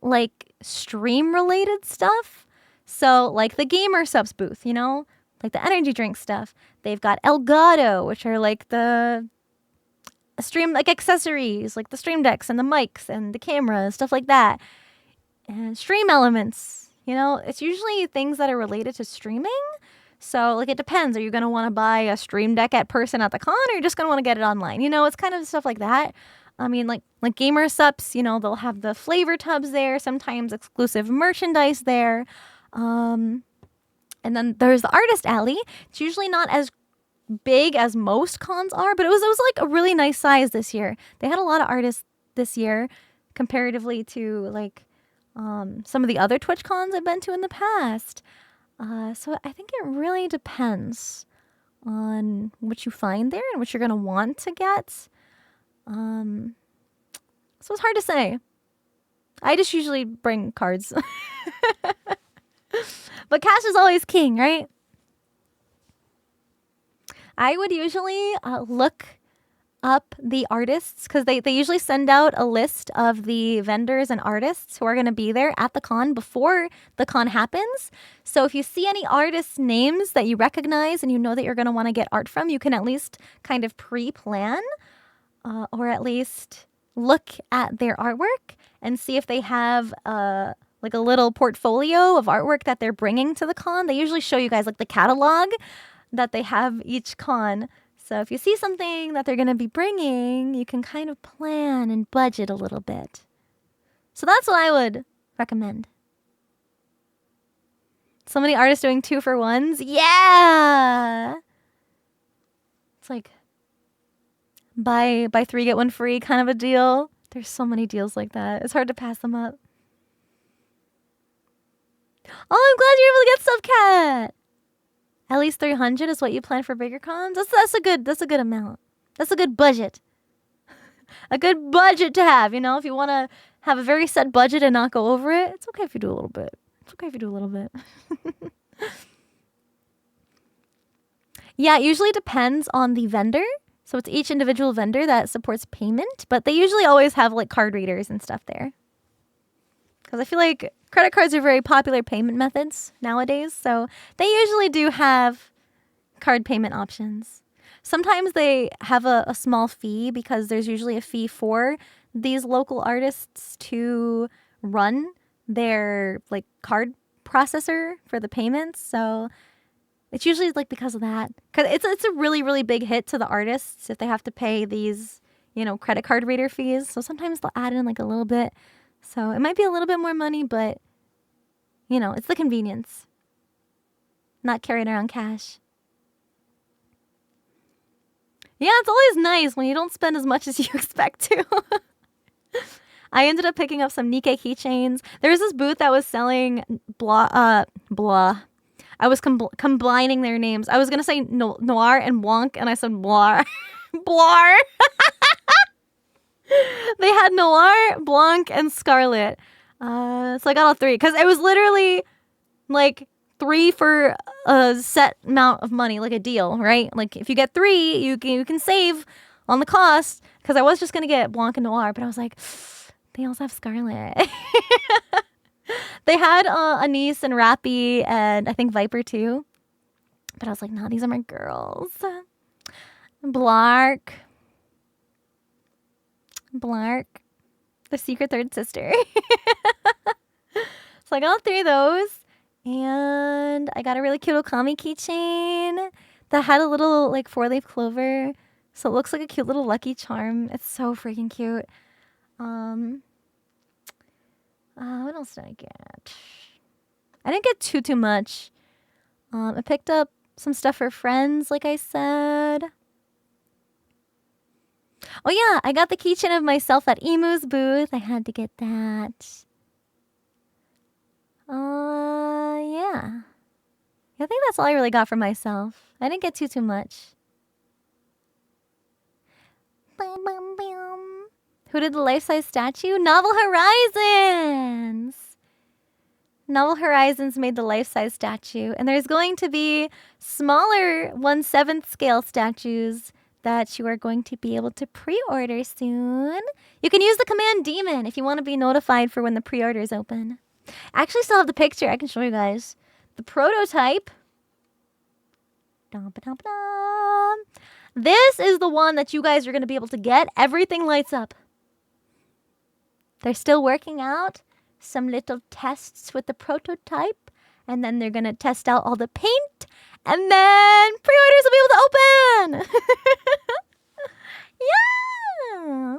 like stream related stuff. So like the gamer subs booth, like the energy drink stuff. They've got Elgato, which are like the stream like accessories, like the stream decks and the mics and the cameras, stuff like that. And stream elements. It's usually things that are related to streaming. So, like, it depends. Are you going to want to buy a stream deck at person at the con, or are you just going to want to get it online? It's kind of stuff like that. I mean, like Gamer Sups, they'll have the flavor tubs there, sometimes exclusive merchandise there. And then there's the Artist Alley. It's usually not as big as most cons are, but it was like a really nice size this year. They had a lot of artists this year comparatively to like some of the other Twitch cons I've been to in the past. So I think it really depends on what you find there and what you're going to want to get. So it's hard to say. I just usually bring cards. But cash is always king, right? I would usually look up the artists because they usually send out a list of the vendors and artists who are going to be there at the con before the con happens. So if you see any artists' names that you recognize and you know that you're going to want to get art from, you can at least kind of pre-plan or at least look at their artwork and see if they have like a little portfolio of artwork that they're bringing to the con. They usually show you guys like the catalog that they have each con. So if you see something that they're going to be bringing, you can kind of plan and budget a little bit. So that's what I would recommend. So many artists doing 2-for-1s. Yeah! It's like buy 3, get 1 free kind of a deal. There's so many deals like that. It's hard to pass them up. Oh, I'm glad you're able to get stuff, Cat. At least 300 is what you plan for bigger cons. That's a good amount. That's a good budget. A good budget to have, you know, if you want to have a very set budget and not go over it. It's okay if you do a little bit. It's okay if you do a little bit. Yeah, it usually depends on the vendor. So it's each individual vendor that supports payment, but they usually always have like card readers and stuff there. Because I feel like credit cards are very popular payment methods nowadays. So they usually do have card payment options. Sometimes they have a small fee because there's usually a fee for these local artists to run their like card processor for the payments. So it's usually like because of that. Because it's a really, really big hit to the artists if they have to pay these, you know, credit card reader fees. So sometimes they'll add in like a little bit. So it might be a little bit more money, but, you know, it's the convenience. Not carrying around cash. Yeah, it's always nice when you don't spend as much as you expect to. I ended up picking up some Nikkei keychains. There was this booth that was selling blah. I was combining their names. I was going to say Noir and Blanc, and I said Blar. Blar. They had Noir, Blanc, and Scarlet. So I got all 3. Because it was literally like 3 for a set amount of money, like a deal, right? Like if you get 3, you can save on the cost. Because I was just going to get Blanc and Noir, but I was like, they also have Scarlet. They had Anise and Rappy and I think Viper too. But I was like, nah, these are my girls. Blark, the secret third sister. So I got 3 of those. And I got a really cute Okami keychain that had a little like 4-leaf clover. So it looks like a cute little lucky charm. It's so freaking cute. What else did I get? I didn't get too much. I picked up some stuff for friends, like I said. Oh yeah, I got the keychain of myself at Emu's booth. I had to get that. Yeah. I think that's all I really got for myself. I didn't get too much. Bam, bam, bam. Who did the life-size statue? Novel Horizons! Novel Horizons made the life-size statue. And there's going to be smaller 1/7 scale statues that you are going to be able to pre-order soon. You can use the command Demon if you want to be notified for when the pre-orders open. I actually still have the picture. I can show you guys. The prototype. This is the one that you guys are going to be able to get. Everything lights up. They're still working out some little tests with the prototype. And then they're going to test out all the paint. And then pre-orders will be able to open. Yeah.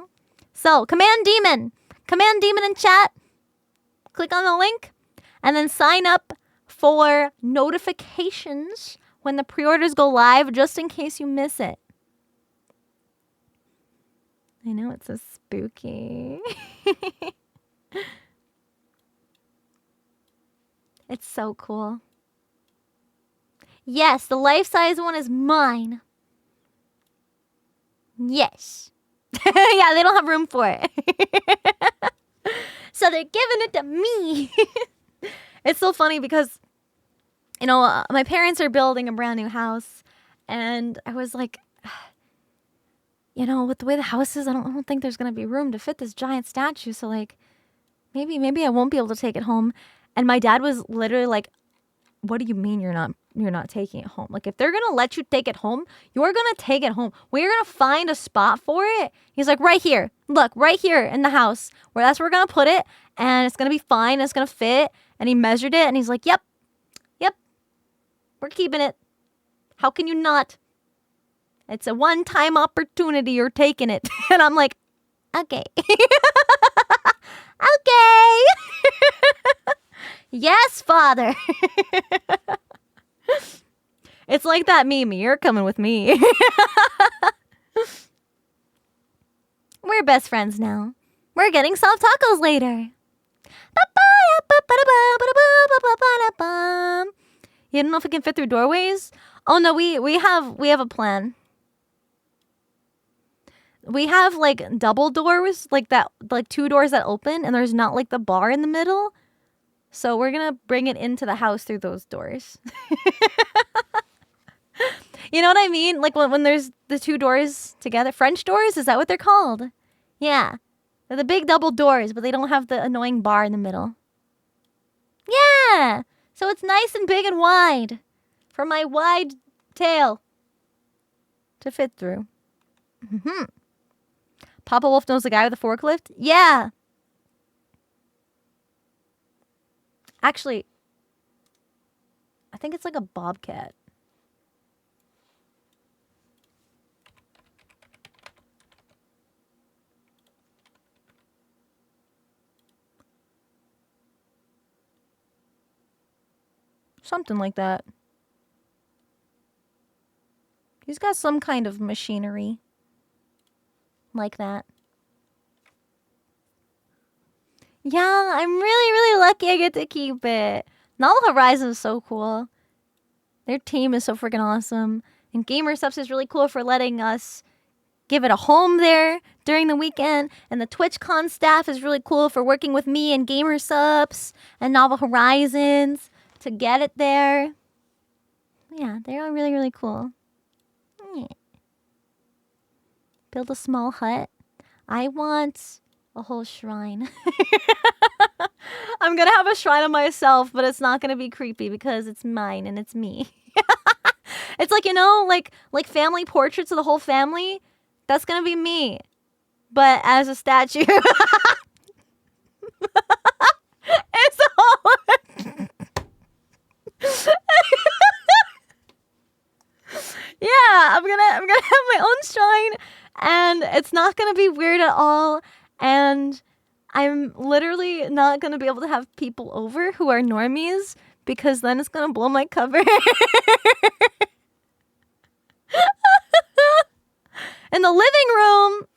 So, Command Demon. Command Demon in chat. Click on the link. And then sign up for notifications when the pre-orders go live, just in case you miss it. I know, it's so spooky. It's so cool. Yes, the life-size one is mine. Yes. Yeah, they don't have room for it. So they're giving it to me. It's so funny because, my parents are building a brand new house. And I was like, with the way the house is, I don't think there's going to be room to fit this giant statue. So, like, maybe I won't be able to take it home. And my dad was literally like, what do you mean you're not taking it home? Like, if they're going to let you take it home, you're going to take it home. We're going to find a spot for it. He's like, right here. Look, right here in the house. That's where we're going to put it. And it's going to be fine. It's going to fit. And he measured it. And he's like, yep. We're keeping it. How can you not? It's a one-time opportunity. You're taking it. And I'm like, okay. Okay. Yes, Father. It's like that meme. You're coming with me. We're best friends now. We're getting soft tacos later. You don't know if it can fit through doorways? Oh no, we have a plan. We have like double doors, like that, like 2 doors that open, and there's not like the bar in the middle. So we're gonna bring it into the house through those doors. You know what I mean? Like when there's the 2 doors together, French doors, is that what they're called? Yeah, they're the big double doors, but they don't have the annoying bar in the middle. Yeah. So it's nice and big and wide for my wide tail to fit through. Mm-hmm. Papa Wolf knows the guy with the forklift? Yeah. Actually, I think it's like a bobcat. Something like that. He's got some kind of machinery like that. Yeah, I'm really, really lucky I get to keep it. Novel Horizon is so cool. Their team is so freaking awesome. And Gamer Subs is really cool for letting us give it a home there during the weekend. And the TwitchCon staff is really cool for working with me and Gamer Subs and Novel Horizons to get it there. Yeah, they're all really, really cool. Yeah. Build a small hut. I want a whole shrine. I'm gonna have a shrine of myself, but it's not gonna be creepy because it's mine and it's me. It's like, like family portraits of the whole family. That's gonna be me, but as a statue. It's all. Yeah, I'm gonna have my own shrine, and it's not gonna be weird at all. And I'm literally not gonna be able to have people over who are normies because then it's gonna blow my cover. In the living room.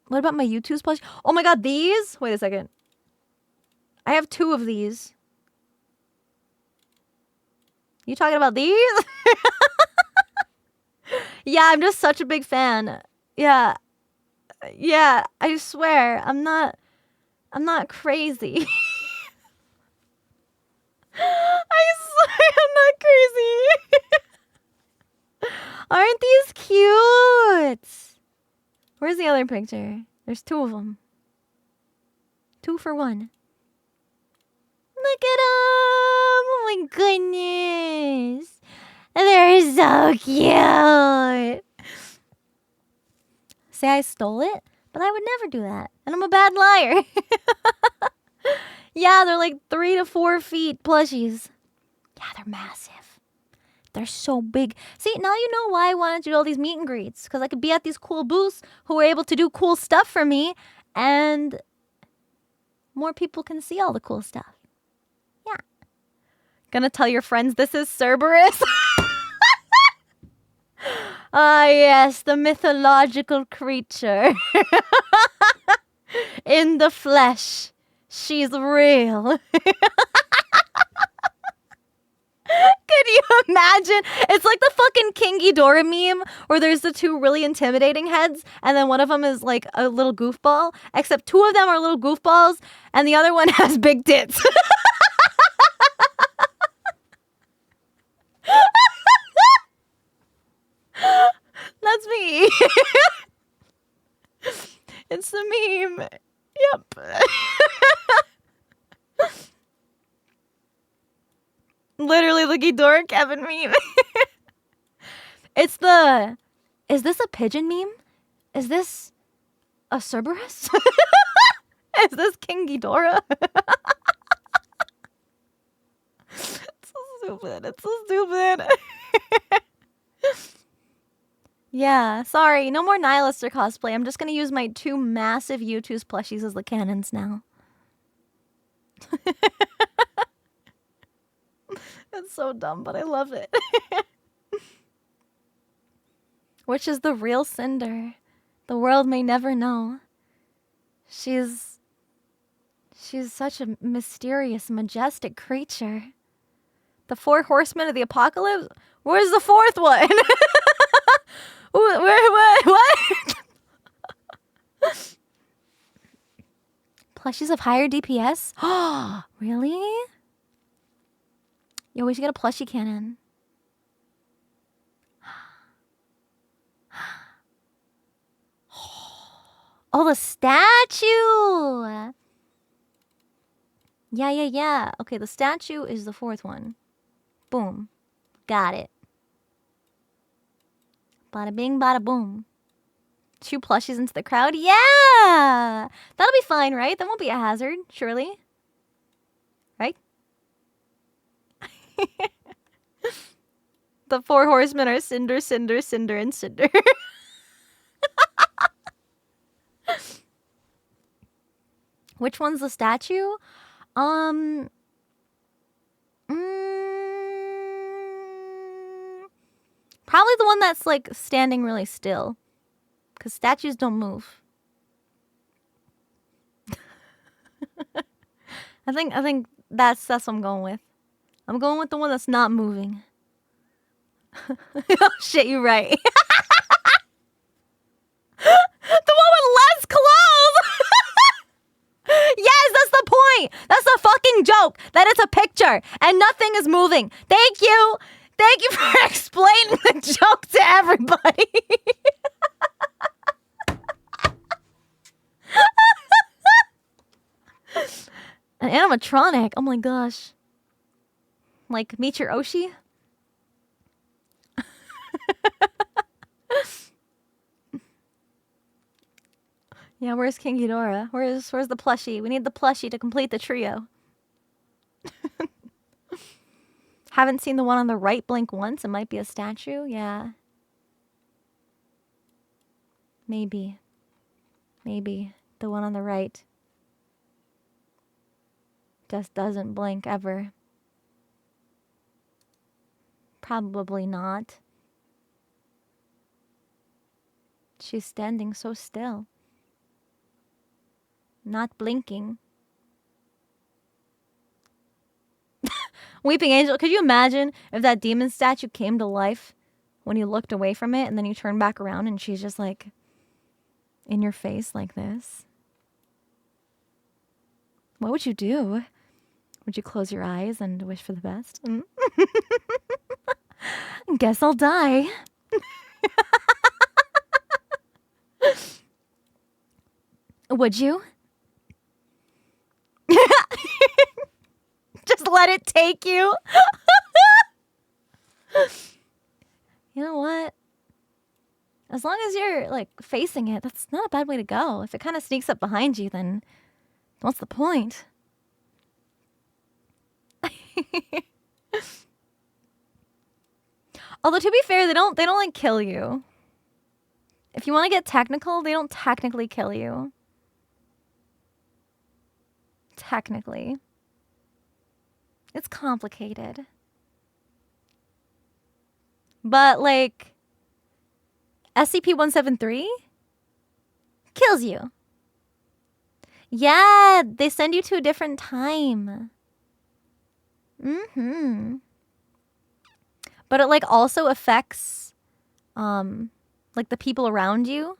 What about my YouTube plush? Oh my god, these? Wait a second. I have 2 of these. You talking about these? Yeah, I'm just such a big fan. Yeah. Yeah, I swear. I'm not crazy. I swear I'm not crazy. Aren't these cute? Where's the other picture? There's 2 of them. 2 for 1. Look at them! Oh my goodness! They're so cute! Say I stole it? But I would never do that. And I'm a bad liar. Yeah, they're like 3 to 4 feet plushies. Yeah, they're massive. They're so big. See, now you know why I wanted to do all these meet and greets. Because I could be at these cool booths who are able to do cool stuff for me. And more people can see all the cool stuff. Yeah. Gonna tell your friends this is Cerberus? Ah, yes, the mythological creature. In the flesh. She's real. Can you imagine? It's like the fucking King Ghidorah meme where there's the two really intimidating heads and then one of them is like a little goofball, except two of them are little goofballs and the other one has big tits. That's me. It's the meme. Yep. Literally the Ghidorah Kevin meme. It's the... Is this a pigeon meme? Is this a Cerberus? Is this King Ghidorah? It's so stupid. It's so stupid. Yeah, sorry. No more Nihilister cosplay. I'm just gonna use my two massive U2's plushies as the cannons now. It's so dumb, but I love it. Which is the real Sinder? The world may never know. She's such a mysterious, majestic creature. The four horsemen of the apocalypse? Where's the fourth one? What? Plushies of higher DPS? Oh, really? Yo, we should get a plushie cannon. Oh, the statue! Yeah. Okay, the statue is the fourth one. Boom. Got it. Bada bing, bada boom. Two plushies into the crowd? Yeah! That'll be fine, right? That won't be a hazard, surely. Right? The four horsemen are Sinder, Cinder, Cinder, and Cinder. Which one's the statue? Probably the one that's like standing really still. Because statues don't move. I think that's what I'm going with. I'm going with the one that's not moving. Oh shit, you're right. The one with less clothes! Yes, that's the point! That's the fucking joke! That it's a picture and nothing is moving. Thank you! Thank you for explaining the joke to everybody. An animatronic? Oh my gosh. Like Meet Your Oshi? Yeah, where's King Ghidorah? Where's the plushie? We need the plushie to complete the trio. Haven't seen the one on the right blink once. It might be a statue. Yeah. Maybe. Maybe. The one on the right just doesn't blink ever. Probably not. She's standing so still. Not blinking. Weeping Angel, could you imagine if that demon statue came to life when you looked away from it and then you turn back around and she's just like in your face like this? What would you do? Would you close your eyes and wish for the best? Guess I'll die. Would you? Just let it take you. You know what? As long as you're like facing it, that's not a bad way to go. If it kind of sneaks up behind you, then what's the point? Although to be fair, they don't like kill you. If you want to get technical, they don't technically kill you. Technically. It's complicated. But like SCP-173 kills you. Yeah, they send you to a different time. But it like also affects like the people around you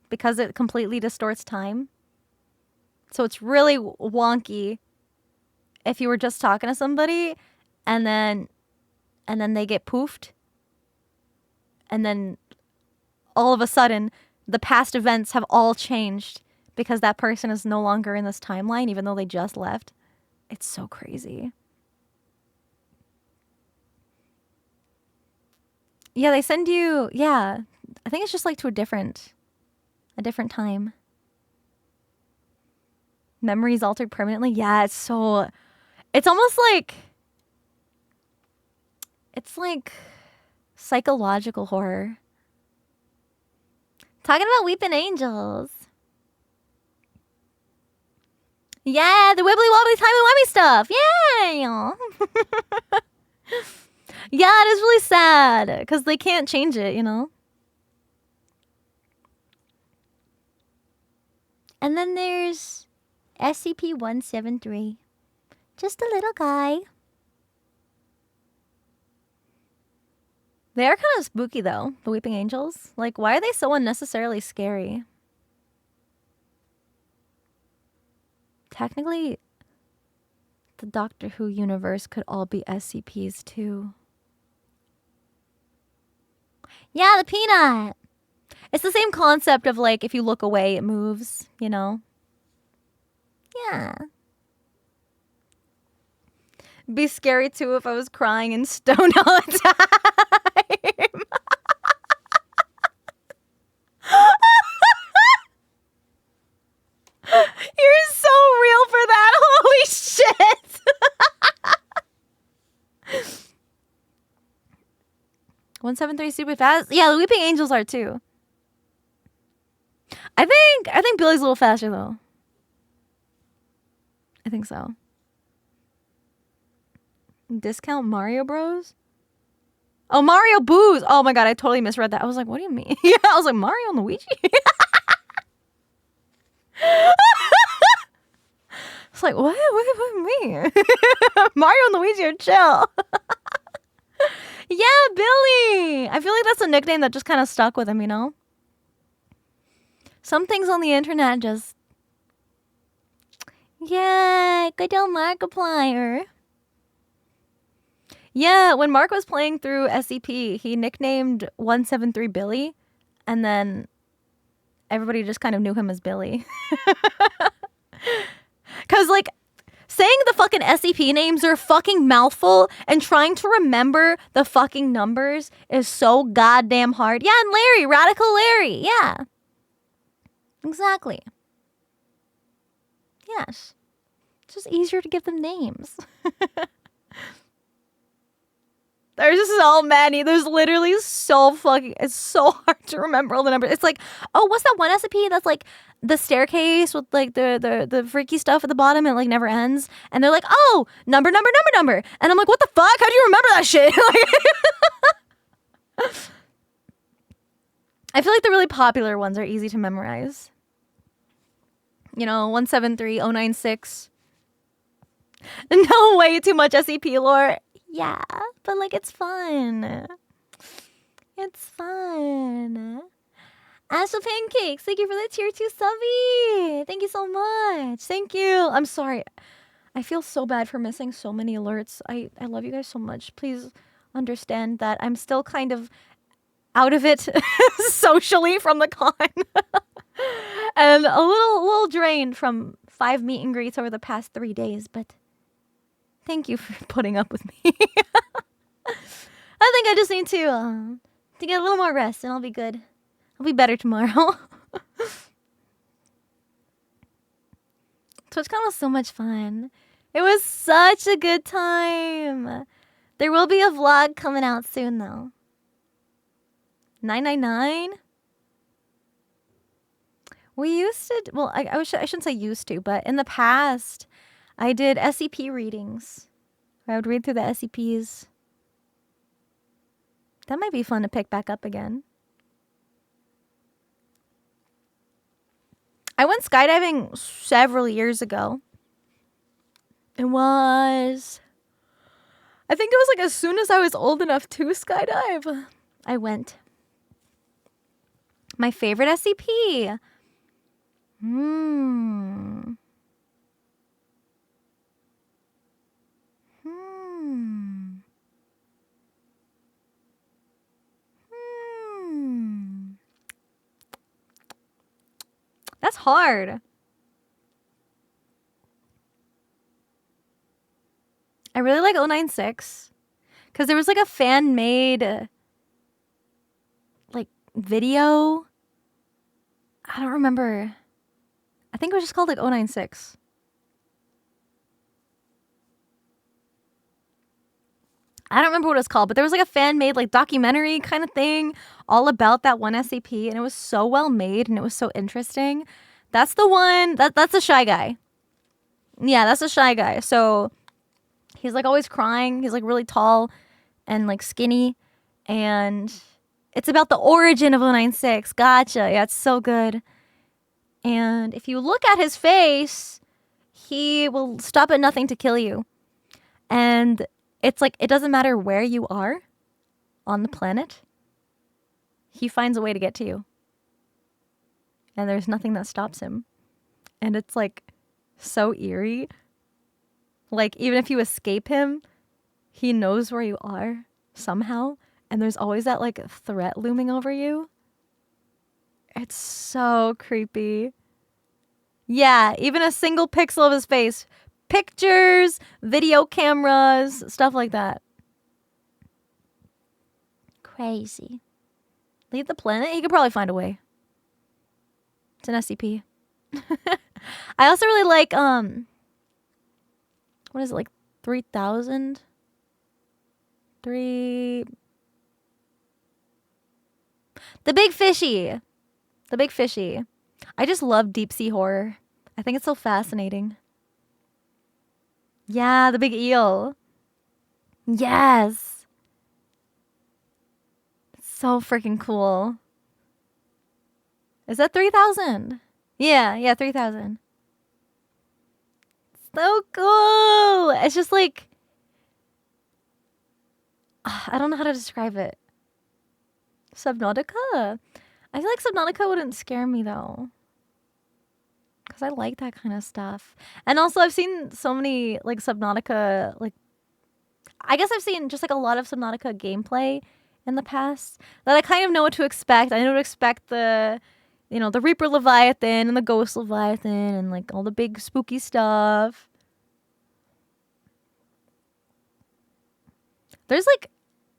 because it completely distorts time. So it's really wonky if you were just talking to somebody and then they get poofed. And then all of a sudden the past events have all changed because that person is no longer in this timeline even though they just left. It's so crazy. Yeah, they send you, yeah. I think it's just like to a different time. Memories altered permanently. Yeah, it's almost like, it's like psychological horror. Talking about weeping angels. Yeah, the wibbly wobbly timey-wimey stuff. Yeah. Yeah, it is really sad because they can't change it, you know? And then there's SCP-173. Just a little guy. They are kind of spooky, though, the Weeping Angels. Like, why are they so unnecessarily scary? Technically, the Doctor Who universe could all be SCPs, too. Yeah, the peanut! It's the same concept of, like, if you look away, it moves, you know? Yeah. Be scary, too, if I was crying and stoned all the time. You're so real for that. Holy shit. 173 super fast. Yeah, the Weeping Angels are too. I think Billy's a little faster though. I think so. Discount Mario Bros? Oh, Mario Booze. Oh my god, I totally misread that. I was like, what do you mean? Yeah, I was like, Mario and Luigi? It's like, what do you mean? Mario and Luigi are chill. Yeah, Billy. I feel like that's a nickname that just kind of stuck with him, you know? Some things on the internet just... Yeah, good old Markiplier. Yeah, when Mark was playing through SCP, he nicknamed 173 Billy, and then everybody just kind of knew him as Billy. Because, like, saying the fucking SCP names are a fucking mouthful, and trying to remember the fucking numbers is so goddamn hard. Yeah, and Larry, Radical Larry, yeah. Exactly. Yes. It's just easier to give them names. There's so many. There's literally so fucking... It's so hard to remember all the numbers. It's like, oh, what's that one SCP that's like the staircase with like the freaky stuff at the bottom and it like never ends? And they're like, oh, number. And I'm like, what the fuck? How do you remember that shit? I feel like the really popular ones are easy to memorize. You know, 173096. No, way too much SCP lore. Yeah, but like it's fun. It's fun. Astral Pancakes, thank you for the tier 2 subby. Thank you so much. Thank you. I'm sorry. I feel so bad for missing so many alerts. I love you guys so much. Please understand that I'm still kind of out of it socially from the con. And a little drained from 5 meet and greets over the past 3 days, but thank you for putting up with me. I think I just need to get a little more rest and I'll be good. I'll be better tomorrow. TwitchCon was so much fun. It was such a good time. There will be a vlog coming out soon though. 999? We used to, well, I shouldn't say used to, but in the past, I did SCP readings. I would read through the SCPs. That might be fun to pick back up again. I went skydiving several years ago. I think it was like as soon as I was old enough to skydive, I went. My favorite SCP. Hmm. That's hard. I really like 096 because there was like a fan made like video. I don't remember. I think it was just called like 096. I don't remember what it was called, but there was like a fan made like documentary kind of thing all about that one SCP, and it was so well made and it was so interesting. That's the one that's a shy guy. Yeah, that's a shy guy. So he's like always crying. He's like really tall and like skinny, and it's about the origin of 096. Gotcha. Yeah, it's so good. And if you look at his face, he will stop at nothing to kill you. And it's like, it doesn't matter where you are on the planet. He finds a way to get to you. And there's nothing that stops him. And it's like so eerie. Like even if you escape him, he knows where you are somehow. And there's always that like threat looming over you. It's so creepy. Yeah, even a single pixel of his face. Pictures, video cameras, stuff like that. Crazy. Leave the planet? He could probably find a way. It's an SCP. I also really like, what is it, like 3,000? The Big Fishy. The Big Fishy. I just love deep sea horror. I think it's so fascinating. Yeah, the big eel. Yes. So freaking cool. Is that 3,000? Yeah, 3,000. So cool. It's just like, I don't know how to describe it. Subnautica. I feel like Subnautica wouldn't scare me though. Because I like that kind of stuff. And also I've seen so many like Subnautica, like, I guess I've seen just like a lot of Subnautica gameplay in the past that I kind of know what to expect. I know to expect the, you know, the Reaper Leviathan and the Ghost Leviathan and like all the big spooky stuff. There's like,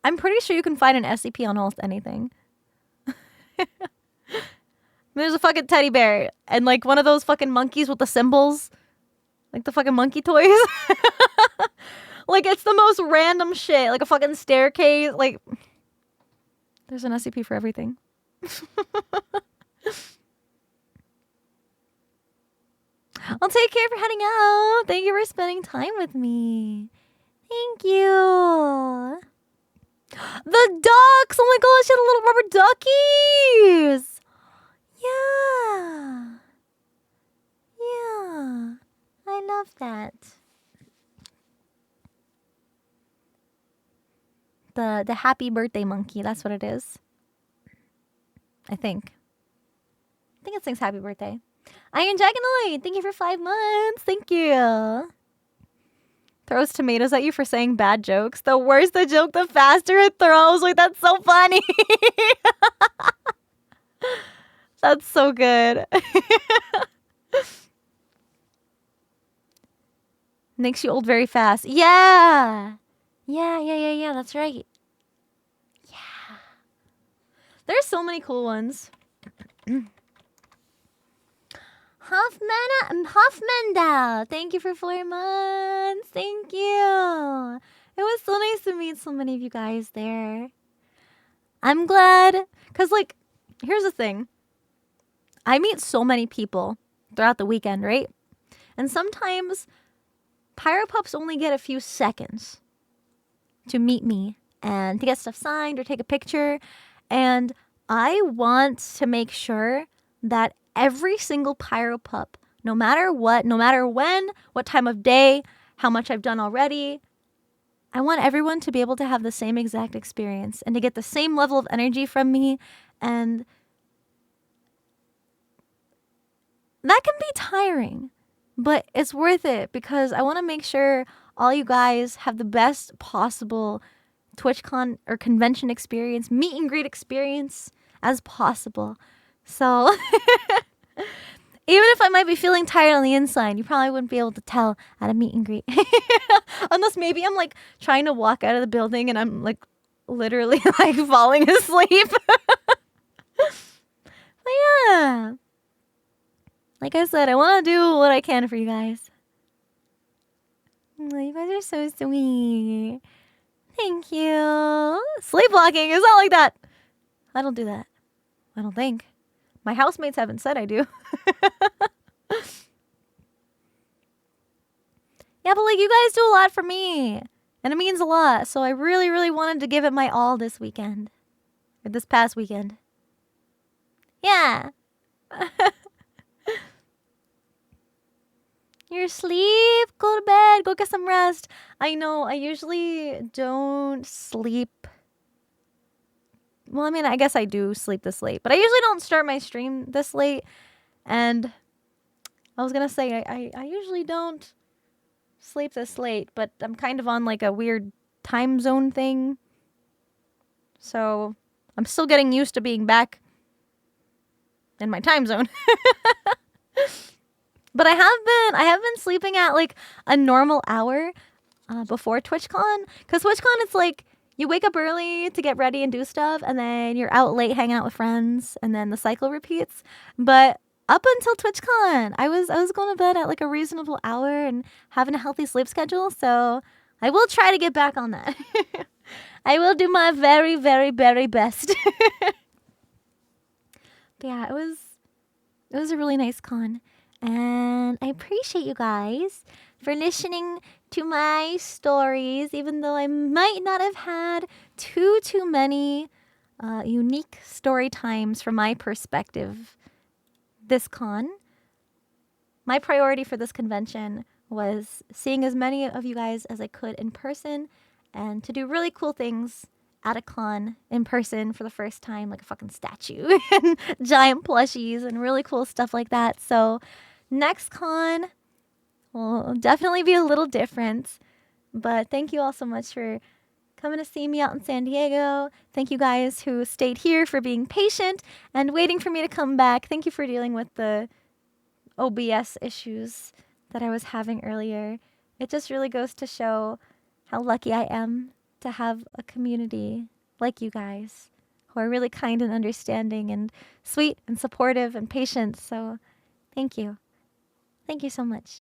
I'm pretty sure you can find an SCP on almost anything. There's a fucking teddy bear and like one of those fucking monkeys with the symbols. Like the fucking monkey toys. Like it's the most random shit. Like a fucking staircase. Like there's an SCP for everything. I'll take care for heading out. Thank you for spending time with me. Thank you. The ducks! Oh my gosh, she had little rubber duckies! Yeah. Yeah. I love that. The happy birthday monkey, that's what it is. I think it sings happy birthday. Iron Dragonoid, thank you for 5 months. Thank you. Throws tomatoes at you for saying bad jokes. The worse the joke, the faster it throws. Like, that's so funny. That's so good. Makes you old very fast. Yeah. Yeah. That's right. Yeah. There's so many cool ones. Hoffmandau. Thank you for 4 months. Thank you. It was so nice to meet so many of you guys there. I'm glad. Because, like, here's the thing. I meet so many people throughout the weekend, right? And sometimes Pyropups only get a few seconds to meet me and to get stuff signed or take a picture. And I want to make sure that every single pyro pup, no matter what, no matter when, what time of day, how much I've done already. I want everyone to be able to have the same exact experience and to get the same level of energy from me. And that can be tiring, but it's worth it because I want to make sure all you guys have the best possible TwitchCon or convention experience, meet and greet experience as possible. So even if I might be feeling tired on the inside, you probably wouldn't be able to tell at a meet and greet. Unless maybe I'm like trying to walk out of the building and I'm like literally like falling asleep. But yeah. Like I said, I want to do what I can for you guys. Oh, you guys are so sweet. Thank you. Sleepwalking is not like that. I don't do that. I don't think. My housemates haven't said I do. Yeah, but like you guys do a lot for me. And it means a lot. So I really, really wanted to give it my all this weekend. Or this past weekend. Yeah. You're asleep. Go to bed. Go get some rest. I know. I usually don't sleep. Well, I mean, I guess I do sleep this late. But I usually don't start my stream this late. And I was going to say, I usually don't sleep this late. But I'm kind of on like a weird time zone thing. So I'm still getting used to being back in my time zone. But I have been sleeping at like a normal hour before TwitchCon. Because TwitchCon, it's like you wake up early to get ready and do stuff, and then you're out late hanging out with friends, and then the cycle repeats. But up until TwitchCon, I was going to bed at like a reasonable hour and having a healthy sleep schedule. So I will try to get back on that. I will do my very, very, very best. But yeah, it was a really nice con. And I appreciate you guys for listening to my stories, even though I might not have had too many unique story times from my perspective this con. My priority for this convention was seeing as many of you guys as I could in person and to do really cool things at a con in person for the first time, like a fucking statue and giant plushies and really cool stuff like that. So next con will definitely be a little different, but thank you all so much for coming to see me out in San Diego. Thank you guys who stayed here for being patient and waiting for me to come back. Thank you for dealing with the OBS issues that I was having earlier. It just really goes to show how lucky I am to have a community like you guys who are really kind and understanding and sweet and supportive and patient. So thank you. Thank you so much.